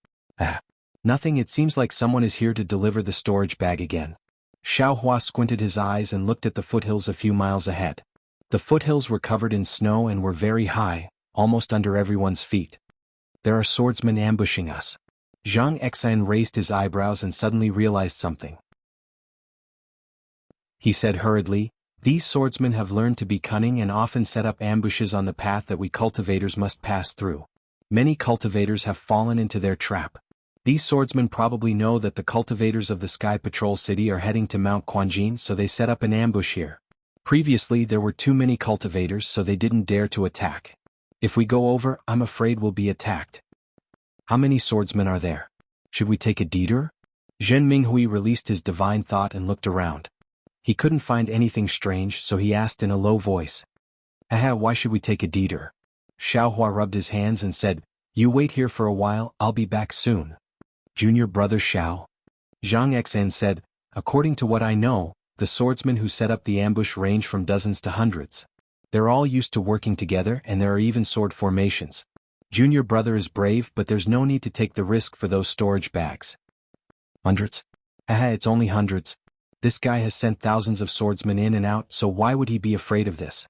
A: Nothing, it seems like someone is here to deliver the storage bag again." Xiao Hua squinted his eyes and looked at the foothills a few miles ahead. The foothills were covered in snow and were very high, almost under everyone's feet. "There are swordsmen ambushing us." Zhang Xian raised his eyebrows and suddenly realized something. He said hurriedly, "These swordsmen have learned to be cunning and often set up ambushes on the path that we cultivators must pass through. Many cultivators have fallen into their trap. These swordsmen probably know that the cultivators of the Sky Patrol City are heading to Mount Quanjin, so they set up an ambush here. Previously there were too many cultivators, so they didn't dare to attack. If we go over, I'm afraid we'll be attacked. How many swordsmen are there? Should we take a detour?" Zhen Minghui released his divine thought and looked around. He couldn't find anything strange, so he asked in a low voice. Why should we take a detour?" Xiao Hua rubbed his hands and said, "You wait here for a while, I'll be back soon." "Junior brother Xiao?" Zhang Xian said, "According to what I know, the swordsmen who set up the ambush range from dozens to hundreds. They're all used to working together and there are even sword formations. Junior brother is brave, but there's no need to take the risk for those storage bags. Hundreds? It's only hundreds. This guy has sent thousands of swordsmen in and out, so why would he be afraid of this?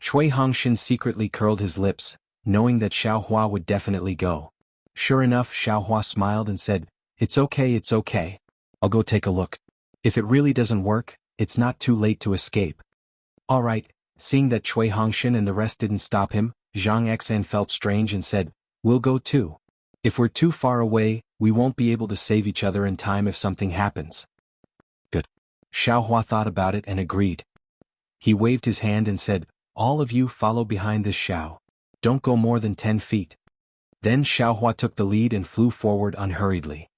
A: Cui Hongshan secretly curled his lips, knowing that Xiaohua would definitely go. Sure enough, Xiaohua smiled and said, it's okay. I'll go take a look. If it really doesn't work, it's not too late to escape. Alright, seeing that Cui Hongshan and the rest didn't stop him, Zhang Xan felt strange and said, we'll go too. If we're too far away, we won't be able to save each other in time if something happens. Good. Xiaohua thought about it and agreed. He waved his hand and said, all of you follow behind this Xiao. Don't go more than 10 feet. Then Xiaohua took the lead and flew forward unhurriedly.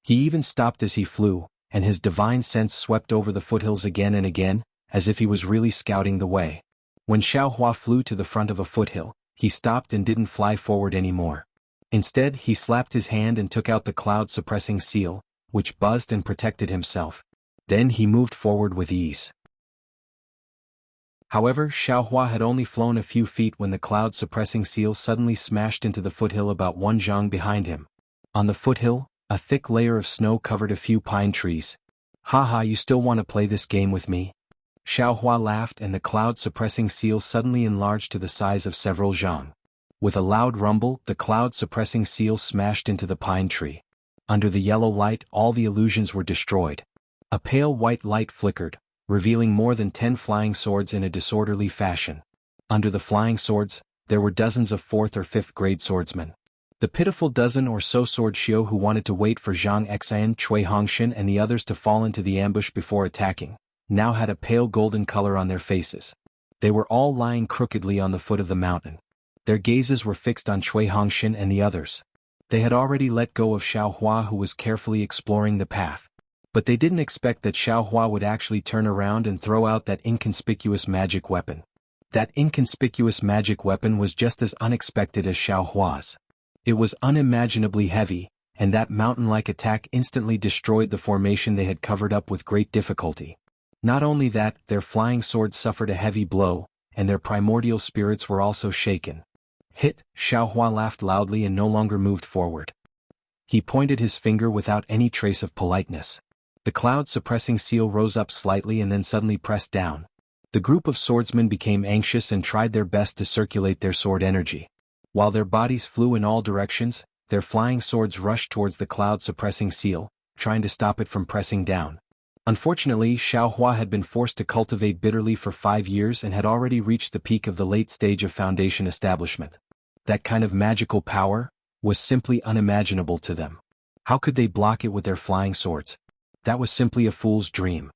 A: He even stopped as he flew, and his divine sense swept over the foothills again and again, as if he was really scouting the way. When Xiaohua flew to the front of a foothill, he stopped and didn't fly forward anymore. Instead, he slapped his hand and took out the cloud-suppressing seal, which buzzed and protected himself. Then he moved forward with ease. However, Xiaohua had only flown a few feet when the cloud-suppressing seal suddenly smashed into the foothill about 1 zhang behind him. On the foothill, a thick layer of snow covered a few pine trees. Haha, you still want to play this game with me? Xiaohua laughed and the cloud-suppressing seal suddenly enlarged to the size of several zhang. With a loud rumble, the cloud-suppressing seal smashed into the pine tree. Under the yellow light, all the illusions were destroyed. A pale white light flickered, revealing more than 10 flying swords in a disorderly fashion. Under the flying swords, there were dozens of 4th or 5th grade swordsmen. The pitiful dozen or so sword shio who wanted to wait for Zhang Xan, Cui Hongshan and the others to fall into the ambush before attacking, now had a pale golden color on their faces. They were all lying crookedly on the foot of the mountain. Their gazes were fixed on Cui Hongshan and the others. They had already let go of Xiaohua, who was carefully exploring the path. But they didn't expect that Xiaohua would actually turn around and throw out that inconspicuous magic weapon. That inconspicuous magic weapon was just as unexpected as Xiaohua's. It was unimaginably heavy, and that mountain-like attack instantly destroyed the formation they had covered up with great difficulty. Not only that, their flying swords suffered a heavy blow, and their primordial spirits were also shaken. Hit! Xiaohua laughed loudly and no longer moved forward. He pointed his finger without any trace of politeness. The cloud-suppressing seal rose up slightly and then suddenly pressed down. The group of swordsmen became anxious and tried their best to circulate their sword energy. While their bodies flew in all directions, their flying swords rushed towards the cloud-suppressing seal, trying to stop it from pressing down. Unfortunately, Xiaohua had been forced to cultivate bitterly for 5 years and had already reached the peak of the late stage of foundation establishment. That kind of magical power was simply unimaginable to them. How could they block it with their flying swords? That was simply a fool's dream.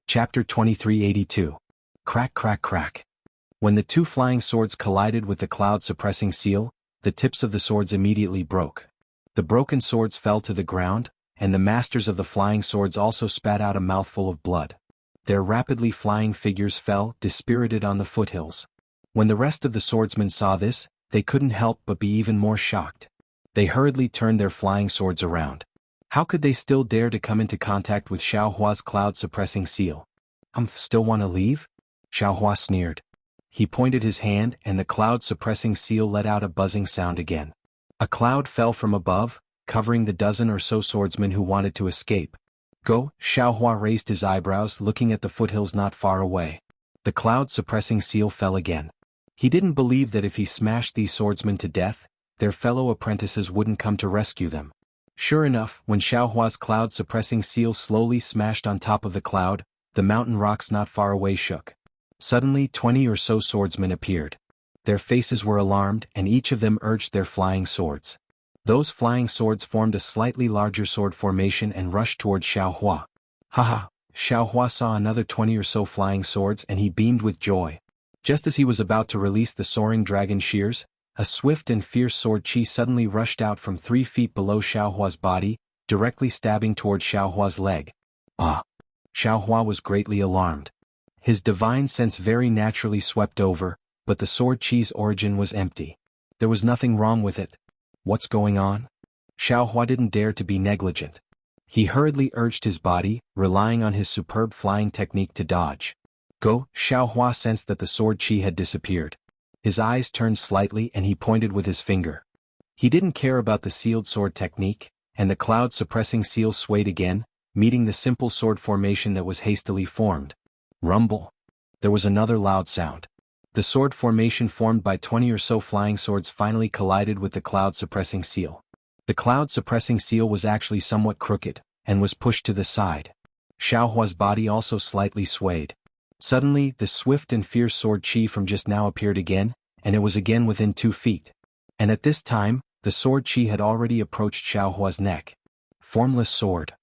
A: Chapter 2382. Crack, crack, crack. When the 2 flying swords collided with the cloud-suppressing seal, the tips of the swords immediately broke. The broken swords fell to the ground, and the masters of the flying swords also spat out a mouthful of blood. Their rapidly flying figures fell, dispirited on the foothills. When the rest of the swordsmen saw this, they couldn't help but be even more shocked. They hurriedly turned their flying swords around. How could they still dare to come into contact with Xiaohua's cloud-suppressing seal? Still want to leave? Xiaohua sneered. He pointed his hand and the cloud-suppressing seal let out a buzzing sound again. A cloud fell from above, covering the dozen or so swordsmen who wanted to escape. Go, Xiaohua raised his eyebrows, looking at the foothills not far away. The cloud-suppressing seal fell again. He didn't believe that if he smashed these swordsmen to death, their fellow apprentices wouldn't come to rescue them. Sure enough, when Xiaohua's cloud-suppressing seal slowly smashed on top of the cloud, the mountain rocks not far away shook. Suddenly 20 or so swordsmen appeared. Their faces were alarmed and each of them urged their flying swords. Those flying swords formed a slightly larger sword formation and rushed toward Xiaohua. Haha! Xiaohua saw another 20 or so flying swords and he beamed with joy. Just as he was about to release the soaring dragon shears, a swift and fierce sword chi suddenly rushed out from 3 feet below Xiaohua's body, directly stabbing toward Xiaohua's leg. Ah! Xiaohua was greatly alarmed. His divine sense very naturally swept over, but the sword chi's origin was empty. There was nothing wrong with it. What's going on? Xiaohua didn't dare to be negligent. He hurriedly urged his body, relying on his superb flying technique to dodge. Go, Xiaohua sensed that the sword chi had disappeared. His eyes turned slightly and he pointed with his finger. He didn't care about the sealed sword technique, and the cloud-suppressing seal swayed again, meeting the simple sword formation that was hastily formed. Rumble. There was another loud sound. The sword formation formed by 20 or so flying swords finally collided with the cloud-suppressing seal. The cloud-suppressing seal was actually somewhat crooked, and was pushed to the side. Xiaohua's body also slightly swayed. Suddenly, the swift and fierce sword chi from just now appeared again, and it was again within 2 feet. And at this time, the sword chi had already approached Xiaohua's neck. Formless sword.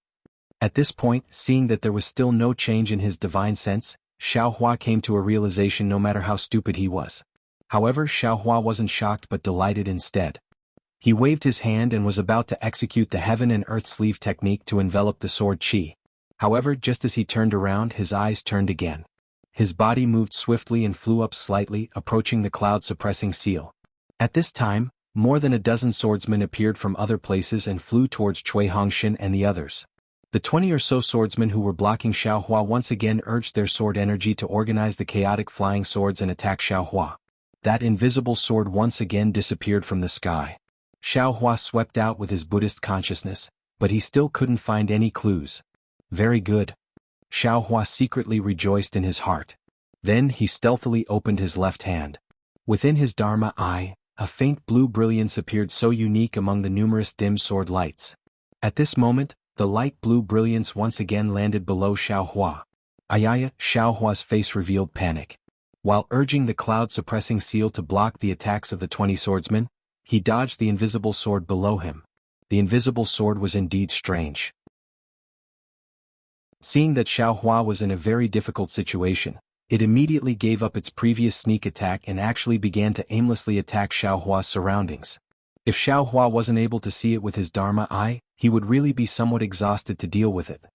A: At this point, seeing that there was still no change in his divine sense, Xiaohua came to a realization no matter how stupid he was. However, Xiaohua wasn't shocked but delighted instead. He waved his hand and was about to execute the heaven and earth sleeve technique to envelop the sword chi. However, just as he turned around, his eyes turned again. His body moved swiftly and flew up slightly, approaching the cloud-suppressing seal. At this time, more than a dozen swordsmen appeared from other places and flew towards Cui Hongshan and the others. The 20 or so swordsmen who were blocking Xiaohua once again urged their sword energy to organize the chaotic flying swords and attack Xiaohua. That invisible sword once again disappeared from the sky. Xiaohua swept out with his Buddhist consciousness, but he still couldn't find any clues. Very good. Xiaohua secretly rejoiced in his heart. Then he stealthily opened his left hand. Within his Dharma eye, a faint blue brilliance appeared so unique among the numerous dim sword lights. At this moment, the light blue brilliance once again landed below Xiaohua. Ayaya, Xiaohua's face revealed panic. While urging the cloud-suppressing seal to block the attacks of the 20 swordsmen, he dodged the invisible sword below him. The invisible sword was indeed strange. Seeing that Xiaohua was in a very difficult situation, it immediately gave up its previous sneak attack and actually began to aimlessly attack Xiaohua's surroundings. If Xiaohua wasn't able to see it with his Dharma eye, he would really be somewhat exhausted to deal with it.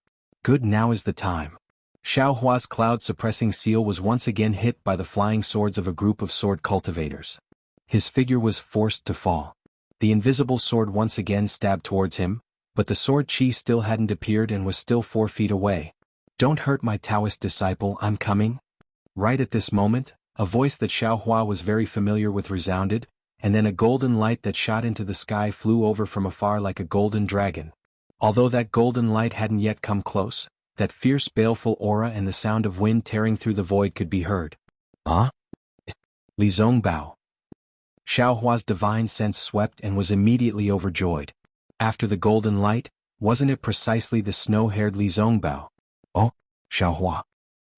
A: Good, now is the time. Xiaohua's cloud-suppressing seal was once again hit by the flying swords of a group of sword cultivators. His figure was forced to fall. The invisible sword once again stabbed towards him, but the sword chi still hadn't appeared and was still 4 feet away. Don't hurt my Taoist disciple, I'm coming. Right at this moment, a voice that Xiaohua was very familiar with resounded, and then a golden light that shot into the sky flew over from afar like a golden dragon. Although that golden light hadn't yet come close, that fierce baleful aura and the sound of wind tearing through the void could be heard. Ah? Li Zongbao. Xiaohua's divine sense swept and was immediately overjoyed. After the golden light, wasn't it precisely the snow-haired Li Zongbao? Oh, Xiaohua.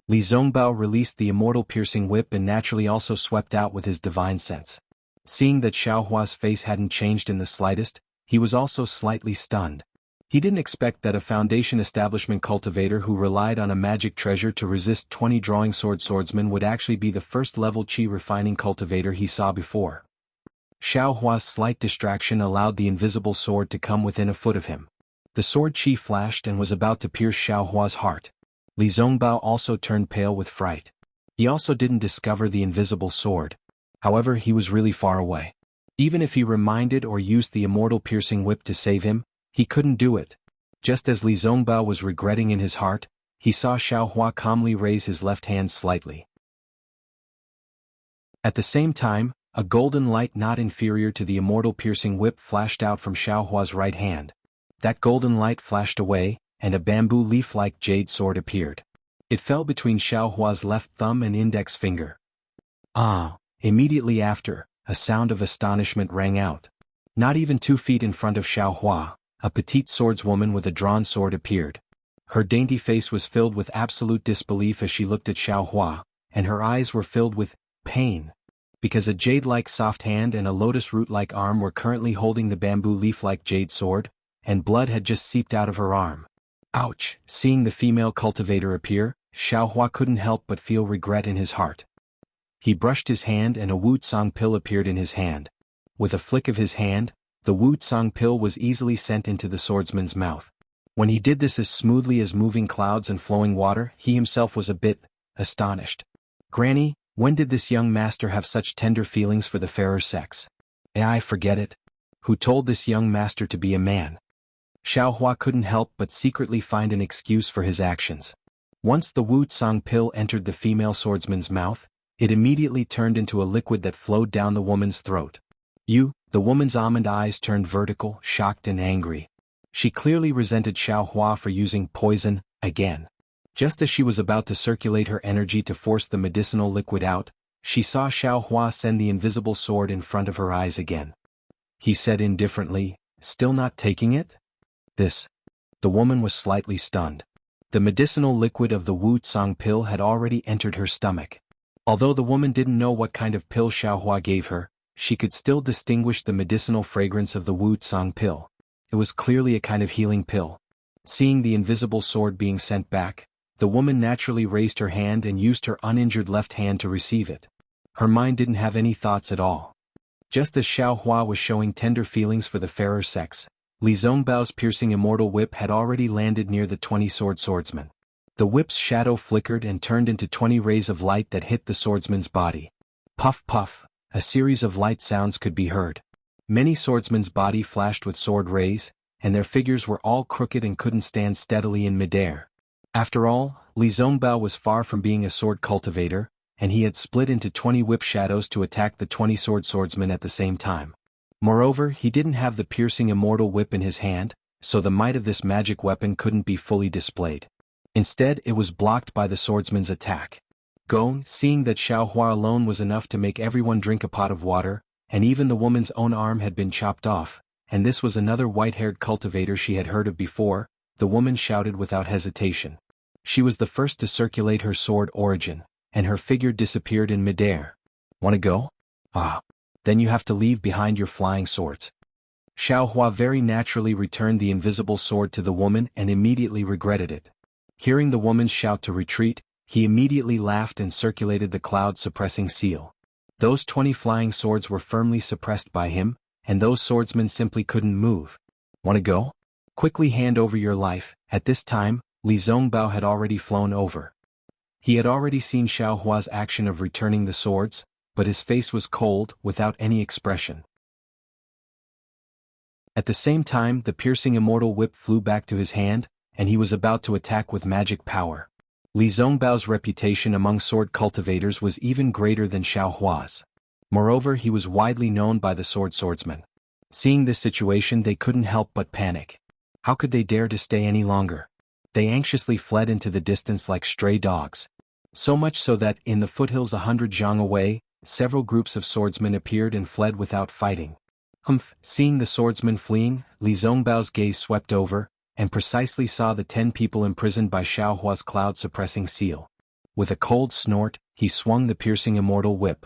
A: Li Zongbao released the immortal piercing whip and naturally also swept out with his divine sense. Seeing that Xiaohua's face hadn't changed in the slightest, he was also slightly stunned. He didn't expect that a Foundation establishment cultivator who relied on a magic treasure to resist 20 drawing swordsmen would actually be the first-level chi refining cultivator he saw before. Xiaohua's slight distraction allowed the invisible sword to come within a foot of him. The sword chi flashed and was about to pierce Xiaohua's heart. Li Zongbao also turned pale with fright. He also didn't discover the invisible sword. However, he was really far away. Even if he reminded or used the immortal piercing whip to save him, he couldn't do it. Just as Li Zongbao was regretting in his heart, he saw Xiaohua calmly raise his left hand slightly. At the same time, a golden light not inferior to the immortal piercing whip flashed out from Xiaohua's right hand. That golden light flashed away, and a bamboo leaf-like jade sword appeared. It fell between Xiaohua's left thumb and index finger. Ah! Immediately after, a sound of astonishment rang out. Not even 2 feet in front of Xiaohua, a petite swordswoman with a drawn sword appeared. Her dainty face was filled with absolute disbelief as she looked at Xiaohua, and her eyes were filled with pain. Because a jade-like soft hand and a lotus root-like arm were currently holding the bamboo leaf-like jade sword, and blood had just seeped out of her arm. Ouch! Seeing the female cultivator appear, Xiaohua couldn't help but feel regret in his heart. He brushed his hand and a Wu-Tsang pill appeared in his hand. With a flick of his hand, the Wu-Tsang pill was easily sent into the swordsman's mouth. When he did this as smoothly as moving clouds and flowing water, he himself was a bit astonished. Granny, when did this young master have such tender feelings for the fairer sex? I forget it. Who told this young master to be a man? Xiaohua couldn't help but secretly find an excuse for his actions. Once the Wu Tsang pill entered the female swordsman's mouth, it immediately turned into a liquid that flowed down the woman's throat. The woman's almond eyes turned vertical, shocked and angry. She clearly resented Xiao Hua for using poison, again. Just as she was about to circulate her energy to force the medicinal liquid out, she saw Xiao Hua send the invisible sword in front of her eyes again. He said indifferently, "Still not taking it?" The woman was slightly stunned. The medicinal liquid of the Wu Tsang pill had already entered her stomach. Although the woman didn't know what kind of pill Xiao Hua gave her, she could still distinguish the medicinal fragrance of the Wu Tsang pill. It was clearly a kind of healing pill. Seeing the invisible sword being sent back, the woman naturally raised her hand and used her uninjured left hand to receive it. Her mind didn't have any thoughts at all. Just as Xiao Hua was showing tender feelings for the fairer sex, Li Zongbao's piercing immortal whip had already landed near the 20-sword swordsman. The whip's shadow flickered and turned into 20 rays of light that hit the swordsman's body. Puff puff, a series of light sounds could be heard. Many swordsmen's body flashed with sword rays, and their figures were all crooked and couldn't stand steadily in midair. After all, Li Zongbao was far from being a sword cultivator, and he had split into 20 whip shadows to attack the 20-sword swordsman at the same time. Moreover, he didn't have the piercing immortal whip in his hand, so the might of this magic weapon couldn't be fully displayed. Instead, it was blocked by the swordsman's attack. Gong, seeing that Xiao Hua alone was enough to make everyone drink a pot of water, and even the woman's own arm had been chopped off, and this was another white-haired cultivator she had heard of before, the woman shouted without hesitation. She was the first to circulate her sword origin, and her figure disappeared in midair. "Want to go? Ah. Then you have to leave behind your flying swords." Xiao Hua very naturally returned the invisible sword to the woman and immediately regretted it. Hearing the woman's shout to retreat, he immediately laughed and circulated the cloud-suppressing seal. Those 20 flying swords were firmly suppressed by him, and those swordsmen simply couldn't move. "Want to go? Quickly hand over your life." At this time, Li Zongbao had already flown over. He had already seen Xiao Hua's action of returning the swords, but his face was cold, without any expression. At the same time, the piercing immortal whip flew back to his hand, and he was about to attack with magic power. Li Zongbao's reputation among sword cultivators was even greater than Xiao Hua's. Moreover, he was widely known by the swordsmen. Seeing this situation, they couldn't help but panic. How could they dare to stay any longer? They anxiously fled into the distance like stray dogs. So much so that, in the foothills 100 zhang away, several groups of swordsmen appeared and fled without fighting. Seeing the swordsmen fleeing, Li Zongbao's gaze swept over, and precisely saw the 10 people imprisoned by Xiao Hua's cloud-suppressing seal. With a cold snort, he swung the piercing immortal whip.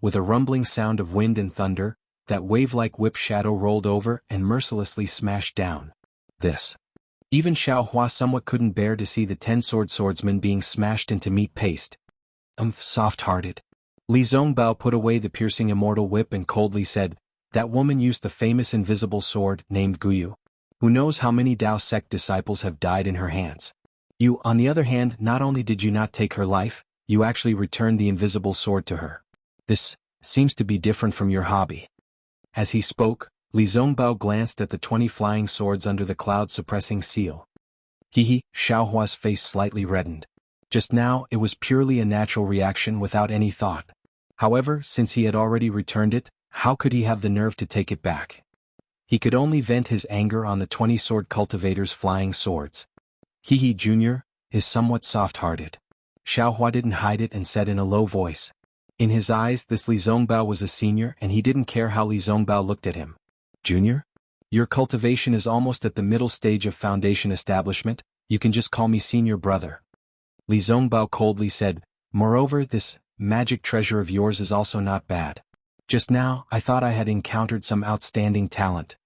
A: With a rumbling sound of wind and thunder, that wave-like whip shadow rolled over and mercilessly smashed down. Even Xiao Hua somewhat couldn't bear to see the 10-sword swordsmen being smashed into meat paste. Soft-hearted. Li Zongbao put away the piercing immortal whip and coldly said, "That woman used the famous invisible sword named Guyu. Who knows how many Dao sect disciples have died in her hands? You, on the other hand, not only did you not take her life, you actually returned the invisible sword to her. This seems to be different from your hobby." As he spoke, Li Zongbao glanced at the 20 flying swords under the cloud-suppressing seal. Xiao Hua's face slightly reddened. Just now, it was purely a natural reaction without any thought. However, since he had already returned it, how could he have the nerve to take it back? He could only vent his anger on the 20-sword cultivator's flying swords. Junior, is somewhat soft-hearted. Xiao Hua didn't hide it and said in a low voice. In his eyes, this Li Zongbao was a senior and he didn't care how Li Zongbao looked at him. "Junior? Your cultivation is almost at the middle stage of foundation establishment, you can just call me senior brother." Li Zongbao coldly said, "Moreover, this magic treasure of yours is also not bad. Just now, I thought I had encountered some outstanding talent."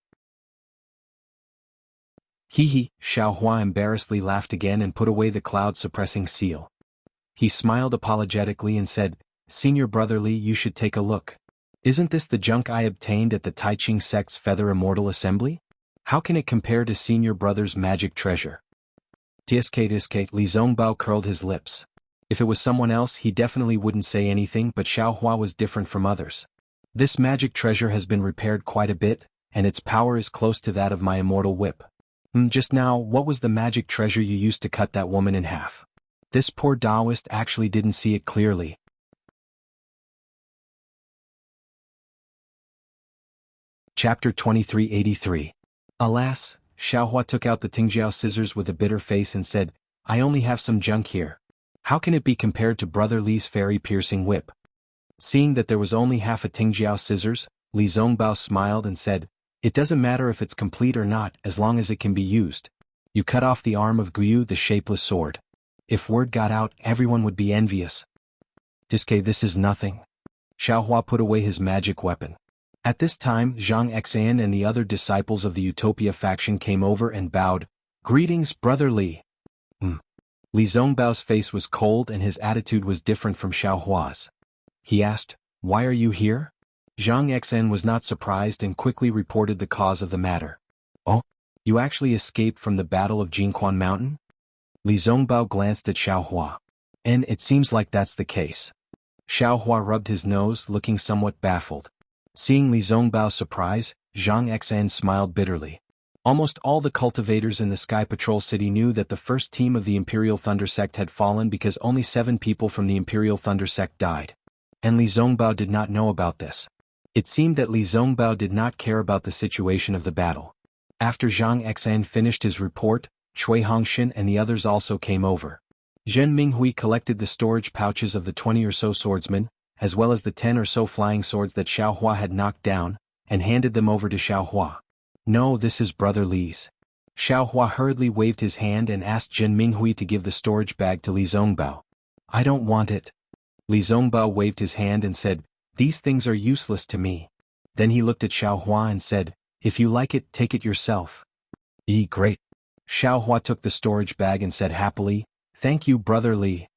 A: Xiao Hua embarrassedly laughed again and put away the cloud-suppressing seal. He smiled apologetically and said, "Senior brotherly, you should take a look. Isn't this the junk I obtained at the Taiching sect's Feather Immortal Assembly? How can it compare to senior brother's magic treasure?" Li Zongbao curled his lips. If it was someone else, he definitely wouldn't say anything, but Xiao Hua was different from others. "This magic treasure has been repaired quite a bit, and its power is close to that of my immortal whip." Just now, what was the magic treasure you used to cut that woman in half?" This poor Taoist actually didn't see it clearly. Chapter 2383. Alas, Xiaohua took out the Tingjiao scissors with a bitter face and said, I only have some junk here. How can it be compared to Brother Li's fairy-piercing whip? Seeing that there was only half a Tingjiao scissors, Li Zongbao smiled and said, It doesn't matter if it's complete or not as long as it can be used. You cut off the arm of Guyu the shapeless sword. If word got out, everyone would be envious. Diske, this is nothing. Xiaohua put away his magic weapon. At this time, Zhang Exan and the other disciples of the Utopia faction came over and bowed. Greetings, Brother Li. Li Zongbao's face was cold and his attitude was different from Xiaohua's. He asked, Why are you here? Zhang Exan was not surprised and quickly reported the cause of the matter. Oh, you actually escaped from the Battle of Jinquan Mountain? Li Zongbao glanced at Xiaohua. And it seems like that's the case. Xiaohua rubbed his nose, looking somewhat baffled. Seeing Li Zongbao's surprise, Zhang Exan smiled bitterly. Almost all the cultivators in the Sky Patrol City knew that the first team of the Imperial Thunder Sect had fallen because only 7 people from the Imperial Thunder Sect died. And Li Zongbao did not know about this. It seemed that Li Zongbao did not care about the situation of the battle. After Zhang Exan finished his report, Cui Hongxin and the others also came over. Zhen Minghui collected the storage pouches of the 20 or so swordsmen, as well as the 10 or so flying swords that Xiaohua had knocked down, and handed them over to Xiaohua. No, this is Brother Li's. Xiaohua hurriedly waved his hand and asked Zhen Minghui to give the storage bag to Li Zongbao. I don't want it. Li Zongbao waved his hand and said, These things are useless to me. Then he looked at Xiaohua and said, If you like it, take it yourself. Great. Xiaohua took the storage bag and said happily, Thank you, Brother Li.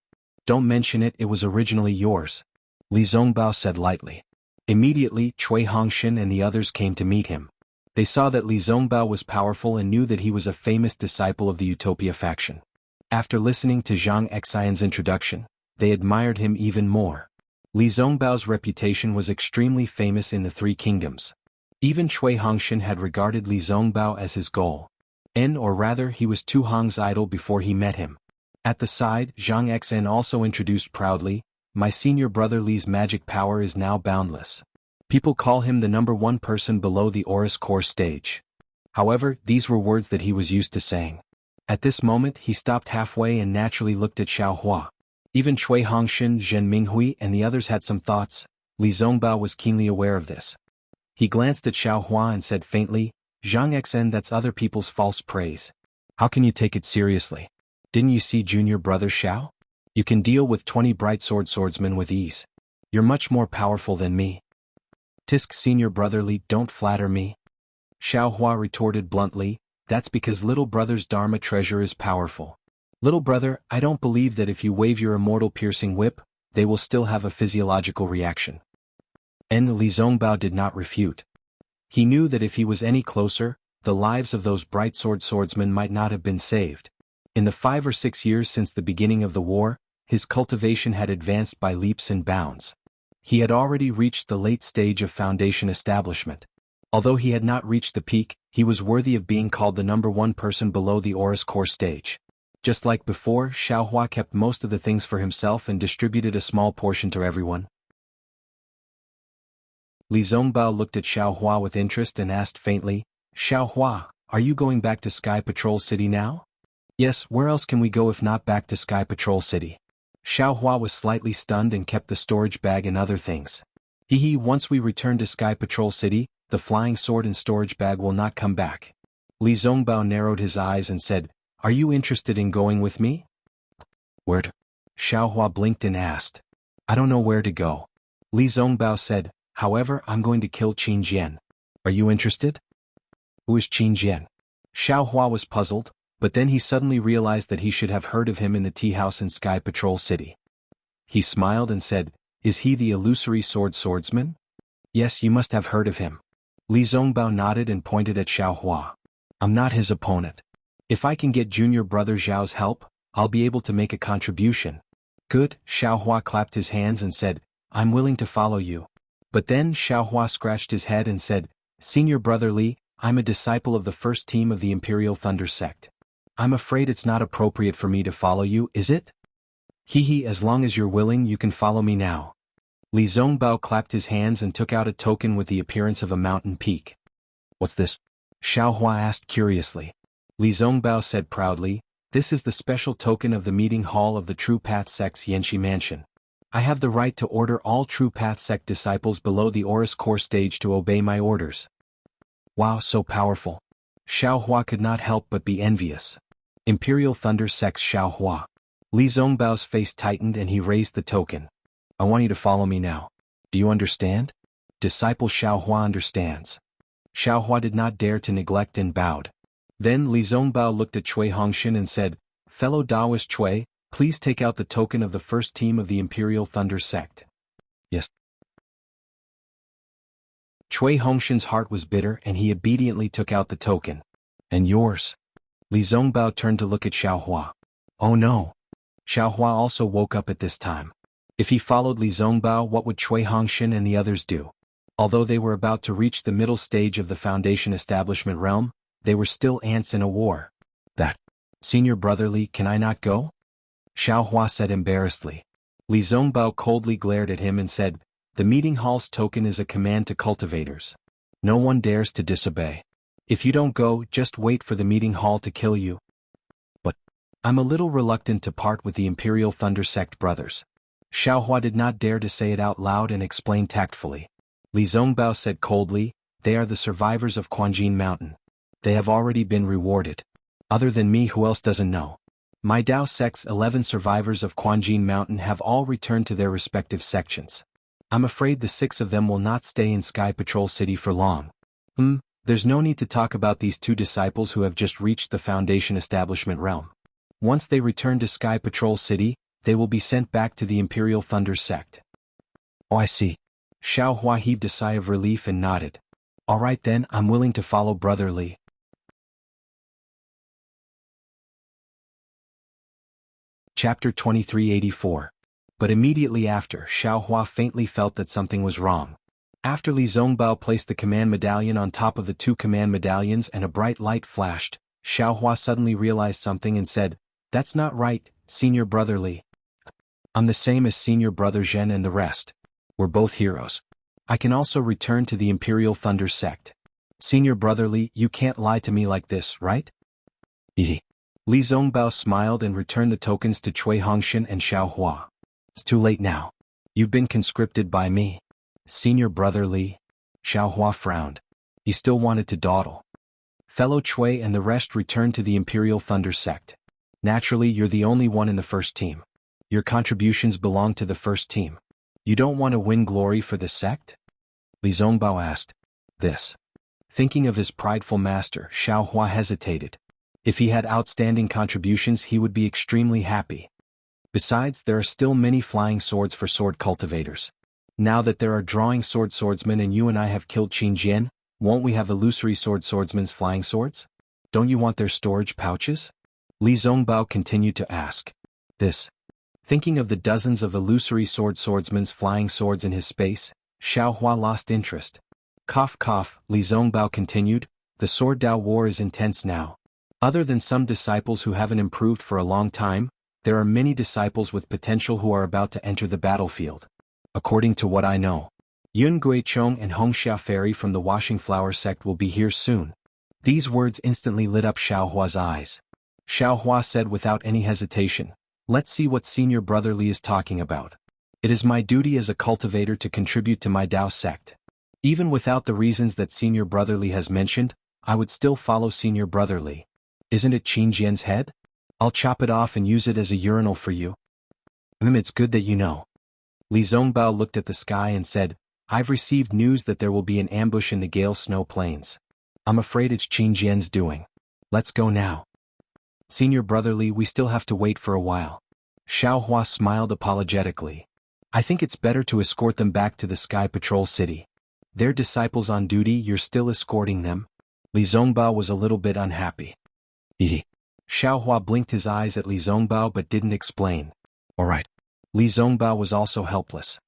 A: Don't mention it, it was originally yours. Li Zongbao said lightly. Immediately, Cui Hongxin and the others came to meet him. They saw that Li Zongbao was powerful and knew that he was a famous disciple of the Utopia faction. After listening to Zhang Exion's introduction, they admired him even more. Li Zongbao's reputation was extremely famous in the 3 kingdoms. Even Cui Hongxin had regarded Li Zongbao as his goal. Or rather, he was Tu Hong's idol before he met him. At the side, Zhang Exan also introduced proudly, My senior brother Li's magic power is now boundless. People call him the #1 person below the Aurus core stage. However, these were words that he was used to saying. At this moment he stopped halfway and naturally looked at Xiaohua. Even Cui Hongxin, Zhen Minghui and the others had some thoughts. Li Zongbao was keenly aware of this. He glanced at Xiaohua and said faintly, Zhang Exan, that's other people's false praise. How can you take it seriously? Didn't you see junior brother Xiao? You can deal with 20 bright swordsmen with ease. You're much more powerful than me. Tisk, senior brother Li, don't flatter me. Xiaohua retorted bluntly, That's because little brother's Dharma treasure is powerful. Little brother, I don't believe that if you wave your immortal piercing whip, they will still have a physiological reaction. And Li Zongbao did not refute. He knew that if he was any closer, the lives of those bright swordsmen might not have been saved. In the 5 or 6 years since the beginning of the war, his cultivation had advanced by leaps and bounds. He had already reached the late stage of foundation establishment. Although he had not reached the peak, he was worthy of being called the #1 person below the Aurus core stage. Just like before, Xiaohua kept most of the things for himself and distributed a small portion to everyone. Li Zongbao looked at Xiaohua with interest and asked faintly, Xiaohua, are you going back to Sky Patrol City now? Yes, where else can we go if not back to Sky Patrol City? Xiaohua was slightly stunned and kept the storage bag and other things. Once we return to Sky Patrol City, the flying sword and storage bag will not come back. Li Zongbao narrowed his eyes and said, Are you interested in going with me? Where to? Xiaohua blinked and asked. I don't know where to go. Li Zongbao said, However, I'm going to kill Qin Jian. Are you interested? Who is Qin Jian? Xiaohua was puzzled, but then he suddenly realized that he should have heard of him in the tea house in Sky Patrol City. He smiled and said, Is he the illusory swordsman? Yes, you must have heard of him. Li Zongbao nodded and pointed at Xiaohua. I'm not his opponent. If I can get junior brother Zhao's help, I'll be able to make a contribution. Good, Xiaohua clapped his hands and said, I'm willing to follow you. But then Xiaohua scratched his head and said, Senior brother Li, I'm a disciple of the first team of the Imperial Thunder Sect. I'm afraid it's not appropriate for me to follow you, is it? Hee, as long as you're willing you can follow me now. Li Zongbao clapped his hands and took out a token with the appearance of a mountain peak. What's this? Xiaohua asked curiously. Li Zongbao said proudly, this is the special token of the meeting hall of the True Path Sect's Yanxi Mansion. I have the right to order all True Path Sect disciples below the Aurus Core stage to obey my orders. Wow, so powerful. Xiaohua could not help but be envious. Imperial Thunder Sect's Xiaohua. Li Zongbao's face tightened and he raised the token. I want you to follow me now. Do you understand? Disciple Xiaohua understands. Xiaohua did not dare to neglect and bowed. Then Li Zongbao looked at Cui Hongshan and said, Fellow Taoist Cui, please take out the token of the first team of the Imperial Thunder Sect. Yes. Cui Hongshan's heart was bitter and he obediently took out the token. And yours? Li Zongbao turned to look at Xiaohua. Oh no. Xiaohua also woke up at this time. If he followed Li Zongbao, what would Cui Hongshan and the others do? Although they were about to reach the middle stage of the Foundation establishment realm, they were still ants in a war. That. Senior Brother Li, can I not go? Xiaohua said embarrassedly. Li Zongbao coldly glared at him and said, the meeting hall's token is a command to cultivators. No one dares to disobey. If you don't go, just wait for the meeting hall to kill you. But I'm a little reluctant to part with the Imperial Thunder Sect brothers. Xiaohua did not dare to say it out loud and explain tactfully. Li Zongbao said coldly, they are the survivors of Quanjin Mountain. They have already been rewarded. Other than me, who else doesn't know? My Dao Sect's 11 survivors of Quanjin Mountain have all returned to their respective sections. I'm afraid the 6 of them will not stay in Sky Patrol City for long. There's no need to talk about these 2 disciples who have just reached the Foundation establishment realm. Once they return to Sky Patrol City, they will be sent back to the Imperial Thunder Sect. Oh, I see. Xiaohua heaved a sigh of relief and nodded. All right then, I'm willing to follow Brother Li. Chapter 2384. But immediately after, Xiaohua faintly felt that something was wrong. After Li Zongbao placed the command medallion on top of the 2 command medallions and a bright light flashed, Xiaohua suddenly realized something and said, that's not right, Senior Brother Li. I'm the same as Senior Brother Zhen and the rest. We're both heroes. I can also return to the Imperial Thunder Sect. Senior Brother Li, you can't lie to me like this, right? Li Zongbao smiled and returned the tokens to Cui Hongshan and Xiaohua. It's too late now. You've been conscripted by me. Senior Brother Li. Xiaohua frowned. He still wanted to dawdle. Fellow Cui and the rest returned to the Imperial Thunder Sect. Naturally, you're the only one in the first team. Your contributions belong to the first team. You don't want to win glory for the sect? Li Zongbao asked. This. Thinking of his prideful master, Xiaohua hesitated. If he had outstanding contributions, he would be extremely happy. Besides, there are still many flying swords for sword cultivators. Now that there are drawing swordsmen and you and I have killed Qin Jian, won't we have illusory swordsmen's flying swords? Don't you want their storage pouches? Li Zongbao continued to ask. This. Thinking of the dozens of illusory swordsmen's flying swords in his space, Xiaohua lost interest. Cough cough, Li Zongbao continued, the sword Dao war is intense now. Other than some disciples who haven't improved for a long time, there are many disciples with potential who are about to enter the battlefield. According to what I know, Yun Guichong and Hongxia Fairy from the Washing Flower sect will be here soon. These words instantly lit up Xiaohua's eyes. Xiaohua said without any hesitation, let's see what Senior Brother Li is talking about. It is my duty as a cultivator to contribute to my Dao sect. Even without the reasons that Senior Brother Li has mentioned, I would still follow Senior Brother Li. Isn't it Qin Jian's head? I'll chop it off and use it as a urinal for you. It's good that you know. Li Zongbao looked at the sky and said, I've received news that there will be an ambush in the Gale Snow Plains. I'm afraid it's Qin Jian's doing. Let's go now. Senior Brother Li, we still have to wait for a while. Xiaohua smiled apologetically. I think it's better to escort them back to the Sky Patrol City. They're disciples on duty, you're still escorting them? Li Zongbao was a little bit unhappy. Xiaohua blinked his eyes at Li Zongbao but didn't explain. All right. Li Zongbao was also helpless.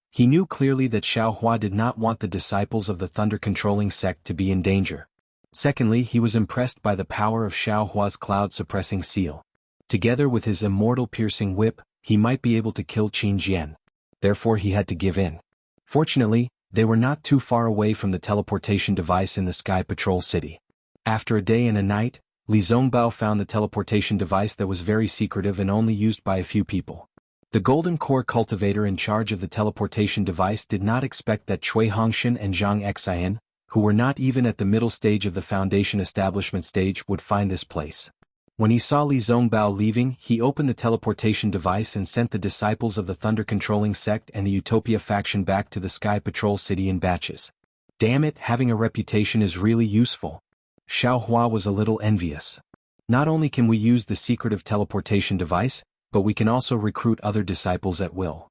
A: He knew clearly that Xiaohua did not want the disciples of the thunder-controlling sect to be in danger. Secondly, he was impressed by the power of Xiaohua's cloud-suppressing seal. Together with his immortal piercing whip, he might be able to kill Qin Jian. Therefore he had to give in. Fortunately, they were not too far away from the teleportation device in the Sky Patrol City. After a day and a night, Li Zongbao found the teleportation device that was very secretive and only used by a few people. The Golden Core cultivator in charge of the teleportation device did not expect that Cui Hongshan and Zhang Xian, who were not even at the middle stage of the Foundation establishment stage, would find this place. When he saw Li Zongbao leaving, he opened the teleportation device and sent the disciples of the Thunder-controlling sect and the Utopia faction back to the Sky Patrol City in batches. Damn it, having a reputation is really useful. Xiao Hua was a little envious. Not only can we use the secretive teleportation device, but we can also recruit other disciples at will.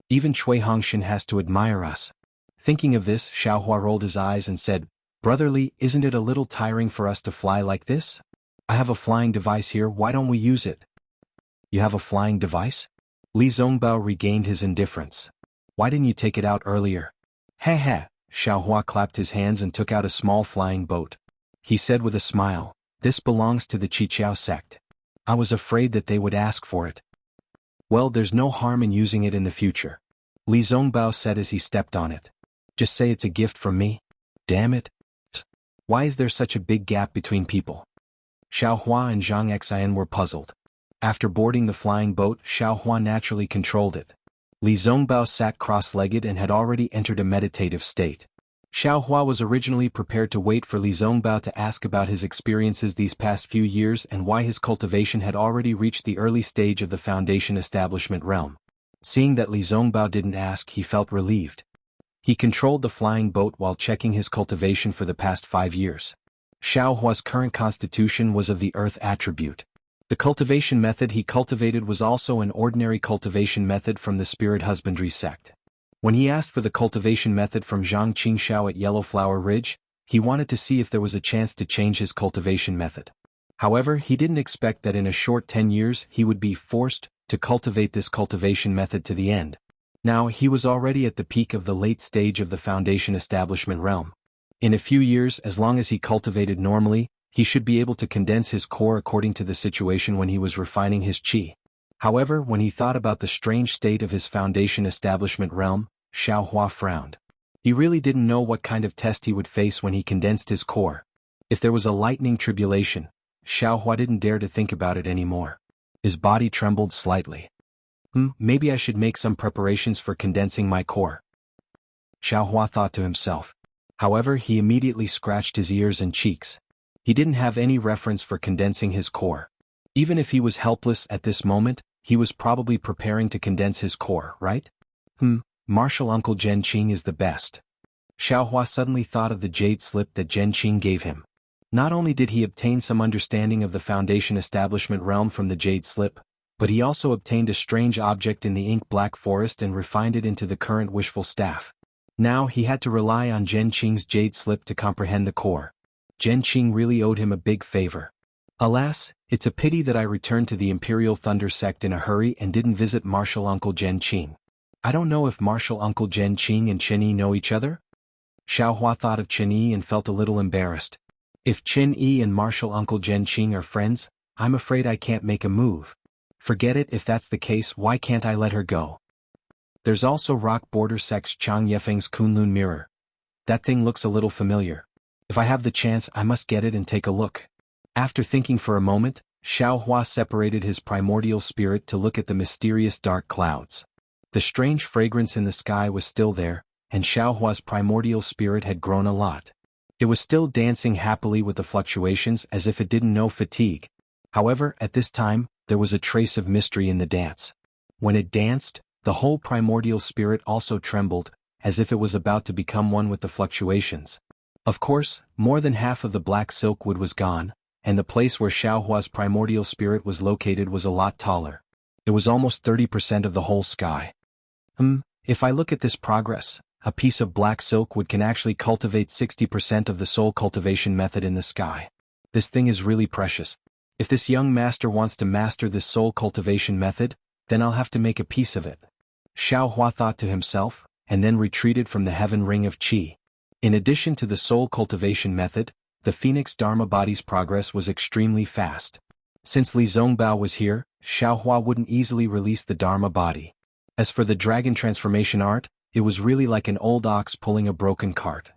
A: Even Cui Hongshan has to admire us. Thinking of this, Xiao Hua rolled his eyes and said, "Brotherly, isn't it a little tiring for us to fly like this? I have a flying device here, why don't we use it?" "You have a flying device?" Li Zongbao regained his indifference. "Why didn't you take it out earlier?" "Heh heh," Xiao Hua clapped his hands and took out a small flying boat. He said with a smile, "This belongs to the Qiqiao sect. I was afraid that they would ask for it." "Well, there's no harm in using it in the future," Li Zongbao said as he stepped on it. "Just say it's a gift from me." "Damn it. Why is there such a big gap between people?" Xiao Hua and Zhang Xian were puzzled. After boarding the flying boat, Xiao Hua naturally controlled it. Li Zongbao sat cross-legged and had already entered a meditative state. Xiao Hua was originally prepared to wait for Li Zongbao to ask about his experiences these past few years and why his cultivation had already reached the early stage of the Foundation establishment realm. Seeing that Li Zongbao didn't ask, he felt relieved. He controlled the flying boat while checking his cultivation for the past 5 years. Xiao Hua's current constitution was of the earth attribute. The cultivation method he cultivated was also an ordinary cultivation method from the spirit husbandry sect. When he asked for the cultivation method from Zhang Qingxiao at Yellow Flower Ridge, he wanted to see if there was a chance to change his cultivation method. However, he didn't expect that in a short 10 years he would be forced to cultivate this cultivation method to the end. Now he was already at the peak of the late stage of the Foundation establishment realm. In a few years, as long as he cultivated normally, he should be able to condense his core according to the situation when he was refining his qi. However, when he thought about the strange state of his Foundation establishment realm, Xiao Hua frowned. He really didn't know what kind of test he would face when he condensed his core. If there was a lightning tribulation, Xiao Hua didn't dare to think about it anymore. His body trembled slightly. Maybe I should make some preparations for condensing my core, Xiao Hua thought to himself. However, he immediately scratched his ears and cheeks. He didn't have any reference for condensing his core. Even if he was helpless at this moment, he was probably preparing to condense his core, right? Martial Uncle Zhen Qing is the best. Xiao Hua suddenly thought of the jade slip that Zhen Qing gave him. Not only did he obtain some understanding of the Foundation establishment realm from the jade slip, but he also obtained a strange object in the ink black forest and refined it into the current wishful staff. Now he had to rely on Zhen Qing's jade slip to comprehend the core. Zhen Qing really owed him a big favor. Alas, it's a pity that I returned to the Imperial Thunder sect in a hurry and didn't visit Martial Uncle Zhen Qing. I don't know if Martial Uncle Zhen Qing and Chen Yi know each other? Xiao Hua thought of Chen Yi and felt a little embarrassed. If Chen Yi and Martial Uncle Zhen Qing are friends, I'm afraid I can't make a move. Forget it, if that's the case, why can't I let her go? There's also Rock Border Sect's Chang Yefeng's Kunlun mirror. That thing looks a little familiar. If I have the chance, I must get it and take a look. After thinking for a moment, Xiao Hua separated his primordial spirit to look at the mysterious dark clouds. The strange fragrance in the sky was still there, and Xiao Hua's primordial spirit had grown a lot. It was still dancing happily with the fluctuations as if it didn't know fatigue. However, at this time, there was a trace of mystery in the dance. When it danced, the whole primordial spirit also trembled, as if it was about to become one with the fluctuations. Of course, more than half of the black silk wood was gone, and the place where Xiao Hua's primordial spirit was located was a lot taller. It was almost 30% of the whole sky. If I look at this progress, a piece of black silk wood can actually cultivate 60% of the soul cultivation method in the sky. This thing is really precious. If this young master wants to master this soul cultivation method, then I'll have to make a piece of it. Xiao Hua thought to himself, and then retreated from the heaven ring of qi. In addition to the soul cultivation method, the Phoenix Dharma body's progress was extremely fast. Since Li Zongbao was here, Xiaohua wouldn't easily release the Dharma body. As for the dragon transformation art, it was really like an old ox pulling a broken cart.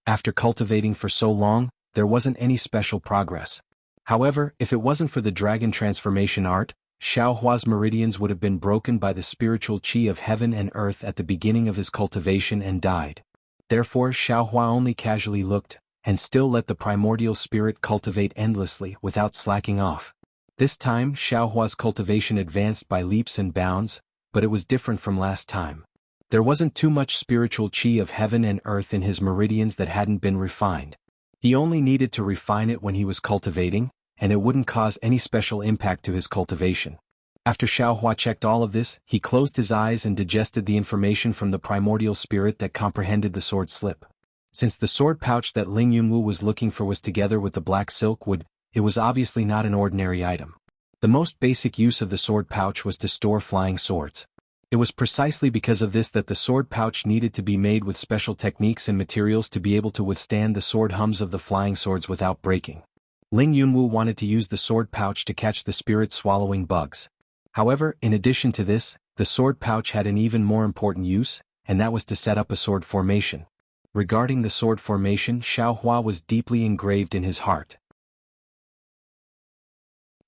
A: After cultivating for so long, there wasn't any special progress. However, if it wasn't for the dragon transformation art, Xiaohua's meridians would have been broken by the spiritual qi of heaven and earth at the beginning of his cultivation and died. Therefore Xiaohua only casually looked, and still let the primordial spirit cultivate endlessly without slacking off. This time Xiaohua's cultivation advanced by leaps and bounds, but it was different from last time. There wasn't too much spiritual qi of heaven and earth in his meridians that hadn't been refined. He only needed to refine it when he was cultivating, and it wouldn't cause any special impact to his cultivation. After Xiaohua checked all of this, he closed his eyes and digested the information from the primordial spirit that comprehended the sword slip. Since the sword pouch that Ling Yunwu was looking for was together with the black silk wood, it was obviously not an ordinary item. The most basic use of the sword pouch was to store flying swords. It was precisely because of this that the sword pouch needed to be made with special techniques and materials to be able to withstand the sword hums of the flying swords without breaking. Ling Yunwu wanted to use the sword pouch to catch the spirit swallowing bugs. However, in addition to this, the sword pouch had an even more important use, and that was to set up a sword formation. Regarding the sword formation, Xiaohua was deeply engraved in his heart.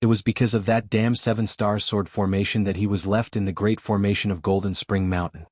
A: It was because of that damn 7-star sword formation that he was left in the great formation of Golden Spring Mountain.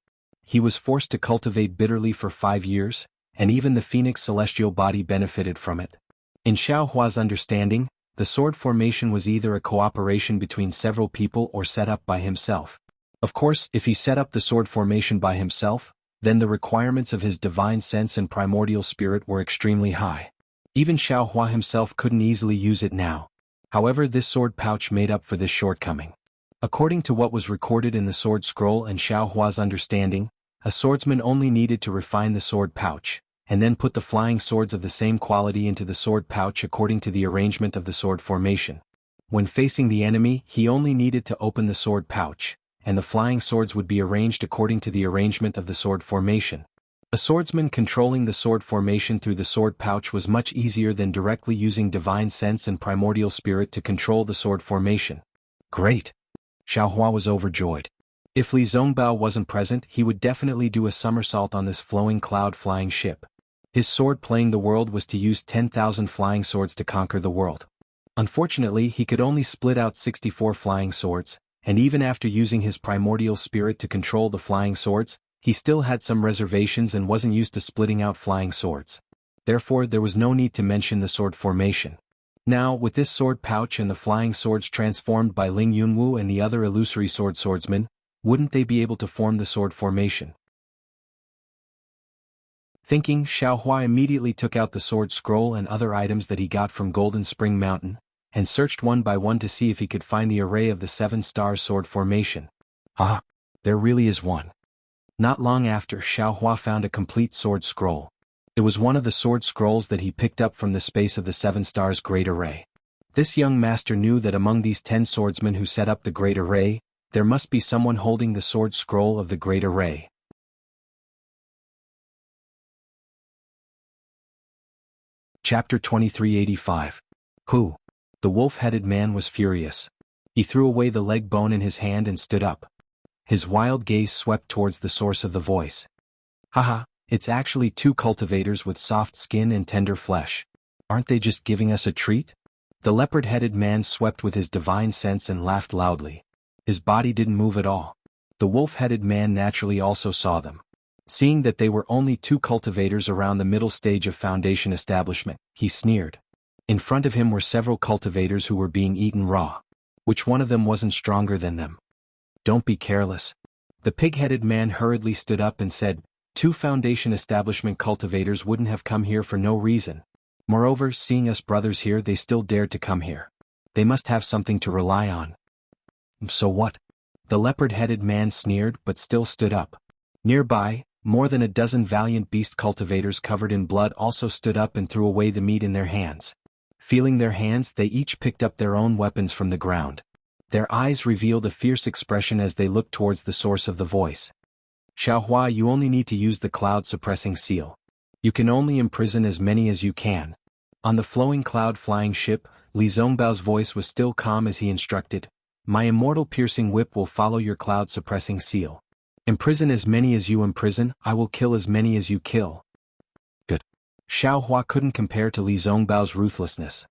A: He was forced to cultivate bitterly for 5 years, and even the Phoenix celestial body benefited from it. In Xiaohua's understanding, the sword formation was either a cooperation between several people or set up by himself. Of course, if he set up the sword formation by himself, then the requirements of his divine sense and primordial spirit were extremely high. Even Xiaohua himself couldn't easily use it now. However, this sword pouch made up for this shortcoming. According to what was recorded in the sword scroll and Xiaohua's understanding, a swordsman only needed to refine the sword pouch, and then put the flying swords of the same quality into the sword pouch according to the arrangement of the sword formation. When facing the enemy, he only needed to open the sword pouch, and the flying swords would be arranged according to the arrangement of the sword formation. A swordsman controlling the sword formation through the sword pouch was much easier than directly using divine sense and primordial spirit to control the sword formation. Great! Xiaohua was overjoyed. If Li Zongbao wasn't present, he would definitely do a somersault on this flowing cloud-flying ship. His sword playing the world was to use 10,000 flying swords to conquer the world. Unfortunately, he could only split out 64 flying swords, and even after using his primordial spirit to control the flying swords, he still had some reservations and wasn't used to splitting out flying swords. Therefore, there was no need to mention the sword formation. Now, with this sword pouch and the flying swords transformed by Ling Yunwu and the other illusory swordsmen, wouldn't they be able to form the sword formation? Thinking, Xiaohua immediately took out the sword scroll and other items that he got from Golden Spring Mountain, and searched one by one to see if he could find the array of the 7-star sword formation. Ah, there really is one. Not long after, Xiaohua found a complete sword scroll. It was one of the sword scrolls that he picked up from the space of the 7 stars Great Array. This young master knew that among these 10 swordsmen who set up the Great Array, there must be someone holding the sword scroll of the Great Array. Chapter 2385. Who? The wolf-headed man was furious. He threw away the leg bone in his hand and stood up. His wild gaze swept towards the source of the voice. Haha, it's actually 2 cultivators with soft skin and tender flesh. Aren't they just giving us a treat? The leopard-headed man swept with his divine sense and laughed loudly. His body didn't move at all. The wolf-headed man naturally also saw them. Seeing that they were only 2 cultivators around the middle stage of foundation establishment, he sneered. In front of him were several cultivators who were being eaten raw. Which one of them wasn't stronger than them? Don't be careless. The pig-headed man hurriedly stood up and said, 2 foundation establishment cultivators wouldn't have come here for no reason. Moreover, seeing us brothers here, they still dared to come here. They must have something to rely on. So what? The leopard-headed man sneered but still stood up. Nearby, more than a dozen valiant beast cultivators covered in blood also stood up and threw away the meat in their hands. Feeling their hands, they each picked up their own weapons from the ground. Their eyes revealed a fierce expression as they looked towards the source of the voice. Xiaohua, you only need to use the cloud-suppressing seal. You can only imprison as many as you can. On the flowing cloud-flying ship, Li Zongbao's voice was still calm as he instructed. My immortal piercing whip will follow your cloud-suppressing seal. Imprison as many as you imprison, I will kill as many as you kill. Good. Xiao Hua couldn't compare to Li Zongbao's ruthlessness.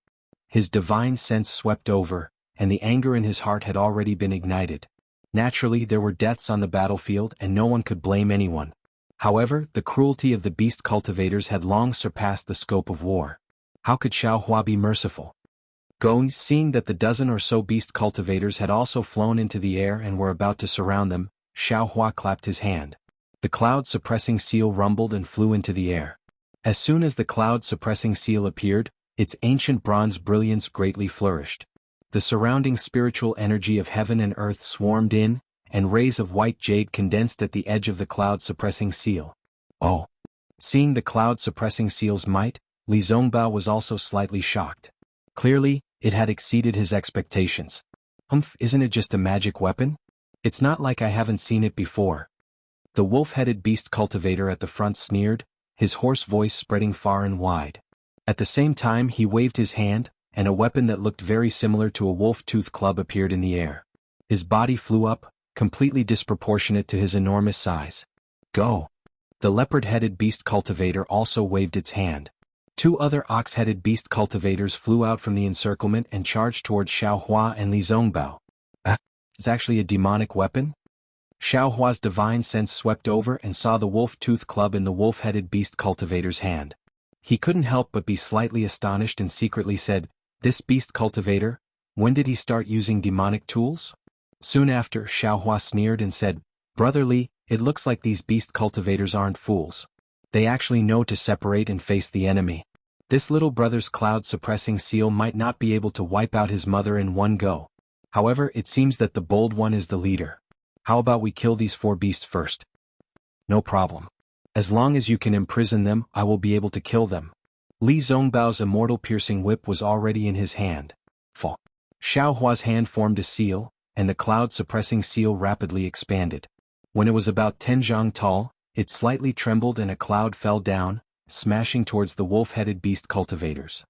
A: His divine sense swept over, and the anger in his heart had already been ignited. Naturally, there were deaths on the battlefield and no one could blame anyone. However, the cruelty of the beast cultivators had long surpassed the scope of war. How could Xiao Hua be merciful? Seeing that the dozen or so beast cultivators had also flown into the air and were about to surround them, Xiao Hua clapped his hand. The cloud-suppressing seal rumbled and flew into the air. As soon as the cloud-suppressing seal appeared, its ancient bronze brilliance greatly flourished. The surrounding spiritual energy of heaven and earth swarmed in, and rays of white jade condensed at the edge of the cloud-suppressing seal. Oh! Seeing the cloud-suppressing seal's might, Li Zongbao was also slightly shocked. Clearly, it had exceeded his expectations. Isn't it just a magic weapon? It's not like I haven't seen it before. The wolf-headed beast cultivator at the front sneered, his hoarse voice spreading far and wide. At the same time he waved his hand, and a weapon that looked very similar to a wolf-tooth club appeared in the air. His body flew up, completely disproportionate to his enormous size. Go! The leopard-headed beast cultivator also waved its hand. Two other ox-headed beast cultivators flew out from the encirclement and charged towards Xiao Hua and Li Zongbao. It's actually a demonic weapon? Xiao Hua's divine sense swept over and saw the wolf-tooth club in the wolf-headed beast cultivator's hand. He couldn't help but be slightly astonished and secretly said, "This beast cultivator, when did he start using demonic tools?" Soon after, Xiao Hua sneered and said, "Brother Li, it looks like these beast cultivators aren't fools. They actually know to separate and face the enemy. This little brother's cloud-suppressing seal might not be able to wipe out his mother in one go. However, it seems that the bold one is the leader. How about we kill these 4 beasts first?" "No problem. As long as you can imprison them, I will be able to kill them." Li Zongbao's immortal piercing whip was already in his hand. Fall. Xiao Hua's hand formed a seal, and the cloud-suppressing seal rapidly expanded. When it was about 10 zhang tall, it slightly trembled and a cloud fell down, smashing towards the wolf-headed beast cultivators.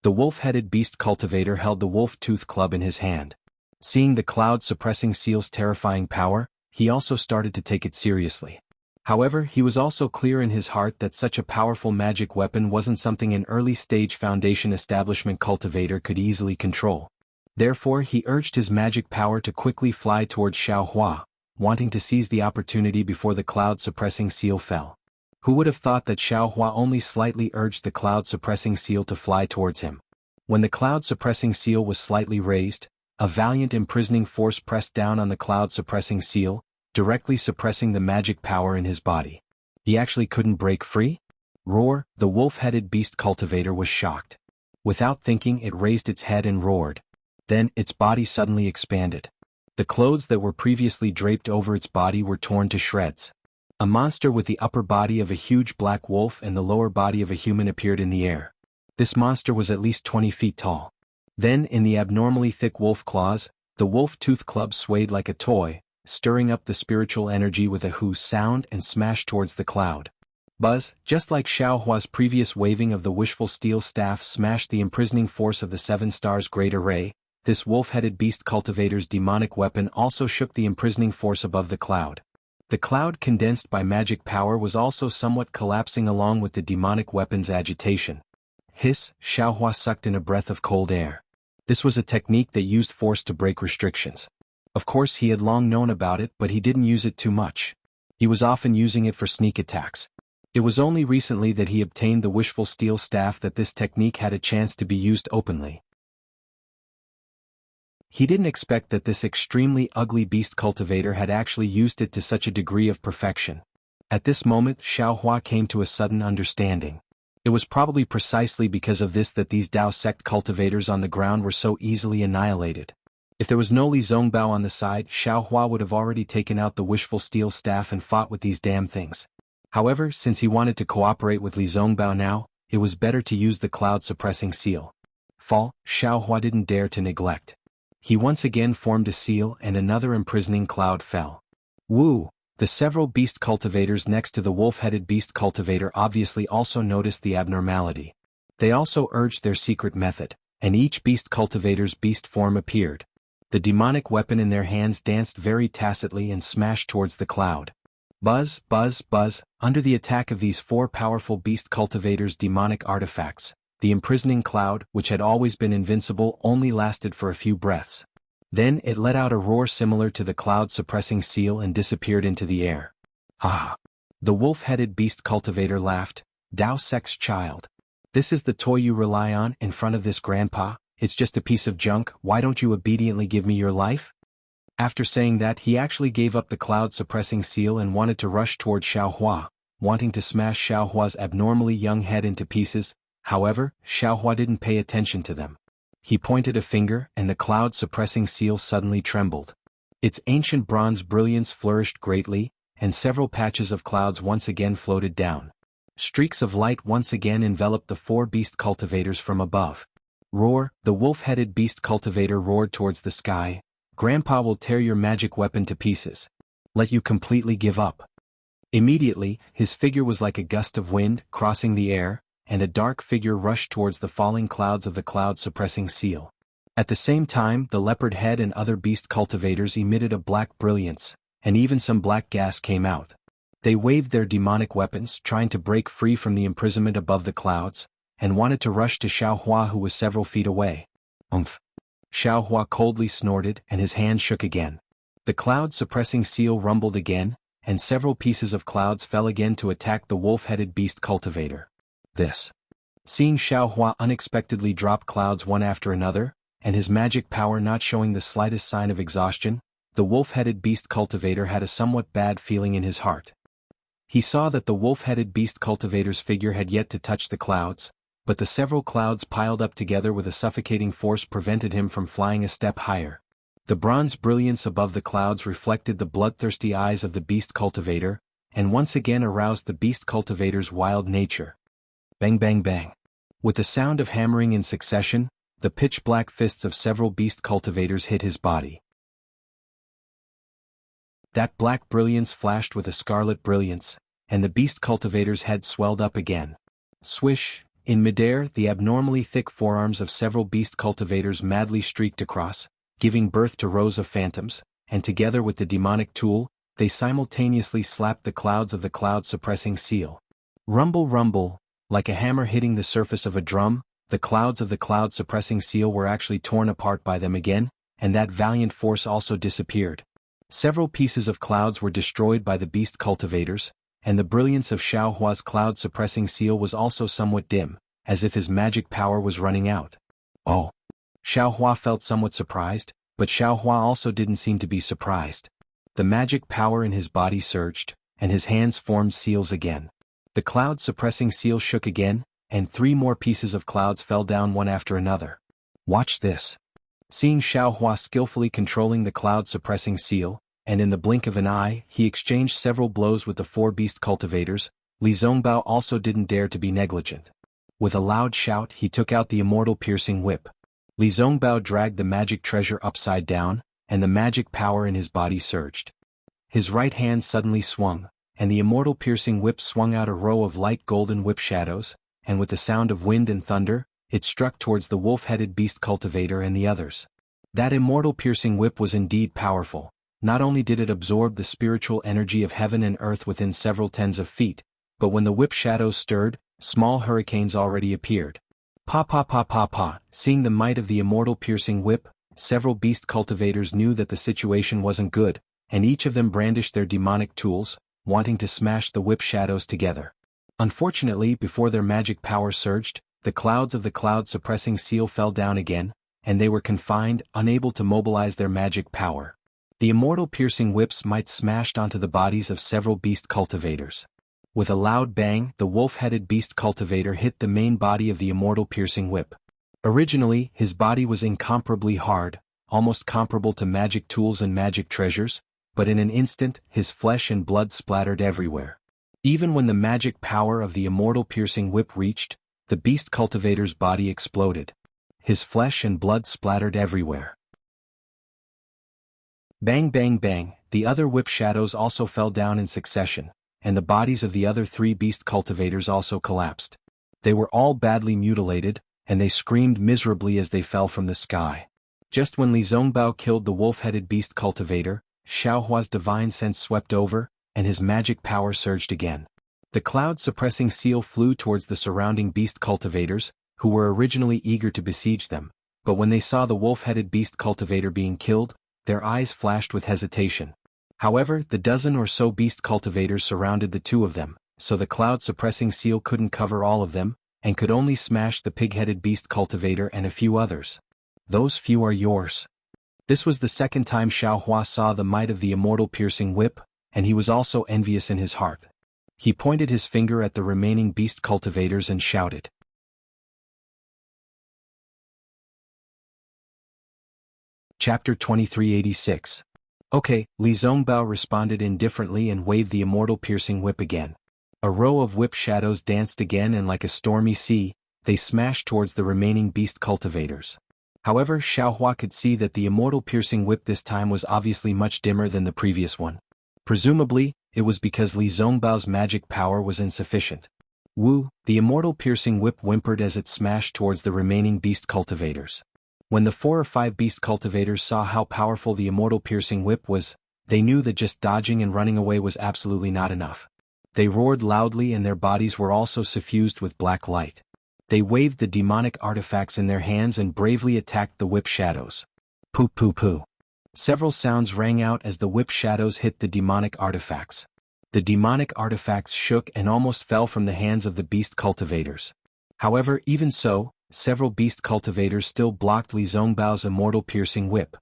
A: The wolf-headed beast cultivator held the wolf-tooth club in his hand. Seeing the cloud-suppressing seal's terrifying power, he also started to take it seriously. However, he was also clear in his heart that such a powerful magic weapon wasn't something an early-stage foundation establishment cultivator could easily control. Therefore, he urged his magic power to quickly fly towards Xiao Hua, wanting to seize the opportunity before the cloud-suppressing seal fell. Who would have thought that Xiao Hua only slightly urged the cloud-suppressing seal to fly towards him? When the cloud-suppressing seal was slightly raised, a valiant imprisoning force pressed down on the cloud-suppressing seal, directly suppressing the magic power in his body. He actually couldn't break free? Roar! The wolf-headed beast cultivator was shocked. Without thinking, it raised its head and roared. Then, its body suddenly expanded. The clothes that were previously draped over its body were torn to shreds. A monster with the upper body of a huge black wolf and the lower body of a human appeared in the air. This monster was at least 20 feet tall. Then, in the abnormally thick wolf claws, the wolf-tooth club swayed like a toy, stirring up the spiritual energy with a hoo sound and smashed towards the cloud. Buzz, just like Xiao Hua's previous waving of the wishful steel staff smashed the imprisoning force of the 7 stars great array, this wolf-headed beast cultivator's demonic weapon also shook the imprisoning force above the cloud. The cloud condensed by magic power was also somewhat collapsing along with the demonic weapon's agitation. Hiss! Xiao Hua sucked in a breath of cold air. This was a technique that used force to break restrictions. Of course he had long known about it, but he didn't use it too much. He was often using it for sneak attacks. It was only recently that he obtained the wishful steel staff that this technique had a chance to be used openly. He didn't expect that this extremely ugly beast cultivator had actually used it to such a degree of perfection. At this moment, Xiao Hua came to a sudden understanding. It was probably precisely because of this that these Dao sect cultivators on the ground were so easily annihilated. If there was no Li Zongbao on the side, Xiao Hua would have already taken out the wishful steel staff and fought with these damn things. However, since he wanted to cooperate with Li Zongbao now, it was better to use the cloud-suppressing seal. Fall, Xiao Hua didn't dare to neglect. He once again formed a seal and another imprisoning cloud fell. Woo! The several beast cultivators next to the wolf-headed beast cultivator obviously also noticed the abnormality. They also urged their secret method, and each beast cultivator's beast form appeared. The demonic weapon in their hands danced very tacitly and smashed towards the cloud. Buzz, buzz, buzz, under the attack of these four powerful beast cultivators' demonic artifacts, the imprisoning cloud, which had always been invincible, only lasted for a few breaths. Then it let out a roar similar to the cloud-suppressing seal and disappeared into the air. Ah! The wolf-headed beast cultivator laughed. Dao Sex child. This is the toy you rely on in front of this grandpa? It's just a piece of junk, why don't you obediently give me your life? After saying that, he actually gave up the cloud-suppressing seal and wanted to rush toward Xiaohua, wanting to smash Xiaohua's abnormally young head into pieces. However, Xiaohua didn't pay attention to them. He pointed a finger and the cloud-suppressing seal suddenly trembled. Its ancient bronze brilliance flourished greatly, and several patches of clouds once again floated down. Streaks of light once again enveloped the four beast cultivators from above. Roar, the wolf-headed beast cultivator roared towards the sky. Grandpa will tear your magic weapon to pieces. Let you completely give up. Immediately, his figure was like a gust of wind, crossing the air, and a dark figure rushed towards the falling clouds of the cloud-suppressing seal. At the same time, the leopard head and other beast cultivators emitted a black brilliance, and even some black gas came out. They waved their demonic weapons, trying to break free from the imprisonment above the clouds, and wanted to rush to Xiaohua, who was several feet away. Umph! Xiaohua coldly snorted and his hand shook again. The cloud-suppressing seal rumbled again, and several pieces of clouds fell again to attack the wolf-headed beast cultivator. Seeing Xiaohua unexpectedly drop clouds one after another, and his magic power not showing the slightest sign of exhaustion, the wolf-headed beast cultivator had a somewhat bad feeling in his heart. He saw that the wolf-headed beast cultivator's figure had yet to touch the clouds, but the several clouds piled up together with a suffocating force prevented him from flying a step higher. The bronze brilliance above the clouds reflected the bloodthirsty eyes of the beast cultivator, and once again aroused the beast cultivator's wild nature. Bang bang bang. With the sound of hammering in succession, the pitch-black fists of several beast cultivators hit his body. That black brilliance flashed with a scarlet brilliance, and the beast cultivator's head swelled up again. Swish! In midair, the abnormally thick forearms of several beast cultivators madly streaked across, giving birth to rows of phantoms, and together with the demonic tool, they simultaneously slapped the clouds of the cloud-suppressing seal. Rumble rumble, like a hammer hitting the surface of a drum, the clouds of the cloud-suppressing seal were actually torn apart by them again, and that valiant force also disappeared. Several pieces of clouds were destroyed by the beast cultivators, and the brilliance of Xiaohua's cloud-suppressing seal was also somewhat dim, as if his magic power was running out. Oh! Xiaohua felt somewhat surprised, but Xiaohua also didn't seem to be surprised. The magic power in his body surged, and his hands formed seals again. The cloud-suppressing seal shook again, and 3 more pieces of clouds fell down one after another. Watch this. Seeing Xiaohua skillfully controlling the cloud-suppressing seal, and in the blink of an eye, he exchanged several blows with the 4 beast cultivators, Li Zongbao also didn't dare to be negligent. With a loud shout, he took out the immortal piercing whip. Li Zongbao dragged the magic treasure upside down, and the magic power in his body surged. His right hand suddenly swung, and the immortal piercing whip swung out a row of light golden whip shadows, and with the sound of wind and thunder, it struck towards the wolf-headed beast cultivator and the others. That immortal piercing whip was indeed powerful. Not only did it absorb the spiritual energy of heaven and earth within several tens of feet, but when the whip shadows stirred, small hurricanes already appeared. Pa pa pa pa pa, seeing the might of the immortal piercing whip, several beast cultivators knew that the situation wasn't good, and each of them brandished their demonic tools, wanting to smash the whip shadows together. Unfortunately, before their magic power surged, the clouds of the cloud-suppressing seal fell down again, and they were confined, unable to mobilize their magic power. The immortal piercing whips might smashed onto the bodies of several beast cultivators. With a loud bang, the wolf-headed beast cultivator hit the main body of the immortal piercing whip. Originally, his body was incomparably hard, almost comparable to magic tools and magic treasures, but in an instant, his flesh and blood splattered everywhere. Even when the magic power of the immortal piercing whip reached, the beast cultivator's body exploded. His flesh and blood splattered everywhere. Bang bang bang, the other whip shadows also fell down in succession, and the bodies of the other 3 beast cultivators also collapsed. They were all badly mutilated, and they screamed miserably as they fell from the sky. Just when Li Zongbao killed the wolf-headed beast cultivator, Xiaohua's divine sense swept over, and his magic power surged again. The cloud-suppressing seal flew towards the surrounding beast cultivators, who were originally eager to besiege them, but when they saw the wolf-headed beast cultivator being killed, their eyes flashed with hesitation. However, the dozen or so beast cultivators surrounded the two of them, so the cloud-suppressing seal couldn't cover all of them, and could only smash the pig-headed beast cultivator and a few others. Those few are yours. This was the second time Xiaohua saw the might of the immortal piercing whip, and he was also envious in his heart. He pointed his finger at the remaining beast cultivators and shouted. Chapter 2386. Okay, Li Zongbao responded indifferently and waved the immortal piercing whip again. A row of whip shadows danced again, and like a stormy sea, they smashed towards the remaining beast cultivators. However, Xiaohua could see that the immortal piercing whip this time was obviously much dimmer than the previous one. Presumably, it was because Li Zongbao's magic power was insufficient. Wu, the immortal piercing whip whimpered as it smashed towards the remaining beast cultivators. When the 4 or 5 beast cultivators saw how powerful the immortal piercing whip was, they knew that just dodging and running away was absolutely not enough. They roared loudly, and their bodies were also suffused with black light. They waved the demonic artifacts in their hands and bravely attacked the whip shadows. Poo poo poo. Several sounds rang out as the whip shadows hit the demonic artifacts. The demonic artifacts shook and almost fell from the hands of the beast cultivators. However, even so, several beast cultivators still blocked Li Zongbao's immortal piercing whip.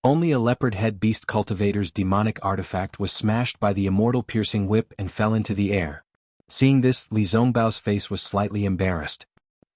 A: Only a leopard head beast cultivator's demonic artifact was smashed by the immortal piercing whip and fell into the air. Seeing this, Li Zongbao's face was slightly embarrassed.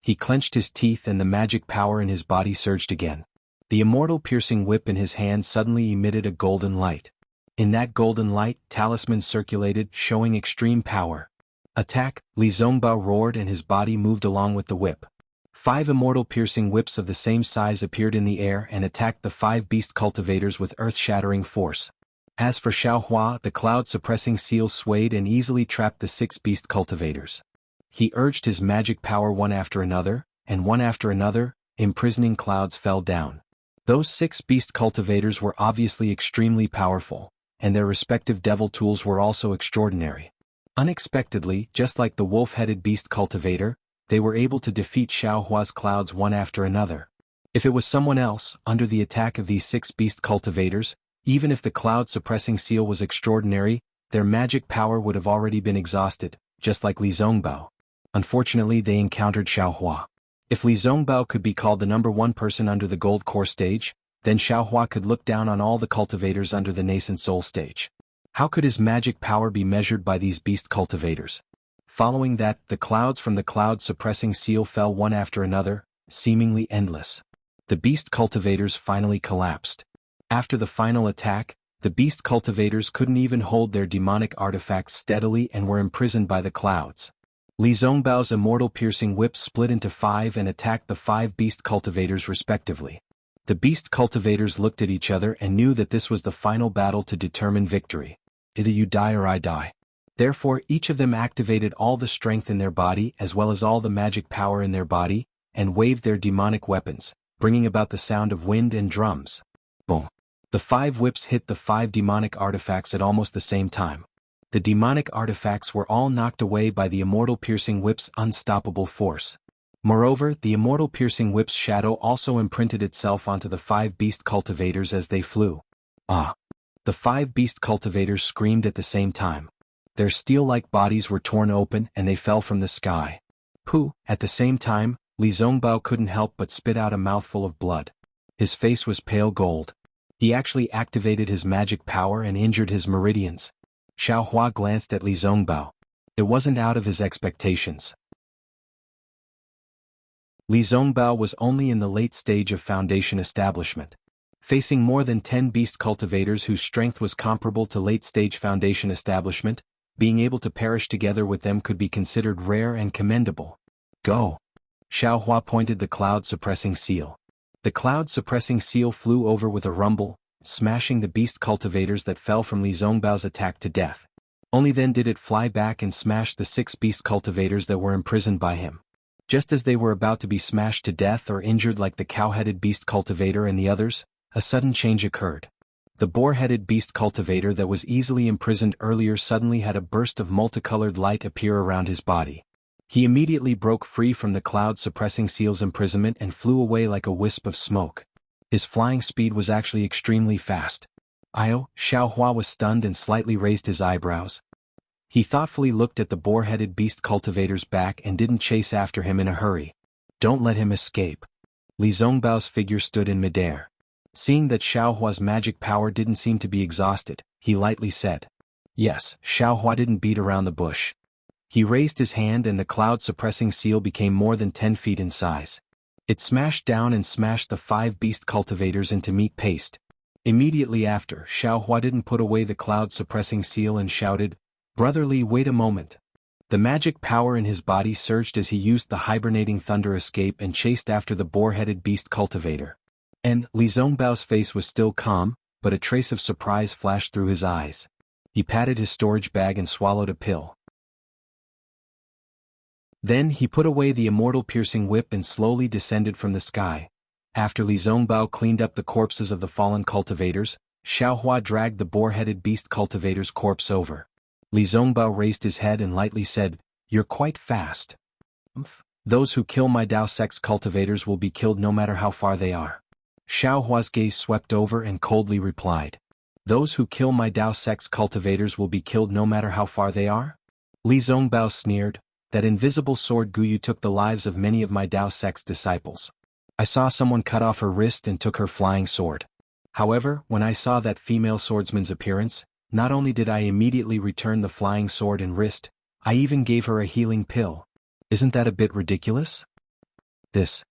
A: He clenched his teeth and the magic power in his body surged again. The immortal piercing whip in his hand suddenly emitted a golden light. In that golden light, talismans circulated, showing extreme power. Attack! Li Zongbao roared, and his body moved along with the whip. 5 immortal piercing whips of the same size appeared in the air and attacked the 5 beast cultivators with earth-shattering force. As for Xiaohua, the cloud-suppressing seal swayed and easily trapped the 6 beast cultivators. He urged his magic power one after another, and one after another, imprisoning clouds fell down. Those 6 beast cultivators were obviously extremely powerful, and their respective devil tools were also extraordinary. Unexpectedly, just like the wolf-headed beast cultivator, they were able to defeat Xiaohua's clouds one after another. If it was someone else, under the attack of these 6 beast cultivators, even if the cloud-suppressing seal was extraordinary, their magic power would have already been exhausted, just like Li Zongbao. Unfortunately, they encountered Xiaohua. If Li Zongbao could be called the #1 person under the Gold Core stage, then Xiaohua could look down on all the cultivators under the Nascent Soul stage. How could his magic power be measured by these beast cultivators? Following that, the clouds from the cloud-suppressing seal fell one after another, seemingly endless. The beast cultivators finally collapsed. After the final attack, the beast cultivators couldn't even hold their demonic artifacts steadily and were imprisoned by the clouds. Li Zongbao's immortal piercing whip split into 5 and attacked the 5 beast cultivators respectively. The beast cultivators looked at each other and knew that this was the final battle to determine victory. Either you die or I die. Therefore, each of them activated all the strength in their body as well as all the magic power in their body, and waved their demonic weapons, bringing about the sound of wind and drums. Boom. The 5 whips hit the 5 demonic artifacts at almost the same time. The demonic artifacts were all knocked away by the immortal piercing whip's unstoppable force. Moreover, the immortal piercing whip's shadow also imprinted itself onto the 5 beast cultivators as they flew. Ah! The 5 beast cultivators screamed at the same time. Their steel-like bodies were torn open and they fell from the sky. Pooh! At the same time, Li Zongbao couldn't help but spit out a mouthful of blood. His face was pale gold. He actually activated his magic power and injured his meridians. Xiaohua glanced at Li Zongbao. It wasn't out of his expectations. Li Zongbao was only in the late stage of foundation establishment. Facing more than 10 beast cultivators whose strength was comparable to late-stage foundation establishment, being able to perish together with them could be considered rare and commendable. Go! Xiaohua pointed the cloud-suppressing seal. The cloud-suppressing seal flew over with a rumble, smashing the beast cultivators that fell from Li Zongbao's attack to death. Only then did it fly back and smash the 6 beast cultivators that were imprisoned by him. Just as they were about to be smashed to death or injured like the cow-headed beast cultivator and the others, a sudden change occurred. The boar-headed beast cultivator that was easily imprisoned earlier suddenly had a burst of multicolored light appear around his body. He immediately broke free from the cloud-suppressing seal's imprisonment and flew away like a wisp of smoke. His flying speed was actually extremely fast. Xiao Hua was stunned and slightly raised his eyebrows. He thoughtfully looked at the boar-headed beast cultivator's back and didn't chase after him in a hurry. Don't let him escape. Li Zongbao's figure stood in midair. Seeing that Xiao Hua's magic power didn't seem to be exhausted, he lightly said. Yes, Xiao Hua didn't beat around the bush. He raised his hand and the cloud-suppressing seal became more than 10 feet in size. It smashed down and smashed the 5 beast cultivators into meat paste. Immediately after, Xiao Hua didn't put away the cloud-suppressing seal and shouted, "Brother Li, wait a moment." The magic power in his body surged as he used the hibernating thunder escape and chased after the boar-headed beast cultivator. And Li Zongbao's face was still calm, but a trace of surprise flashed through his eyes. He patted his storage bag and swallowed a pill. Then he put away the immortal piercing whip and slowly descended from the sky. After Li Zongbao cleaned up the corpses of the fallen cultivators, Xiao Hua dragged the boar-headed beast cultivator's corpse over. Li Zongbao raised his head and lightly said, "You're quite fast. Those who kill my Dao Sex cultivators will be killed no matter how far they are." Xiao Hua's gaze swept over and coldly replied, "Those who kill my Dao Sex cultivators will be killed no matter how far they are?" Li Zongbao sneered, "That invisible sword Guyu took the lives of many of my Dao Sex disciples. I saw someone cut off her wrist and took her flying sword. However, when I saw that female swordsman's appearance, not only did I immediately return the flying sword and wrist, I even gave her a healing pill. Isn't that a bit ridiculous?" This.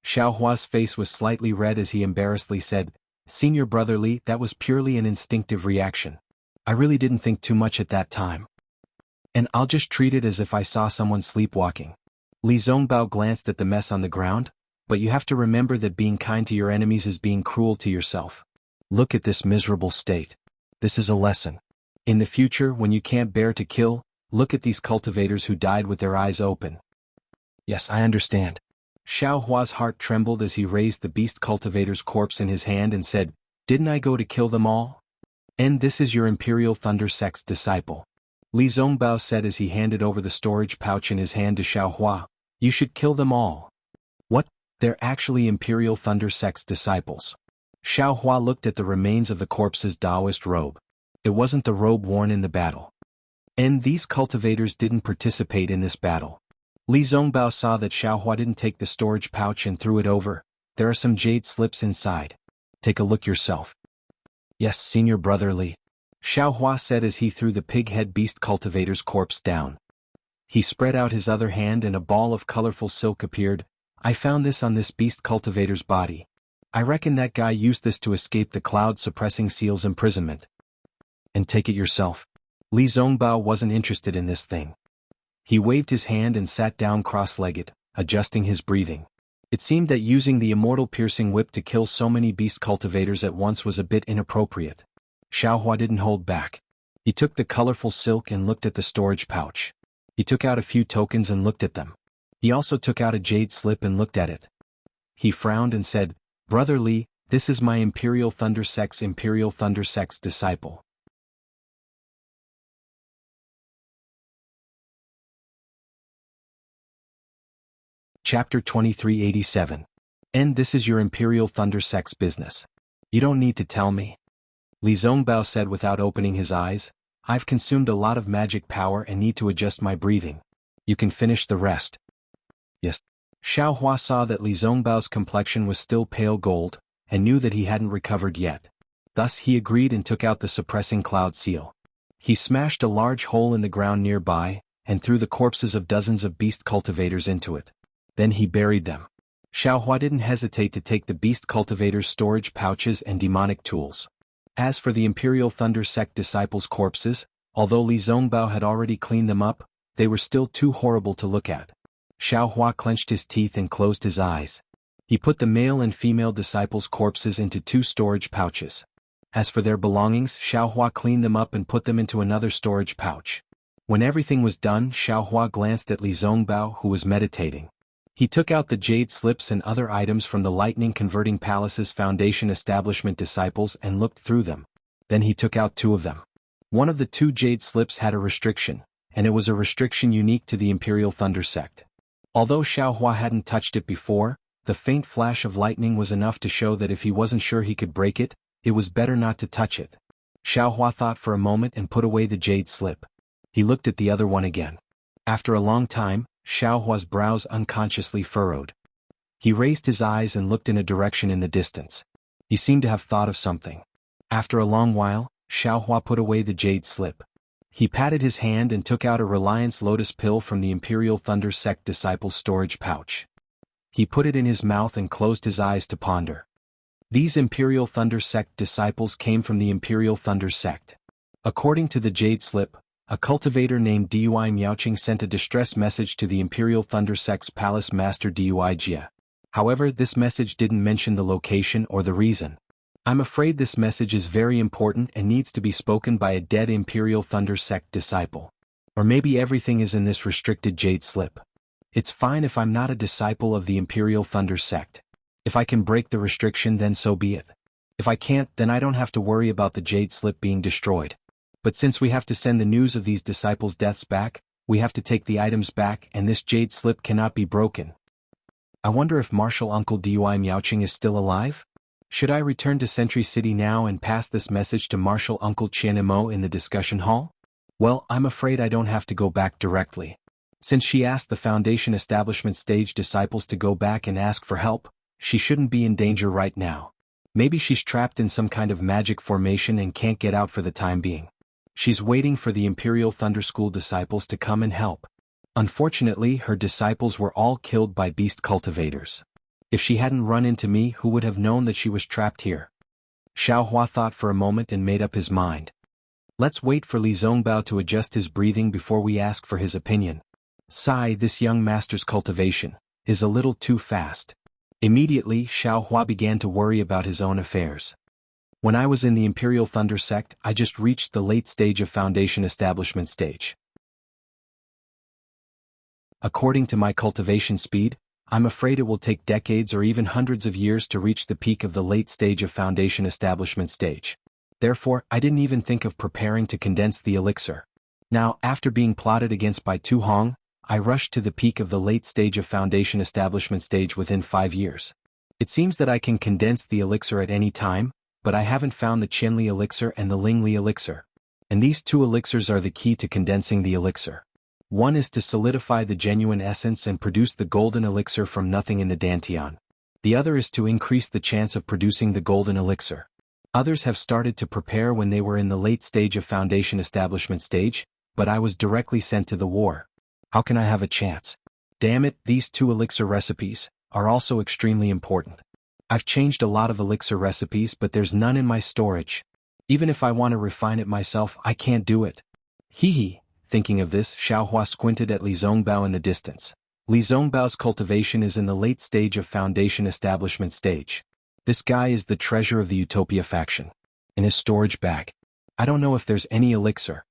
A: Xiao Hua's face was slightly red as he embarrassedly said, "Senior Brother Li, that was purely an instinctive reaction. I really didn't think too much at that time. And I'll just treat it as if I saw someone sleepwalking." Li Zongbao glanced at the mess on the ground, "But you have to remember that being kind to your enemies is being cruel to yourself. Look at this miserable state. This is a lesson. In the future, when you can't bear to kill, look at these cultivators who died with their eyes open." "Yes, I understand." Xiao Hua's heart trembled as he raised the beast cultivator's corpse in his hand and said, "Didn't I go to kill them all? And this is your Imperial Thunder Sect's disciple." Li Zongbao said as he handed over the storage pouch in his hand to Xiao Hua, "You should kill them all." "What? They're actually Imperial Thunder Sect's disciples." Xiao Hua looked at the remains of the corpse's Taoist robe. It wasn't the robe worn in the battle. And these cultivators didn't participate in this battle. Li Zongbao saw that Xiao Hua didn't take the storage pouch and threw it over. "There are some jade slips inside. Take a look yourself." "Yes, Senior Brother Li," Xiao Hua said as he threw the pig-head beast cultivator's corpse down. He spread out his other hand and a ball of colorful silk appeared. "I found this on this beast cultivator's body. I reckon that guy used this to escape the cloud-suppressing seal's imprisonment." "And take it yourself." Li Zongbao wasn't interested in this thing. He waved his hand and sat down cross-legged, adjusting his breathing. It seemed that using the immortal piercing whip to kill so many beast cultivators at once was a bit inappropriate. Xiao Hua didn't hold back. He took the colorful silk and looked at the storage pouch. He took out a few tokens and looked at them. He also took out a jade slip and looked at it. He frowned and said, "Brother Li, this is my Imperial Thunder Sect's disciple." Chapter 2387. "And this is your Imperial Thunder Sect's business. You don't need to tell me." Li Zongbao said without opening his eyes, "I've consumed a lot of magic power and need to adjust my breathing. You can finish the rest." "Yes." Xiao Hua saw that Li Zongbao's complexion was still pale gold, and knew that he hadn't recovered yet. Thus he agreed and took out the suppressing cloud seal. He smashed a large hole in the ground nearby, and threw the corpses of dozens of beast cultivators into it. Then he buried them. Xiao Hua didn't hesitate to take the beast cultivator's storage pouches and demonic tools. As for the Imperial Thunder Sect disciples' corpses, although Li Zongbao had already cleaned them up, they were still too horrible to look at. Xiao Hua clenched his teeth and closed his eyes. He put the male and female disciples' corpses into 2 storage pouches. As for their belongings, Xiao Hua cleaned them up and put them into another storage pouch. When everything was done, Xiao Hua glanced at Li Zongbao, who was meditating. He took out the jade slips and other items from the Lightning Converting Palace's Foundation Establishment disciples and looked through them. Then he took out 2 of them. One of the 2 jade slips had a restriction, and it was a restriction unique to the Imperial Thunder Sect. Although Xiaohua hadn't touched it before, the faint flash of lightning was enough to show that if he wasn't sure he could break it, it was better not to touch it. Xiaohua thought for a moment and put away the jade slip. He looked at the other one again. After a long time, Xiaohua's brows unconsciously furrowed. He raised his eyes and looked in a direction in the distance. He seemed to have thought of something. After a long while, Xiaohua put away the jade slip. He patted his hand and took out a Reliance Lotus pill from the Imperial Thunder Sect disciple's storage pouch. He put it in his mouth and closed his eyes to ponder. These Imperial Thunder Sect disciples came from the Imperial Thunder Sect. According to the jade slip, a cultivator named Dui Miaoqing sent a distress message to the Imperial Thunder Sect's Palace Master Dui Jia. However, this message didn't mention the location or the reason. I'm afraid this message is very important and needs to be spoken by a dead Imperial Thunder Sect disciple. Or maybe everything is in this restricted jade slip. It's fine if I'm not a disciple of the Imperial Thunder Sect. If I can break the restriction, then so be it. If I can't, then I don't have to worry about the jade slip being destroyed. But since we have to send the news of these disciples' deaths back, we have to take the items back and this jade slip cannot be broken. I wonder if Martial Uncle Dui Miaoqing is still alive? Should I return to Sentry City now and pass this message to Martial Uncle Qianemo in the discussion hall? Well, I'm afraid I don't have to go back directly. Since she asked the Foundation Establishment stage disciples to go back and ask for help, she shouldn't be in danger right now. Maybe she's trapped in some kind of magic formation and can't get out for the time being. She's waiting for the Imperial Thunder School disciples to come and help. Unfortunately, her disciples were all killed by beast cultivators. If she hadn't run into me, who would have known that she was trapped here? Xiaohua thought for a moment and made up his mind. Let's wait for Li Zongbao to adjust his breathing before we ask for his opinion. Sigh, this young master's cultivation is a little too fast. Immediately, Xiaohua began to worry about his own affairs. When I was in the Imperial Thunder Sect, I just reached the late stage of Foundation Establishment stage. According to my cultivation speed, I'm afraid it will take decades or even hundreds of years to reach the peak of the late stage of Foundation Establishment stage. Therefore, I didn't even think of preparing to condense the elixir. Now, after being plotted against by Tu Hong, I rushed to the peak of the late stage of Foundation Establishment stage within 5 years. It seems that I can condense the elixir at any time, but I haven't found the Qianli elixir and the Lingli elixir. And these 2 elixirs are the key to condensing the elixir. One is to solidify the genuine essence and produce the golden elixir from nothing in the Dantian. The other is to increase the chance of producing the golden elixir. Others have started to prepare when they were in the late stage of Foundation Establishment stage, but I was directly sent to the war. How can I have a chance? Damn it, these 2 elixir recipes are also extremely important. I've changed a lot of elixir recipes, but there's none in my storage. Even if I want to refine it myself, I can't do it. Hee hee. Thinking of this, Xiaohua squinted at Li Zongbao in the distance. Li Zongbao's cultivation is in the late stage of Foundation Establishment stage. This guy is the treasure of the Utopia faction. In his storage bag. I don't know if there's any elixir.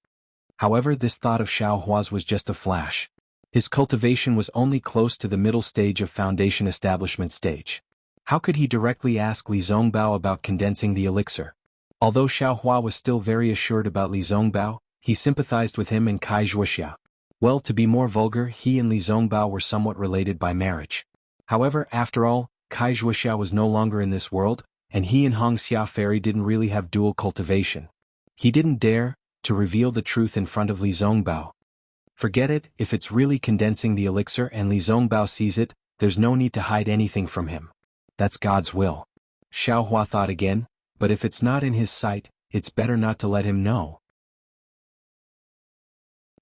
A: However, this thought of Xiaohua's was just a flash. His cultivation was only close to the middle stage of Foundation Establishment stage. How could he directly ask Li Zongbao about condensing the elixir? Although Xiaohua was still very assured about Li Zongbao, he sympathized with him and Kai Zhuoxia. Well, to be more vulgar, he and Li Zongbao were somewhat related by marriage. However, after all, Kai Zhuoxia was no longer in this world, and he and Hong Xia Fairy didn't really have dual cultivation. He didn't dare to reveal the truth in front of Li Zongbao. Forget it, if it's really condensing the elixir and Li Zongbao sees it, there's no need to hide anything from him. That's God's will. Xiaohua thought again, but if it's not in his sight, it's better not to let him know.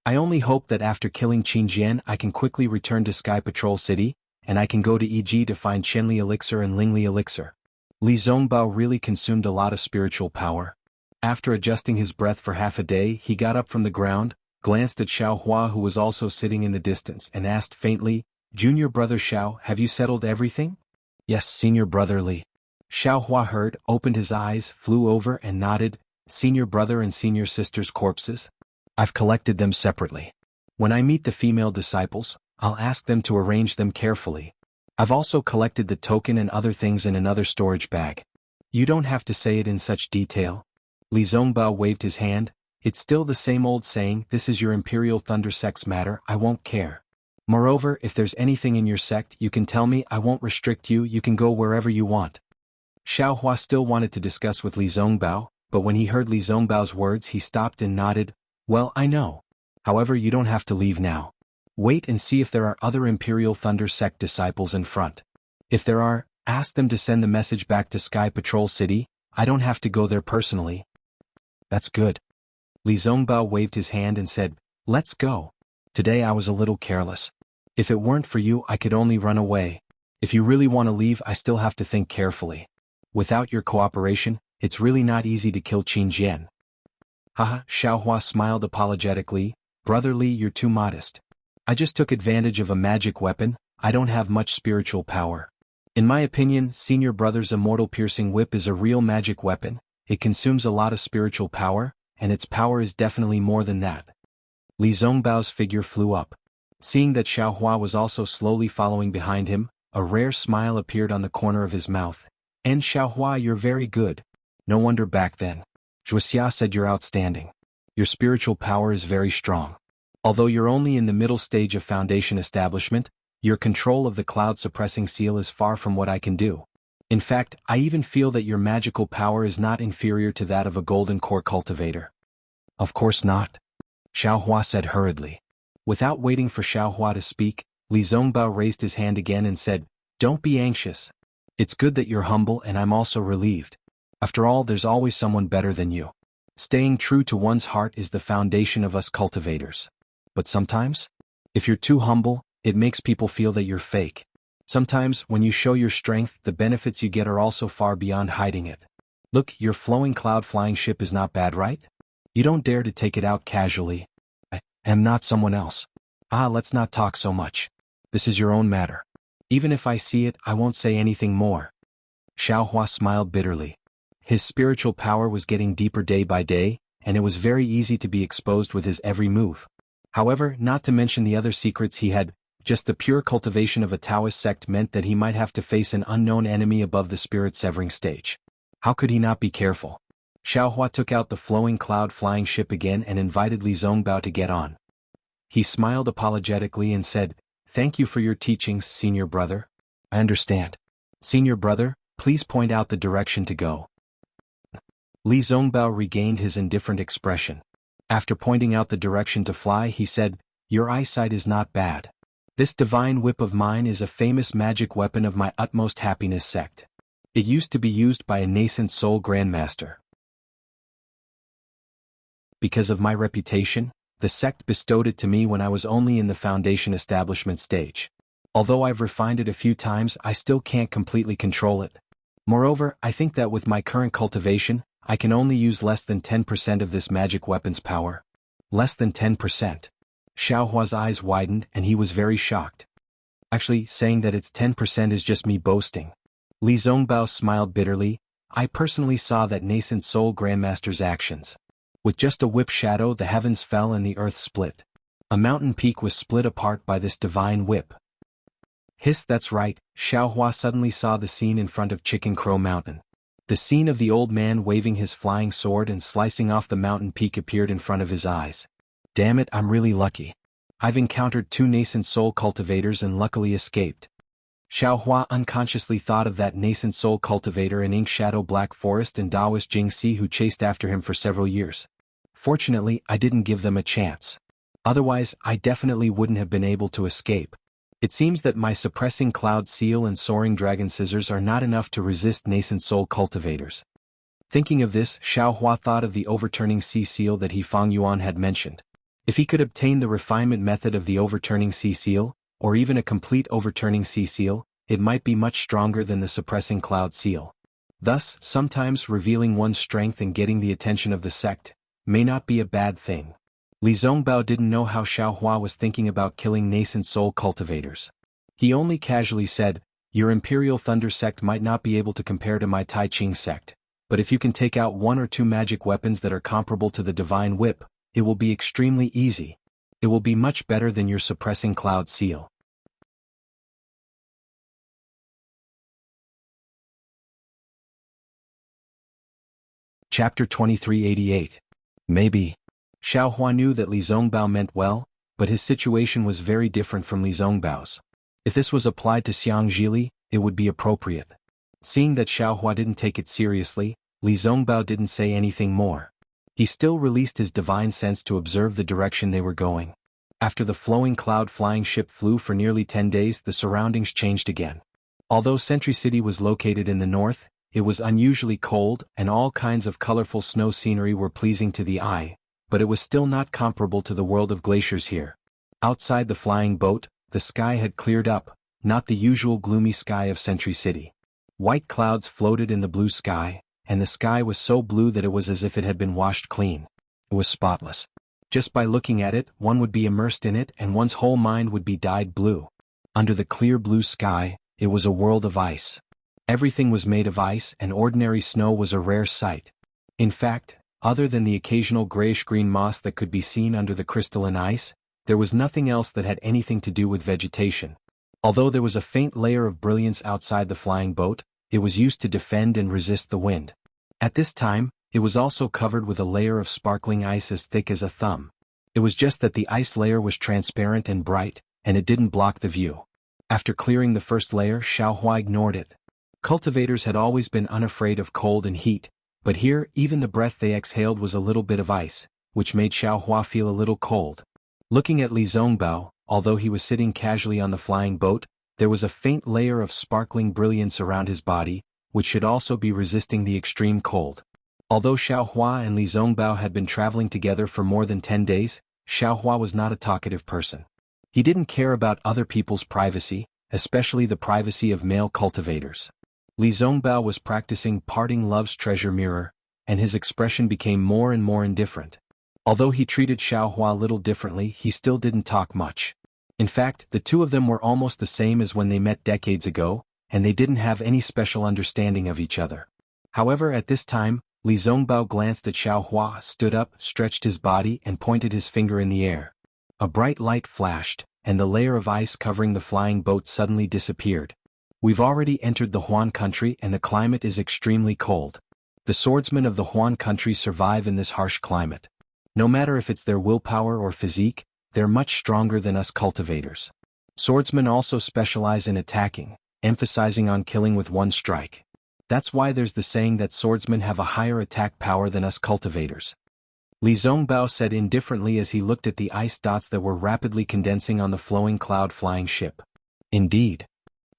A: I only hope that after killing Qin Jian I can quickly return to Sky Patrol City, and I can go to EG to find Qianli elixir and Lingli elixir. Li Zongbao really consumed a lot of spiritual power. After adjusting his breath for half a day, he got up from the ground, glanced at Xiaohua who was also sitting in the distance and asked faintly, "Junior brother Xiao, have you settled everything?" "Yes, senior brother Li." Xiaohua heard, opened his eyes, flew over and nodded. "Senior brother and senior sister's corpses? I've collected them separately. When I meet the female disciples, I'll ask them to arrange them carefully. I've also collected the token and other things in another storage bag. You don't have to say it in such detail. Li Zongbao waved his hand. It's still the same old saying, this is your Imperial Thunder Sect's matter, I won't care. Moreover, if there's anything in your sect, you can tell me, I won't restrict you, you can go wherever you want. Xiaohua still wanted to discuss with Li Zongbao, but when he heard Li Zongbao's words he stopped and nodded. Well, I know. However, you don't have to leave now. Wait and see if there are other Imperial Thunder Sect disciples in front. If there are, ask them to send the message back to Sky Patrol City. I don't have to go there personally. That's good. Li Zongbao waved his hand and said, let's go. Today I was a little careless. If it weren't for you I could only run away. If you really want to leave I still have to think carefully. Without your cooperation, it's really not easy to kill Qin Jian. Haha, Xiaohua smiled apologetically. Brother Li, you're too modest. I just took advantage of a magic weapon, I don't have much spiritual power. In my opinion, Senior Brother's Immortal Piercing Whip is a real magic weapon, it consumes a lot of spiritual power, and its power is definitely more than that. Li Zongbao's figure flew up. Seeing that Xiaohua was also slowly following behind him, a rare smile appeared on the corner of his mouth. And Xiaohua, you're very good. No wonder back then. Zhuxia said you're outstanding. Your spiritual power is very strong. Although you're only in the middle stage of Foundation establishment, your control of the cloud suppressing seal is far from what I can do. In fact, I even feel that your magical power is not inferior to that of a golden core cultivator. Of course not. Xiaohua said hurriedly. Without waiting for Xiaohua to speak, Li Zongbao raised his hand again and said, don't be anxious. It's good that you're humble and I'm also relieved. After all, there's always someone better than you. Staying true to one's heart is the foundation of us cultivators. But sometimes, if you're too humble, it makes people feel that you're fake. Sometimes, when you show your strength, the benefits you get are also far beyond hiding it. Look, your flowing cloud flying ship is not bad, right? You don't dare to take it out casually. I am not someone else. Let's not talk so much. This is your own matter. Even if I see it, I won't say anything more. Xiaohua smiled bitterly. His spiritual power was getting deeper day by day, and it was very easy to be exposed with his every move. However, not to mention the other secrets he had, just the pure cultivation of a Taoist sect meant that he might have to face an unknown enemy above the spirit-severing stage. How could he not be careful? Xiaohua took out the flowing cloud-flying ship again and invited Li Zongbao to get on. He smiled apologetically and said, thank you for your teachings, Senior Brother. I understand. Senior Brother, please point out the direction to go. Li Zongbao regained his indifferent expression. After pointing out the direction to fly, he said, your eyesight is not bad. This divine whip of mine is a famous magic weapon of my utmost happiness sect. It used to be used by a nascent soul grandmaster. Because of my reputation, the sect bestowed it to me when I was only in the Foundation establishment stage. Although I've refined it a few times, I still can't completely control it. Moreover, I think that with my current cultivation, I can only use less than 10% of this magic weapon's power. Less than 10%. Xiaohua's eyes widened and he was very shocked. Actually, saying that it's 10% is just me boasting. Li Zongbao smiled bitterly. I personally saw that nascent soul grandmaster's actions. With just a whip shadow, the heavens fell and the earth split. A mountain peak was split apart by this divine whip. Hiss, that's right, Xiaohua suddenly saw the scene in front of Chicken Crow Mountain. The scene of the old man waving his flying sword and slicing off the mountain peak appeared in front of his eyes. Damn it, I'm really lucky. I've encountered 2 nascent soul cultivators and luckily escaped. Xiaohua unconsciously thought of that nascent soul cultivator in Ink Shadow Black Forest and Taoist Jingxi who chased after him for several years. Fortunately, I didn't give them a chance. Otherwise, I definitely wouldn't have been able to escape. It seems that my suppressing cloud seal and soaring dragon scissors are not enough to resist nascent soul cultivators. Thinking of this, Xiaohua thought of the overturning sea seal that Fang Yuan had mentioned. If he could obtain the refinement method of the overturning sea seal, or even a complete overturning sea seal, it might be much stronger than the suppressing cloud seal. Thus, sometimes revealing one's strength and getting the attention of the sect may not be a bad thing. Li Zongbao didn't know how Xiaohua was thinking about killing nascent soul cultivators. He only casually said, your Imperial Thunder sect might not be able to compare to my Tai Ching sect, but if you can take out 1 or 2 magic weapons that are comparable to the divine whip, it will be extremely easy. It will be much better than your suppressing cloud seal. Chapter 2388. Maybe. Xiao Hua knew that Li Zongbao meant well, but his situation was very different from Li Zongbao's. If this was applied to Xiang Zhili, it would be appropriate. Seeing that Xiao Hua didn't take it seriously, Li Zongbao didn't say anything more. He still released his divine sense to observe the direction they were going. After the flowing cloud flying ship flew for nearly 10 days, the surroundings changed again. Although Sentry City was located in the north, it was unusually cold, and all kinds of colorful snow scenery were pleasing to the eye, but it was still not comparable to the world of glaciers here. Outside the flying boat, the sky had cleared up, not the usual gloomy sky of Sentry City. White clouds floated in the blue sky, and the sky was so blue that it was as if it had been washed clean. It was spotless. Just by looking at it, one would be immersed in it and one's whole mind would be dyed blue. Under the clear blue sky, it was a world of ice. Everything was made of ice, and ordinary snow was a rare sight. In fact, other than the occasional grayish-green moss that could be seen under the crystalline ice, there was nothing else that had anything to do with vegetation. Although there was a faint layer of brilliance outside the flying boat, it was used to defend and resist the wind. At this time, it was also covered with a layer of sparkling ice as thick as a thumb. It was just that the ice layer was transparent and bright, and it didn't block the view. After clearing the first layer, Xiao Hua ignored it. Cultivators had always been unafraid of cold and heat, but here even the breath they exhaled was a little bit of ice, which made Xiao Hua feel a little cold. Looking at Li Zongbao, although he was sitting casually on the flying boat, there was a faint layer of sparkling brilliance around his body, which should also be resisting the extreme cold. Although Xiao Hua and Li Zongbao had been traveling together for more than 10 days, Xiao Hua was not a talkative person. He didn't care about other people's privacy, especially the privacy of male cultivators. Li Zongbao was practicing parting love's treasure mirror, and his expression became more and more indifferent. Although he treated Xiao Hua a little differently, he still didn't talk much. In fact, the two of them were almost the same as when they met decades ago, and they didn't have any special understanding of each other. However, at this time, Li Zongbao glanced at Xiao Hua, stood up, stretched his body, and pointed his finger in the air. A bright light flashed, and the layer of ice covering the flying boat suddenly disappeared. We've already entered the Huan country and the climate is extremely cold. The swordsmen of the Huan country survive in this harsh climate. No matter if it's their willpower or physique, they're much stronger than us cultivators. Swordsmen also specialize in attacking, emphasizing on killing with one strike. That's why there's the saying that swordsmen have a higher attack power than us cultivators. Li Zongbao said indifferently as he looked at the ice dots that were rapidly condensing on the flowing cloud-flying ship. Indeed.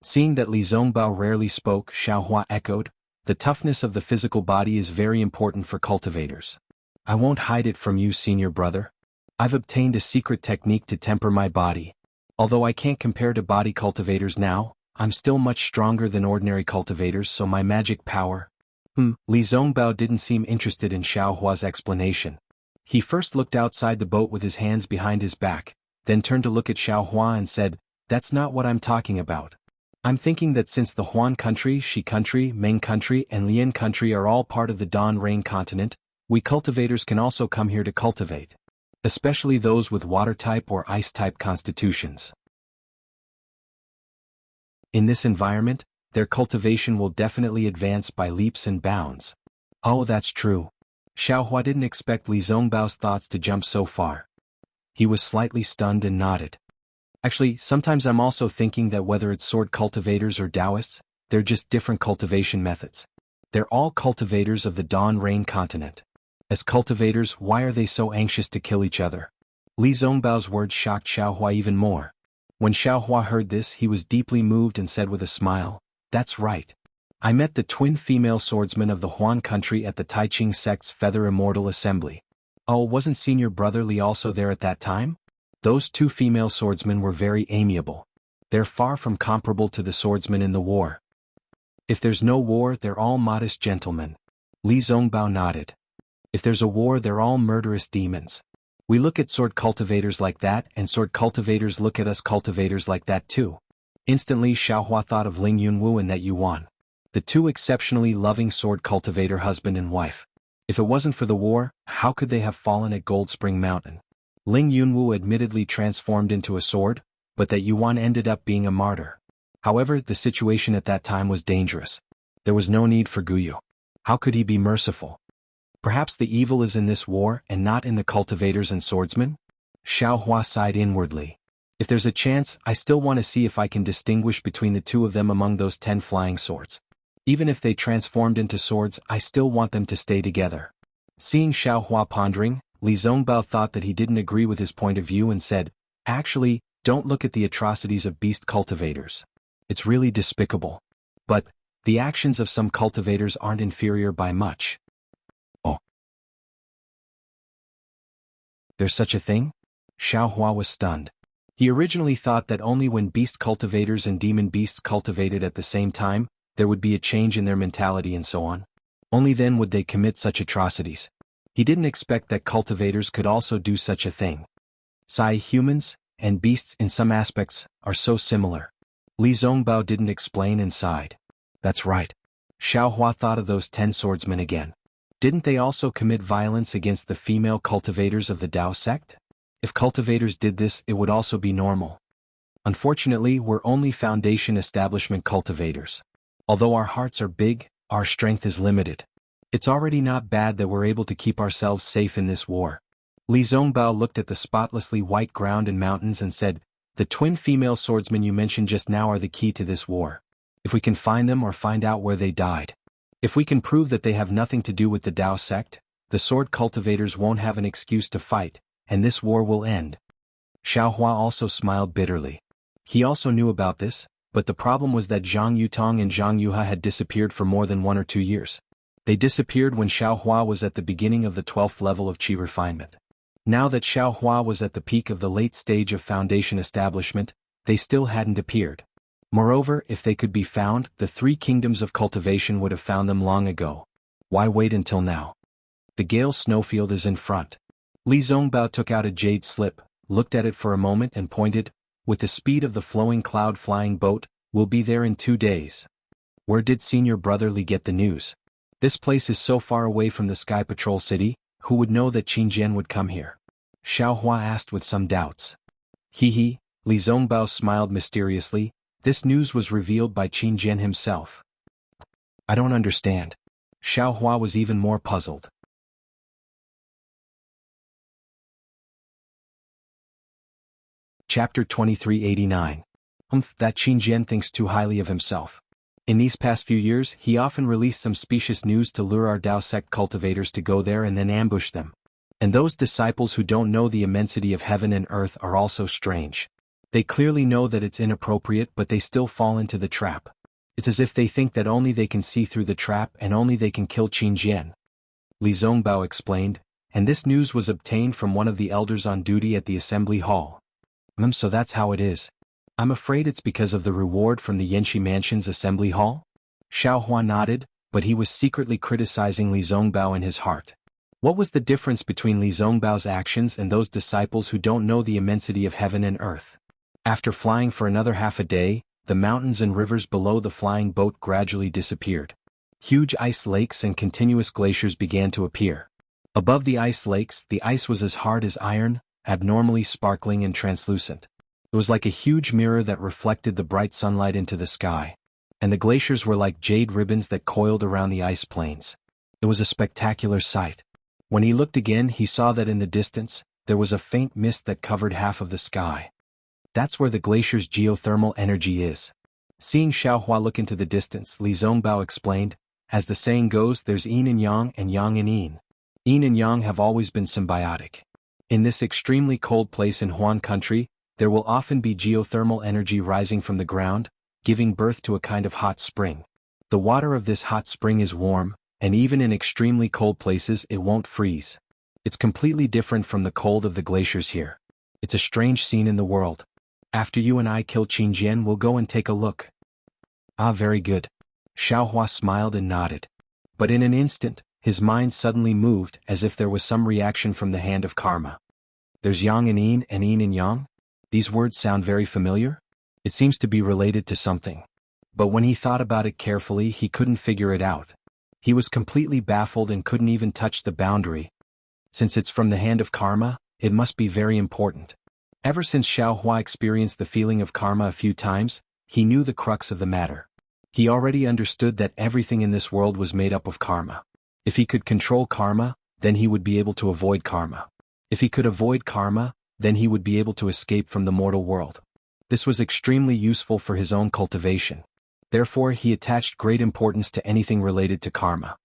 A: Seeing that Li Zongbao rarely spoke, Xiao Hua echoed, "The toughness of the physical body is very important for cultivators. I won't hide it from you, senior brother. I've obtained a secret technique to temper my body. Although I can't compare to body cultivators now, I'm still much stronger than ordinary cultivators, so my magic power..." Li Zongbao didn't seem interested in Xiao Hua's explanation. He first looked outside the boat with his hands behind his back, then turned to look at Xiao Hua and said, "That's not what I'm talking about. I'm thinking that since the Huan country, Shi country, Meng country, and Lian country are all part of the Dawn Rain continent, we cultivators can also come here to cultivate. Especially those with water-type or ice-type constitutions. In this environment, their cultivation will definitely advance by leaps and bounds." Oh, that's true. Xiao Hua didn't expect Li Zongbao's thoughts to jump so far. He was slightly stunned and nodded. Actually, sometimes I'm also thinking that whether it's sword cultivators or Taoists, they're just different cultivation methods. They're all cultivators of the Dawn Rain continent. As cultivators, why are they so anxious to kill each other? Li Zongbao's words shocked Xiao Hua even more. When Xiao Hua heard this, he was deeply moved and said with a smile, "That's right. I met the twin female swordsmen of the Huan country at the Taiqing sect's Feather Immortal Assembly. Oh, wasn't senior brother Li also there at that time? Those two female swordsmen were very amiable. They're far from comparable to the swordsmen in the war. If there's no war, they're all modest gentlemen." Li Zongbao nodded. "If there's a war, they're all murderous demons. We look at sword cultivators like that, and sword cultivators look at us cultivators like that too." Instantly Xiao Hua thought of Ling Yunwu and that Yuan. The two exceptionally loving sword cultivator husband and wife. If it wasn't for the war, how could they have fallen at Gold Spring Mountain? Ling Yunwu admittedly transformed into a sword, but that Yuan ended up being a martyr. However, the situation at that time was dangerous. There was no need for Guyu. How could he be merciful? Perhaps the evil is in this war and not in the cultivators and swordsmen? Xiao Hua sighed inwardly. If there's a chance, I still want to see if I can distinguish between the two of them among those 10 flying swords. Even if they transformed into swords, I still want them to stay together. Seeing Xiao Hua pondering, Li Zongbao thought that he didn't agree with his point of view and said, "Actually, don't look at the atrocities of beast cultivators. It's really despicable. But the actions of some cultivators aren't inferior by much." Oh. There's such a thing? Xiao Hua was stunned. He originally thought that only when beast cultivators and demon beasts cultivated at the same time, there would be a change in their mentality and so on. Only then would they commit such atrocities. He didn't expect that cultivators could also do such a thing. Humans and beasts in some aspects are so similar. Li Zongbao didn't explain and sighed. That's right. Xiao Hua thought of those 10 swordsmen again. Didn't they also commit violence against the female cultivators of the Dao sect? If cultivators did this, it would also be normal. Unfortunately, we're only foundation establishment cultivators. Although our hearts are big, our strength is limited. It's already not bad that we're able to keep ourselves safe in this war. Li Zongbao looked at the spotlessly white ground and mountains and said, "The twin female swordsmen you mentioned just now are the key to this war. If we can find them or find out where they died. If we can prove that they have nothing to do with the Dao sect, the sword cultivators won't have an excuse to fight, and this war will end." Xiao Hua also smiled bitterly. He also knew about this, but the problem was that Zhang Yutong and Zhang Yuha had disappeared for more than 1 or 2 years. They disappeared when Xiao Hua was at the beginning of the 12th level of Qi refinement. Now that Xiao Hua was at the peak of the late stage of foundation establishment, they still hadn't appeared. Moreover, if they could be found, the 3 kingdoms of cultivation would have found them long ago. Why wait until now? The Gale snowfield is in front. Li Zongbao took out a jade slip, looked at it for a moment and pointed, "With the speed of the flowing cloud flying boat, we'll be there in 2 days. Where did Senior Brother Li get the news? This place is so far away from the Sky Patrol City, who would know that Qingjian would come here?" Xiao Hua asked with some doubts. He, Li Zongbao smiled mysteriously, "This news was revealed by Qingjian himself." I don't understand. Xiao Hua was even more puzzled. Chapter 2389. That Qingjian thinks too highly of himself. In these past few years, he often released some specious news to lure our Dao sect cultivators to go there and then ambush them. And those disciples who don't know the immensity of heaven and earth are also strange. They clearly know that it's inappropriate, but they still fall into the trap. It's as if they think that only they can see through the trap and only they can kill Qingjian. Li Zongbao explained, and this news was obtained from one of the elders on duty at the assembly hall. So that's how it is. I'm afraid it's because of the reward from the Yanxi Mansion's assembly hall? Xiao Hua nodded, but he was secretly criticizing Li Zongbao in his heart. What was the difference between Li Zongbao's actions and those disciples who don't know the immensity of heaven and earth? After flying for another half a day, the mountains and rivers below the flying boat gradually disappeared. Huge ice lakes and continuous glaciers began to appear. Above the ice lakes, the ice was as hard as iron, abnormally sparkling and translucent. It was like a huge mirror that reflected the bright sunlight into the sky. And the glaciers were like jade ribbons that coiled around the ice plains. It was a spectacular sight. When he looked again, he saw that in the distance, there was a faint mist that covered half of the sky. That's where the glacier's geothermal energy is. Seeing Xiao Hua look into the distance, Li Zongbao explained, as the saying goes, there's yin and yang and yin. Yin and yang have always been symbiotic. In this extremely cold place in Huan country, there will often be geothermal energy rising from the ground, giving birth to a kind of hot spring. The water of this hot spring is warm, and even in extremely cold places it won't freeze. It's completely different from the cold of the glaciers here. It's a strange scene in the world. After you and I kill Qingjian, we'll go and take a look. Ah, very good. Xiao Hua smiled and nodded. But in an instant, his mind suddenly moved as if there was some reaction from the hand of karma. There's yang and yin and yang? These words sound very familiar? It seems to be related to something. But when he thought about it carefully, he couldn't figure it out. He was completely baffled and couldn't even touch the boundary. Since it's from the hand of karma, it must be very important. Ever since Xiao Hua experienced the feeling of karma a few times, he knew the crux of the matter. He already understood that everything in this world was made up of karma. If he could control karma, then he would be able to avoid karma. If he could avoid karma, then he would be able to escape from the mortal world. This was extremely useful for his own cultivation. Therefore he attached great importance to anything related to karma.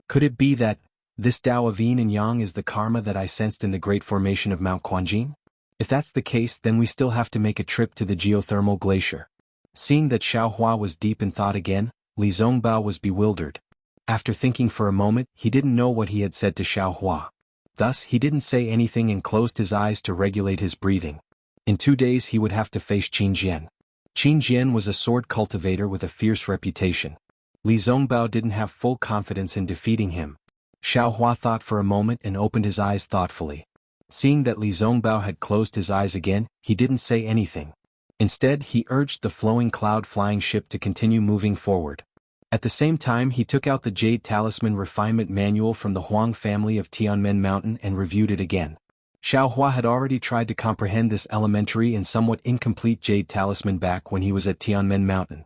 A: Could it be that this Tao of Yin and Yang is the karma that I sensed in the great formation of Mount Quanjin? If that's the case, then we still have to make a trip to the geothermal glacier. Seeing that Xiaohua was deep in thought again, Li Zongbao was bewildered. After thinking for a moment, he didn't know what he had said to Xiaohua. Thus, he didn't say anything and closed his eyes to regulate his breathing. In 2 days he would have to face Qin Jian. Qin Jian was a sword cultivator with a fierce reputation. Li Zongbao didn't have full confidence in defeating him. Xiaohua thought for a moment and opened his eyes thoughtfully. Seeing that Li Zongbao had closed his eyes again, he didn't say anything. Instead, he urged the flowing cloud-flying ship to continue moving forward. At the same time, he took out the Jade Talisman Refinement Manual from the Huang family of Tianmen Mountain and reviewed it again. Xiaohua had already tried to comprehend this elementary and somewhat incomplete Jade Talisman back when he was at Tianmen Mountain.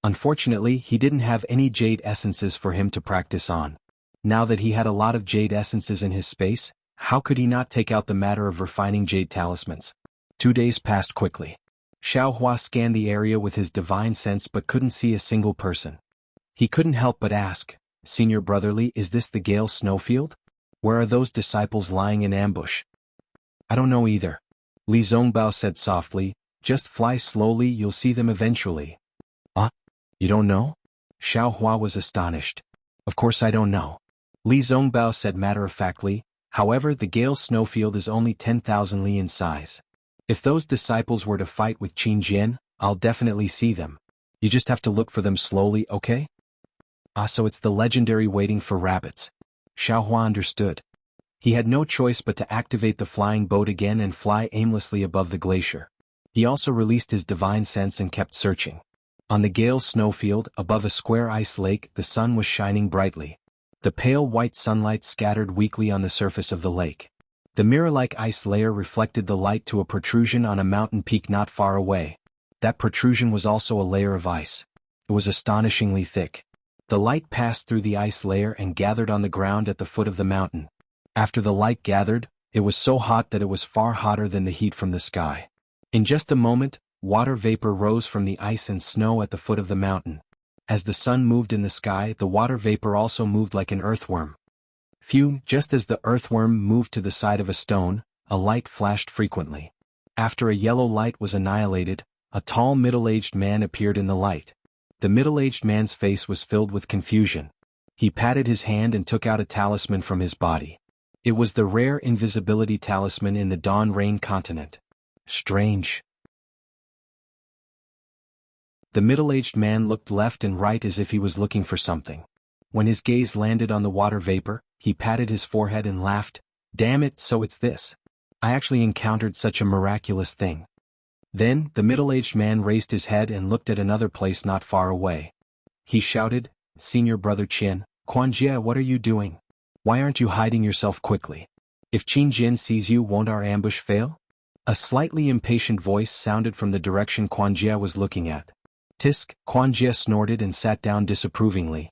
A: Unfortunately, he didn't have any Jade Essences for him to practice on. Now that he had a lot of Jade Essences in his space, how could he not take out the matter of refining Jade Talismans? 2 days passed quickly. Xiaohua scanned the area with his divine sense but couldn't see a single person. He couldn't help but ask, "Senior Brotherly, is this the Gale Snowfield? Where are those disciples lying in ambush?" "I don't know either," Li Zongbao said softly, "just fly slowly, you'll see them eventually." "Ah? You don't know?" Xiaohua was astonished. "Of course I don't know," Li Zongbao said matter-of-factly, "however the Gale Snowfield is only 10,000 li in size. If those disciples were to fight with Qin Jian, I'll definitely see them. You just have to look for them slowly, okay?" "Ah, so it's the legendary waiting for rabbits." Xiaohua understood. He had no choice but to activate the flying boat again and fly aimlessly above the glacier. He also released his divine sense and kept searching. On the Gale Snowfield, above a square ice lake, the sun was shining brightly. The pale white sunlight scattered weakly on the surface of the lake. The mirror-like ice layer reflected the light to a protrusion on a mountain peak not far away. That protrusion was also a layer of ice. It was astonishingly thick. The light passed through the ice layer and gathered on the ground at the foot of the mountain. After the light gathered, it was so hot that it was far hotter than the heat from the sky. In just a moment, water vapor rose from the ice and snow at the foot of the mountain. As the sun moved in the sky, the water vapor also moved like an earthworm. Phew, just as the earthworm moved to the side of a stone, a light flashed frequently. After a yellow light was annihilated, a tall middle-aged man appeared in the light. The middle-aged man's face was filled with confusion. He patted his hand and took out a talisman from his body. It was the rare invisibility talisman in the Dawn Rain continent. Strange. The middle-aged man looked left and right as if he was looking for something. When his gaze landed on the water vapor, he patted his forehead and laughed. "Damn it, so it's this. I actually encountered such a miraculous thing." Then, the middle-aged man raised his head and looked at another place not far away. He shouted, "Senior Brother Qian, Quanjie, what are you doing? Why aren't you hiding yourself quickly? If Qin Jian sees you, won't our ambush fail?" A slightly impatient voice sounded from the direction Quanjie was looking at. "Tisk," Quanjie snorted and sat down disapprovingly.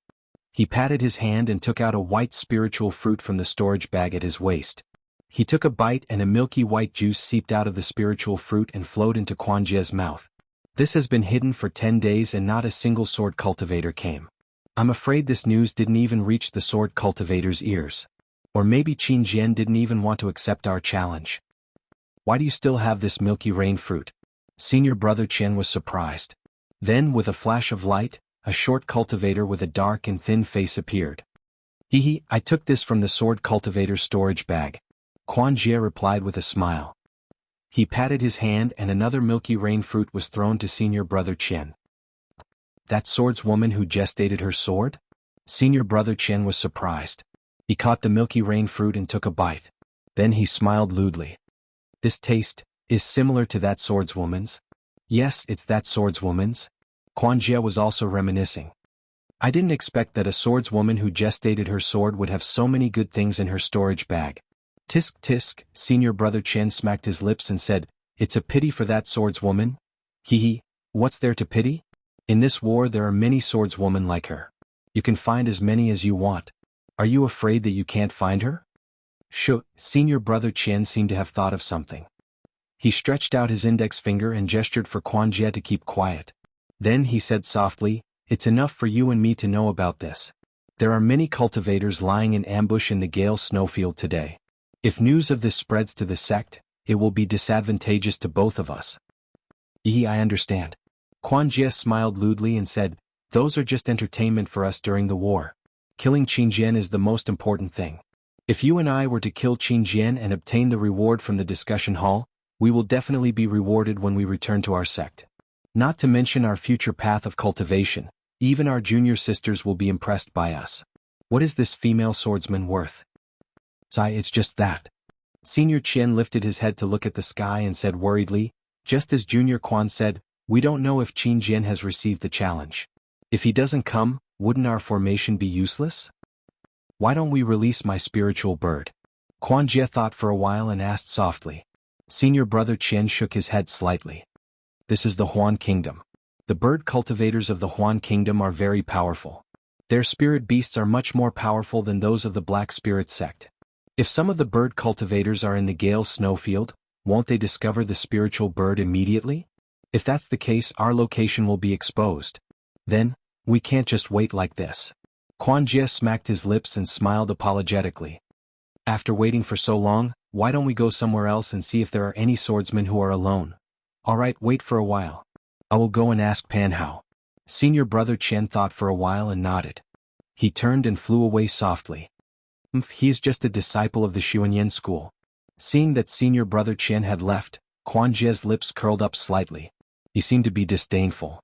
A: He patted his hand and took out a white spiritual fruit from the storage bag at his waist. He took a bite and a milky white juice seeped out of the spiritual fruit and flowed into Quanjie's mouth. "This has been hidden for 10 days and not a single sword cultivator came. I'm afraid this news didn't even reach the sword cultivator's ears. Or maybe Qin Jian didn't even want to accept our challenge. Why do you still have this milky rain fruit?" Senior Brother Qian was surprised. Then, with a flash of light, a short cultivator with a dark and thin face appeared. "Hee, I took this from the sword cultivator's storage bag," Quanjie replied with a smile. He patted his hand and another milky rain fruit was thrown to Senior Brother Qian. "That swordswoman who gestated her sword?" Senior Brother Qian was surprised. He caught the milky rain fruit and took a bite. Then he smiled lewdly. "This taste is similar to that swordswoman's." "Yes, it's that swordswoman's." Quanjie was also reminiscing. "I didn't expect that a swordswoman who gestated her sword would have so many good things in her storage bag." "Tisk tisk," Senior Brother Qian smacked his lips and said, "It's a pity for that swordswoman." "Hee, what's there to pity? In this war there are many swordswomen like her. You can find as many as you want. Are you afraid that you can't find her? Senior brother Qian seemed to have thought of something. He stretched out his index finger and gestured for Quan Jie to keep quiet. Then he said softly, "It's enough for you and me to know about this. There are many cultivators lying in ambush in the Gale snowfield today. If news of this spreads to the sect, it will be disadvantageous to both of us." I understand. Quan Jie smiled lewdly and said, "Those are just entertainment for us during the war. Killing Qingjian is the most important thing. If you and I were to kill Qingjian and obtain the reward from the discussion hall, we will definitely be rewarded when we return to our sect. Not to mention our future path of cultivation, even our junior sisters will be impressed by us. What is this female swordsman worth?" It's just that. Senior Qian lifted his head to look at the sky and said worriedly, just as Junior Quan said, "We don't know if Qingjian has received the challenge. If he doesn't come, wouldn't our formation be useless? Why don't we release my spiritual bird?" Quan Jie thought for a while and asked softly. Senior brother Qian shook his head slightly. "This is the Huan Kingdom. The bird cultivators of the Huan Kingdom are very powerful. Their spirit beasts are much more powerful than those of the Black Spirit sect. If some of the bird cultivators are in the Gale snowfield, won't they discover the spiritual bird immediately? If that's the case, our location will be exposed. Then, we can't just wait like this." Quan Jie smacked his lips and smiled apologetically. "After waiting for so long, why don't we go somewhere else and see if there are any swordsmen who are alone? All right, wait for a while. I will go and ask Pan Hao." Senior brother Qian thought for a while and nodded. He turned and flew away softly. He is just a disciple of the Xuanyan school." Seeing that senior brother Qian had left, Quan Jie's lips curled up slightly. He seemed to be disdainful.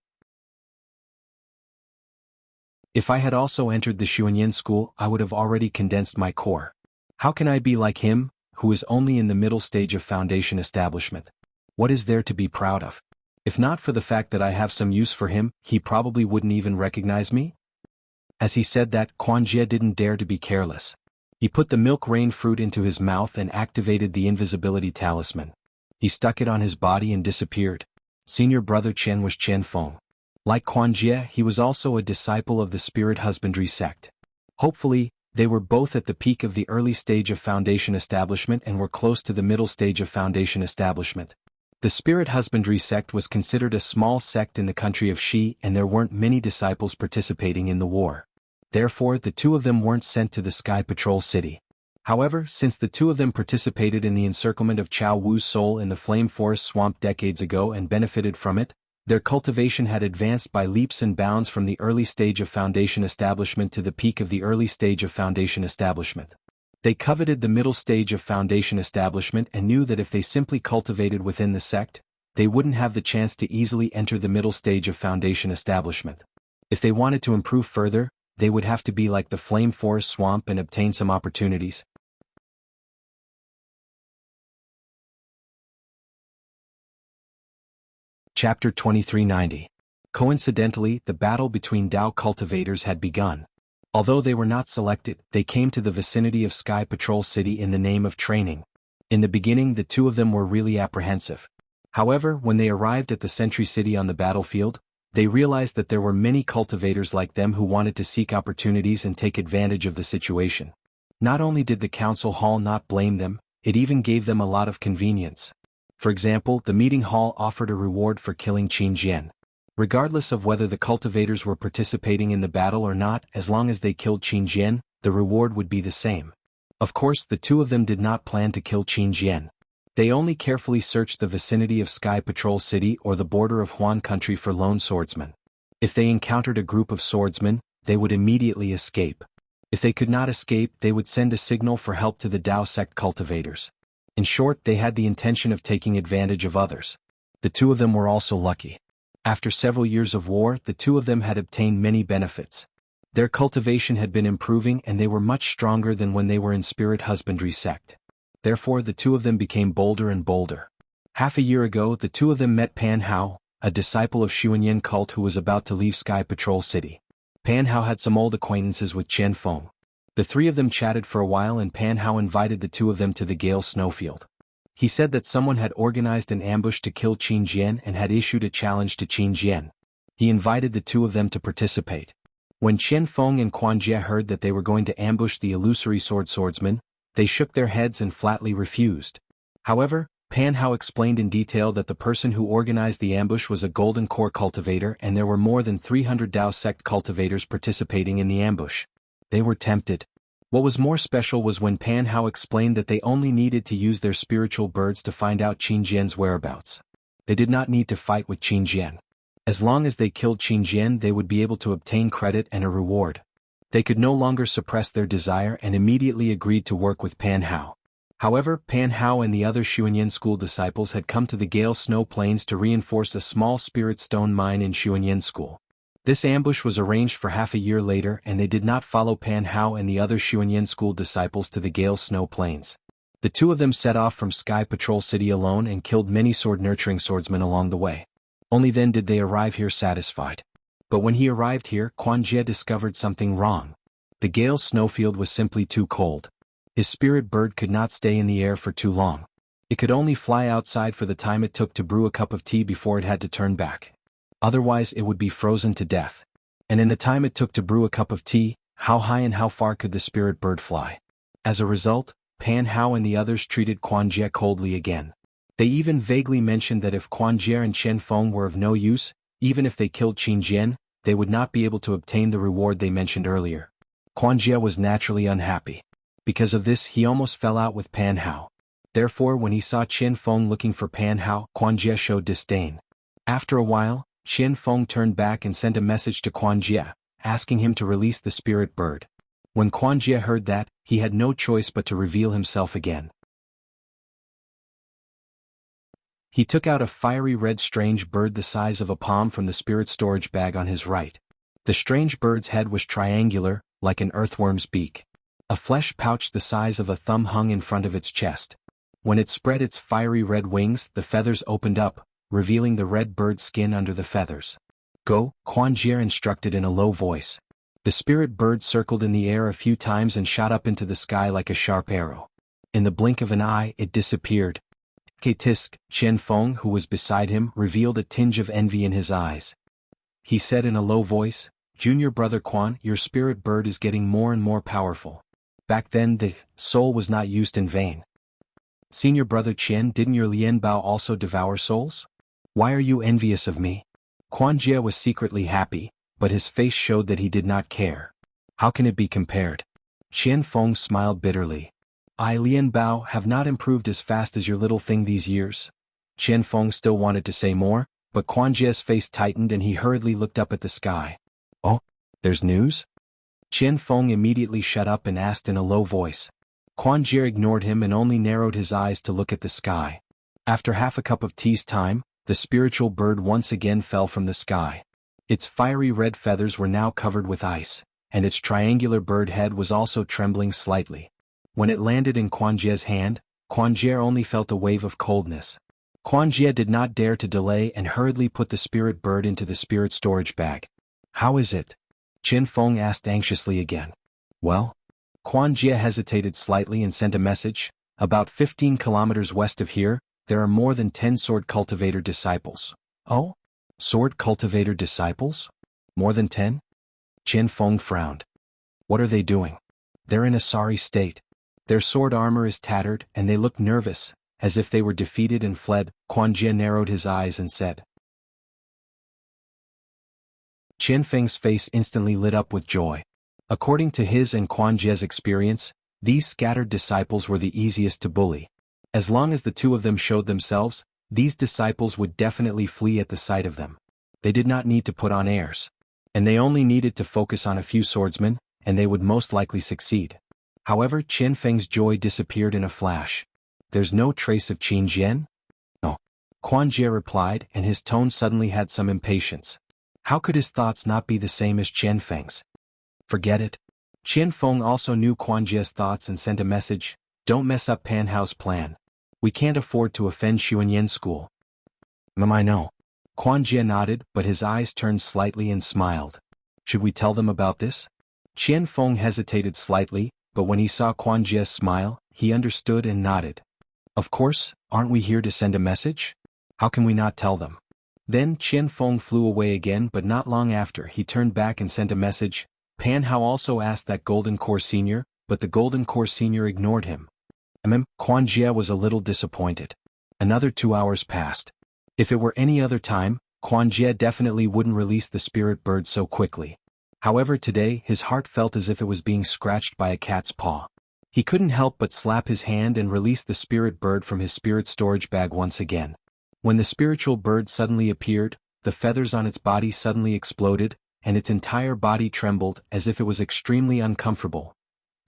A: "If I had also entered the Xuanyan school, I would have already condensed my core. How can I be like him, who is only in the middle stage of foundation establishment? What is there to be proud of? If not for the fact that I have some use for him, he probably wouldn't even recognize me?" As he said that, Quan Jie didn't dare to be careless. He put the milk rain fruit into his mouth and activated the invisibility talisman. He stuck it on his body and disappeared. Senior brother Qian was Qian Feng. Like Quan Jie, he was also a disciple of the spirit husbandry sect. Hopefully, they were both at the peak of the early stage of foundation establishment and were close to the middle stage of foundation establishment. The spirit husbandry sect was considered a small sect in the country of Xi, and there weren't many disciples participating in the war. Therefore, the two of them weren't sent to the Sky Patrol City. However, since the two of them participated in the encirclement of Chao Wu's soul in the Flame Forest Swamp decades ago and benefited from it, their cultivation had advanced by leaps and bounds from the early stage of foundation establishment to the peak of the early stage of foundation establishment. They coveted the middle stage of foundation establishment and knew that if they simply cultivated within the sect, they wouldn't have the chance to easily enter the middle stage of foundation establishment. If they wanted to improve further, they would have to be like the Flame Forest Swamp and obtain some opportunities. Chapter 2390. Coincidentally, the battle between Dao cultivators had begun. Although they were not selected, they came to the vicinity of Sky Patrol City in the name of training. In the beginning, the two of them were really apprehensive. However, when they arrived at the Sentry City on the battlefield, they realized that there were many cultivators like them who wanted to seek opportunities and take advantage of the situation. Not only did the council hall not blame them, it even gave them a lot of convenience. For example, the meeting hall offered a reward for killing Qingjian. Regardless of whether the cultivators were participating in the battle or not, as long as they killed Qingjian, the reward would be the same. Of course, the two of them did not plan to kill Qingjian. They only carefully searched the vicinity of Sky Patrol City or the border of Huan country for lone swordsmen. If they encountered a group of swordsmen, they would immediately escape. If they could not escape, they would send a signal for help to the Dao sect cultivators. In short, they had the intention of taking advantage of others. The two of them were also lucky. After several years of war, the two of them had obtained many benefits. Their cultivation had been improving and they were much stronger than when they were in spirit husbandry sect. Therefore, the two of them became bolder and bolder. Half a year ago, the two of them met Pan Hao, a disciple of Xuanyan cult who was about to leave Sky Patrol City. Pan Hao had some old acquaintances with Qian Feng. The three of them chatted for a while and Pan Hao invited the two of them to the Gale snowfield. He said that someone had organized an ambush to kill Qingjian and had issued a challenge to Qingjian. He invited the two of them to participate. When Qian Feng and Quan Jie heard that they were going to ambush the illusory swordsman, they shook their heads and flatly refused. However, Pan Hao explained in detail that the person who organized the ambush was a golden core cultivator and there were more than 300 Dao sect cultivators participating in the ambush. They were tempted. What was more special was when Pan Hao explained that they only needed to use their spiritual birds to find out Qin Jian's whereabouts. They did not need to fight with Qin Jian. As long as they killed Qin Jian, they would be able to obtain credit and a reward. They could no longer suppress their desire and immediately agreed to work with Pan Hao. However, Pan Hao and the other Xuanyan school disciples had come to the Gale Snow Plains to reinforce a small spirit stone mine in Xuanyan school. This ambush was arranged for half a year later and they did not follow Pan Hao and the other Xuanyan school disciples to the Gale Snow Plains. The two of them set off from Sky Patrol City alone and killed many sword-nurturing swordsmen along the way. Only then did they arrive here satisfied. But when he arrived here, Quan Jie discovered something wrong. The Gale Snowfield was simply too cold. His spirit bird could not stay in the air for too long. It could only fly outside for the time it took to brew a cup of tea before it had to turn back. Otherwise it would be frozen to death. And in the time it took to brew a cup of tea, how high and how far could the spirit bird fly? As a result, Pan Hao and the others treated Quan Jie coldly again. They even vaguely mentioned that if Quan Jie and Qian Feng were of no use, even if they killed Qin Jian, they would not be able to obtain the reward they mentioned earlier. Quan Jie was naturally unhappy. Because of this, he almost fell out with Pan Hao. Therefore, when he saw Qian Feng looking for Pan Hao, Quan Jie showed disdain. After a while, Qian Feng turned back and sent a message to Quan Jie, asking him to release the spirit bird. When Quan Jie heard that, he had no choice but to reveal himself again. He took out a fiery red strange bird the size of a palm from the spirit storage bag on his right. The strange bird's head was triangular, like an earthworm's beak. A flesh pouch the size of a thumb hung in front of its chest. When it spread its fiery red wings, the feathers opened up, revealing the red bird's skin under the feathers. Go, Quan Jie instructed in a low voice. The spirit bird circled in the air a few times and shot up into the sky like a sharp arrow. In the blink of an eye, it disappeared. Tisk, Qian Feng, who was beside him, revealed a tinge of envy in his eyes. He said in a low voice, "Junior brother Quan, your spirit bird is getting more and more powerful. Back then the soul was not used in vain. Senior brother Qian, didn't your Lian Bao also devour souls? Why are you envious of me?" Quan Jie was secretly happy, but his face showed that he did not care. How can it be compared? Qian Feng smiled bitterly. I, Lian Bao, have not improved as fast as your little thing these years. Qian Feng still wanted to say more, but Quan Jie's face tightened and he hurriedly looked up at the sky. Oh, there's news? Qian Feng immediately shut up and asked in a low voice. Quan Jie ignored him and only narrowed his eyes to look at the sky. After half a cup of tea's time, the spiritual bird once again fell from the sky. Its fiery red feathers were now covered with ice, and its triangular bird head was also trembling slightly. When it landed in Quan Jie's hand, Quan Jie only felt a wave of coldness. Quan Jie did not dare to delay and hurriedly put the spirit bird into the spirit storage bag. How is it? Qian Feng asked anxiously again. Well? Quan Jie hesitated slightly and sent a message. About 15 kilometers west of here, there are more than 10 sword cultivator disciples. Oh? Sword cultivator disciples? More than 10? Qian Feng frowned. What are they doing? They're in a sorry state. Their sword armor is tattered and they look nervous, as if they were defeated and fled. Quan Jie narrowed his eyes and said. Qian Feng's face instantly lit up with joy. According to his and Quan Jie's experience, these scattered disciples were the easiest to bully. As long as the two of them showed themselves, these disciples would definitely flee at the sight of them. They did not need to put on airs. And they only needed to focus on a few swordsmen, and they would most likely succeed. However, Qian Feng's joy disappeared in a flash. There's no trace of Qin Jian? No. Quan Jie replied, and his tone suddenly had some impatience. How could his thoughts not be the same as Qian Feng's? Forget it. Qian Feng also knew Quan Jie's thoughts and sent a message. Don't mess up Pan Hao's plan. We can't afford to offend Xuanyan school. I know. Quan Jie nodded, but his eyes turned slightly and smiled. Should we tell them about this? Qian Feng hesitated slightly, but when he saw Quan Jie's smile, he understood and nodded. Of course, aren't we here to send a message? How can we not tell them? Then Qian Feng flew away again, but not long after he turned back and sent a message. Pan Hao also asked that Golden Core Senior, but the Golden Core Senior ignored him. Quan Jie was a little disappointed. Another 2 hours passed. If it were any other time, Quan Jie definitely wouldn't release the spirit bird so quickly. However, today his heart felt as if it was being scratched by a cat's paw. He couldn't help but slap his hand and release the spirit bird from his spirit storage bag once again. When the spiritual bird suddenly appeared, the feathers on its body suddenly exploded, and its entire body trembled as if it was extremely uncomfortable.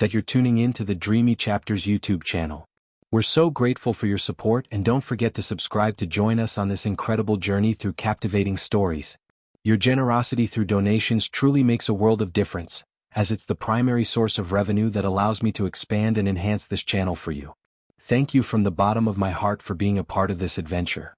A: That you're tuning in to the Dreamy Chapters YouTube channel. We're so grateful for your support, and don't forget to subscribe to join us on this incredible journey through captivating stories. Your generosity through donations truly makes a world of difference, as it's the primary source of revenue that allows me to expand and enhance this channel for you. Thank you from the bottom of my heart for being a part of this adventure.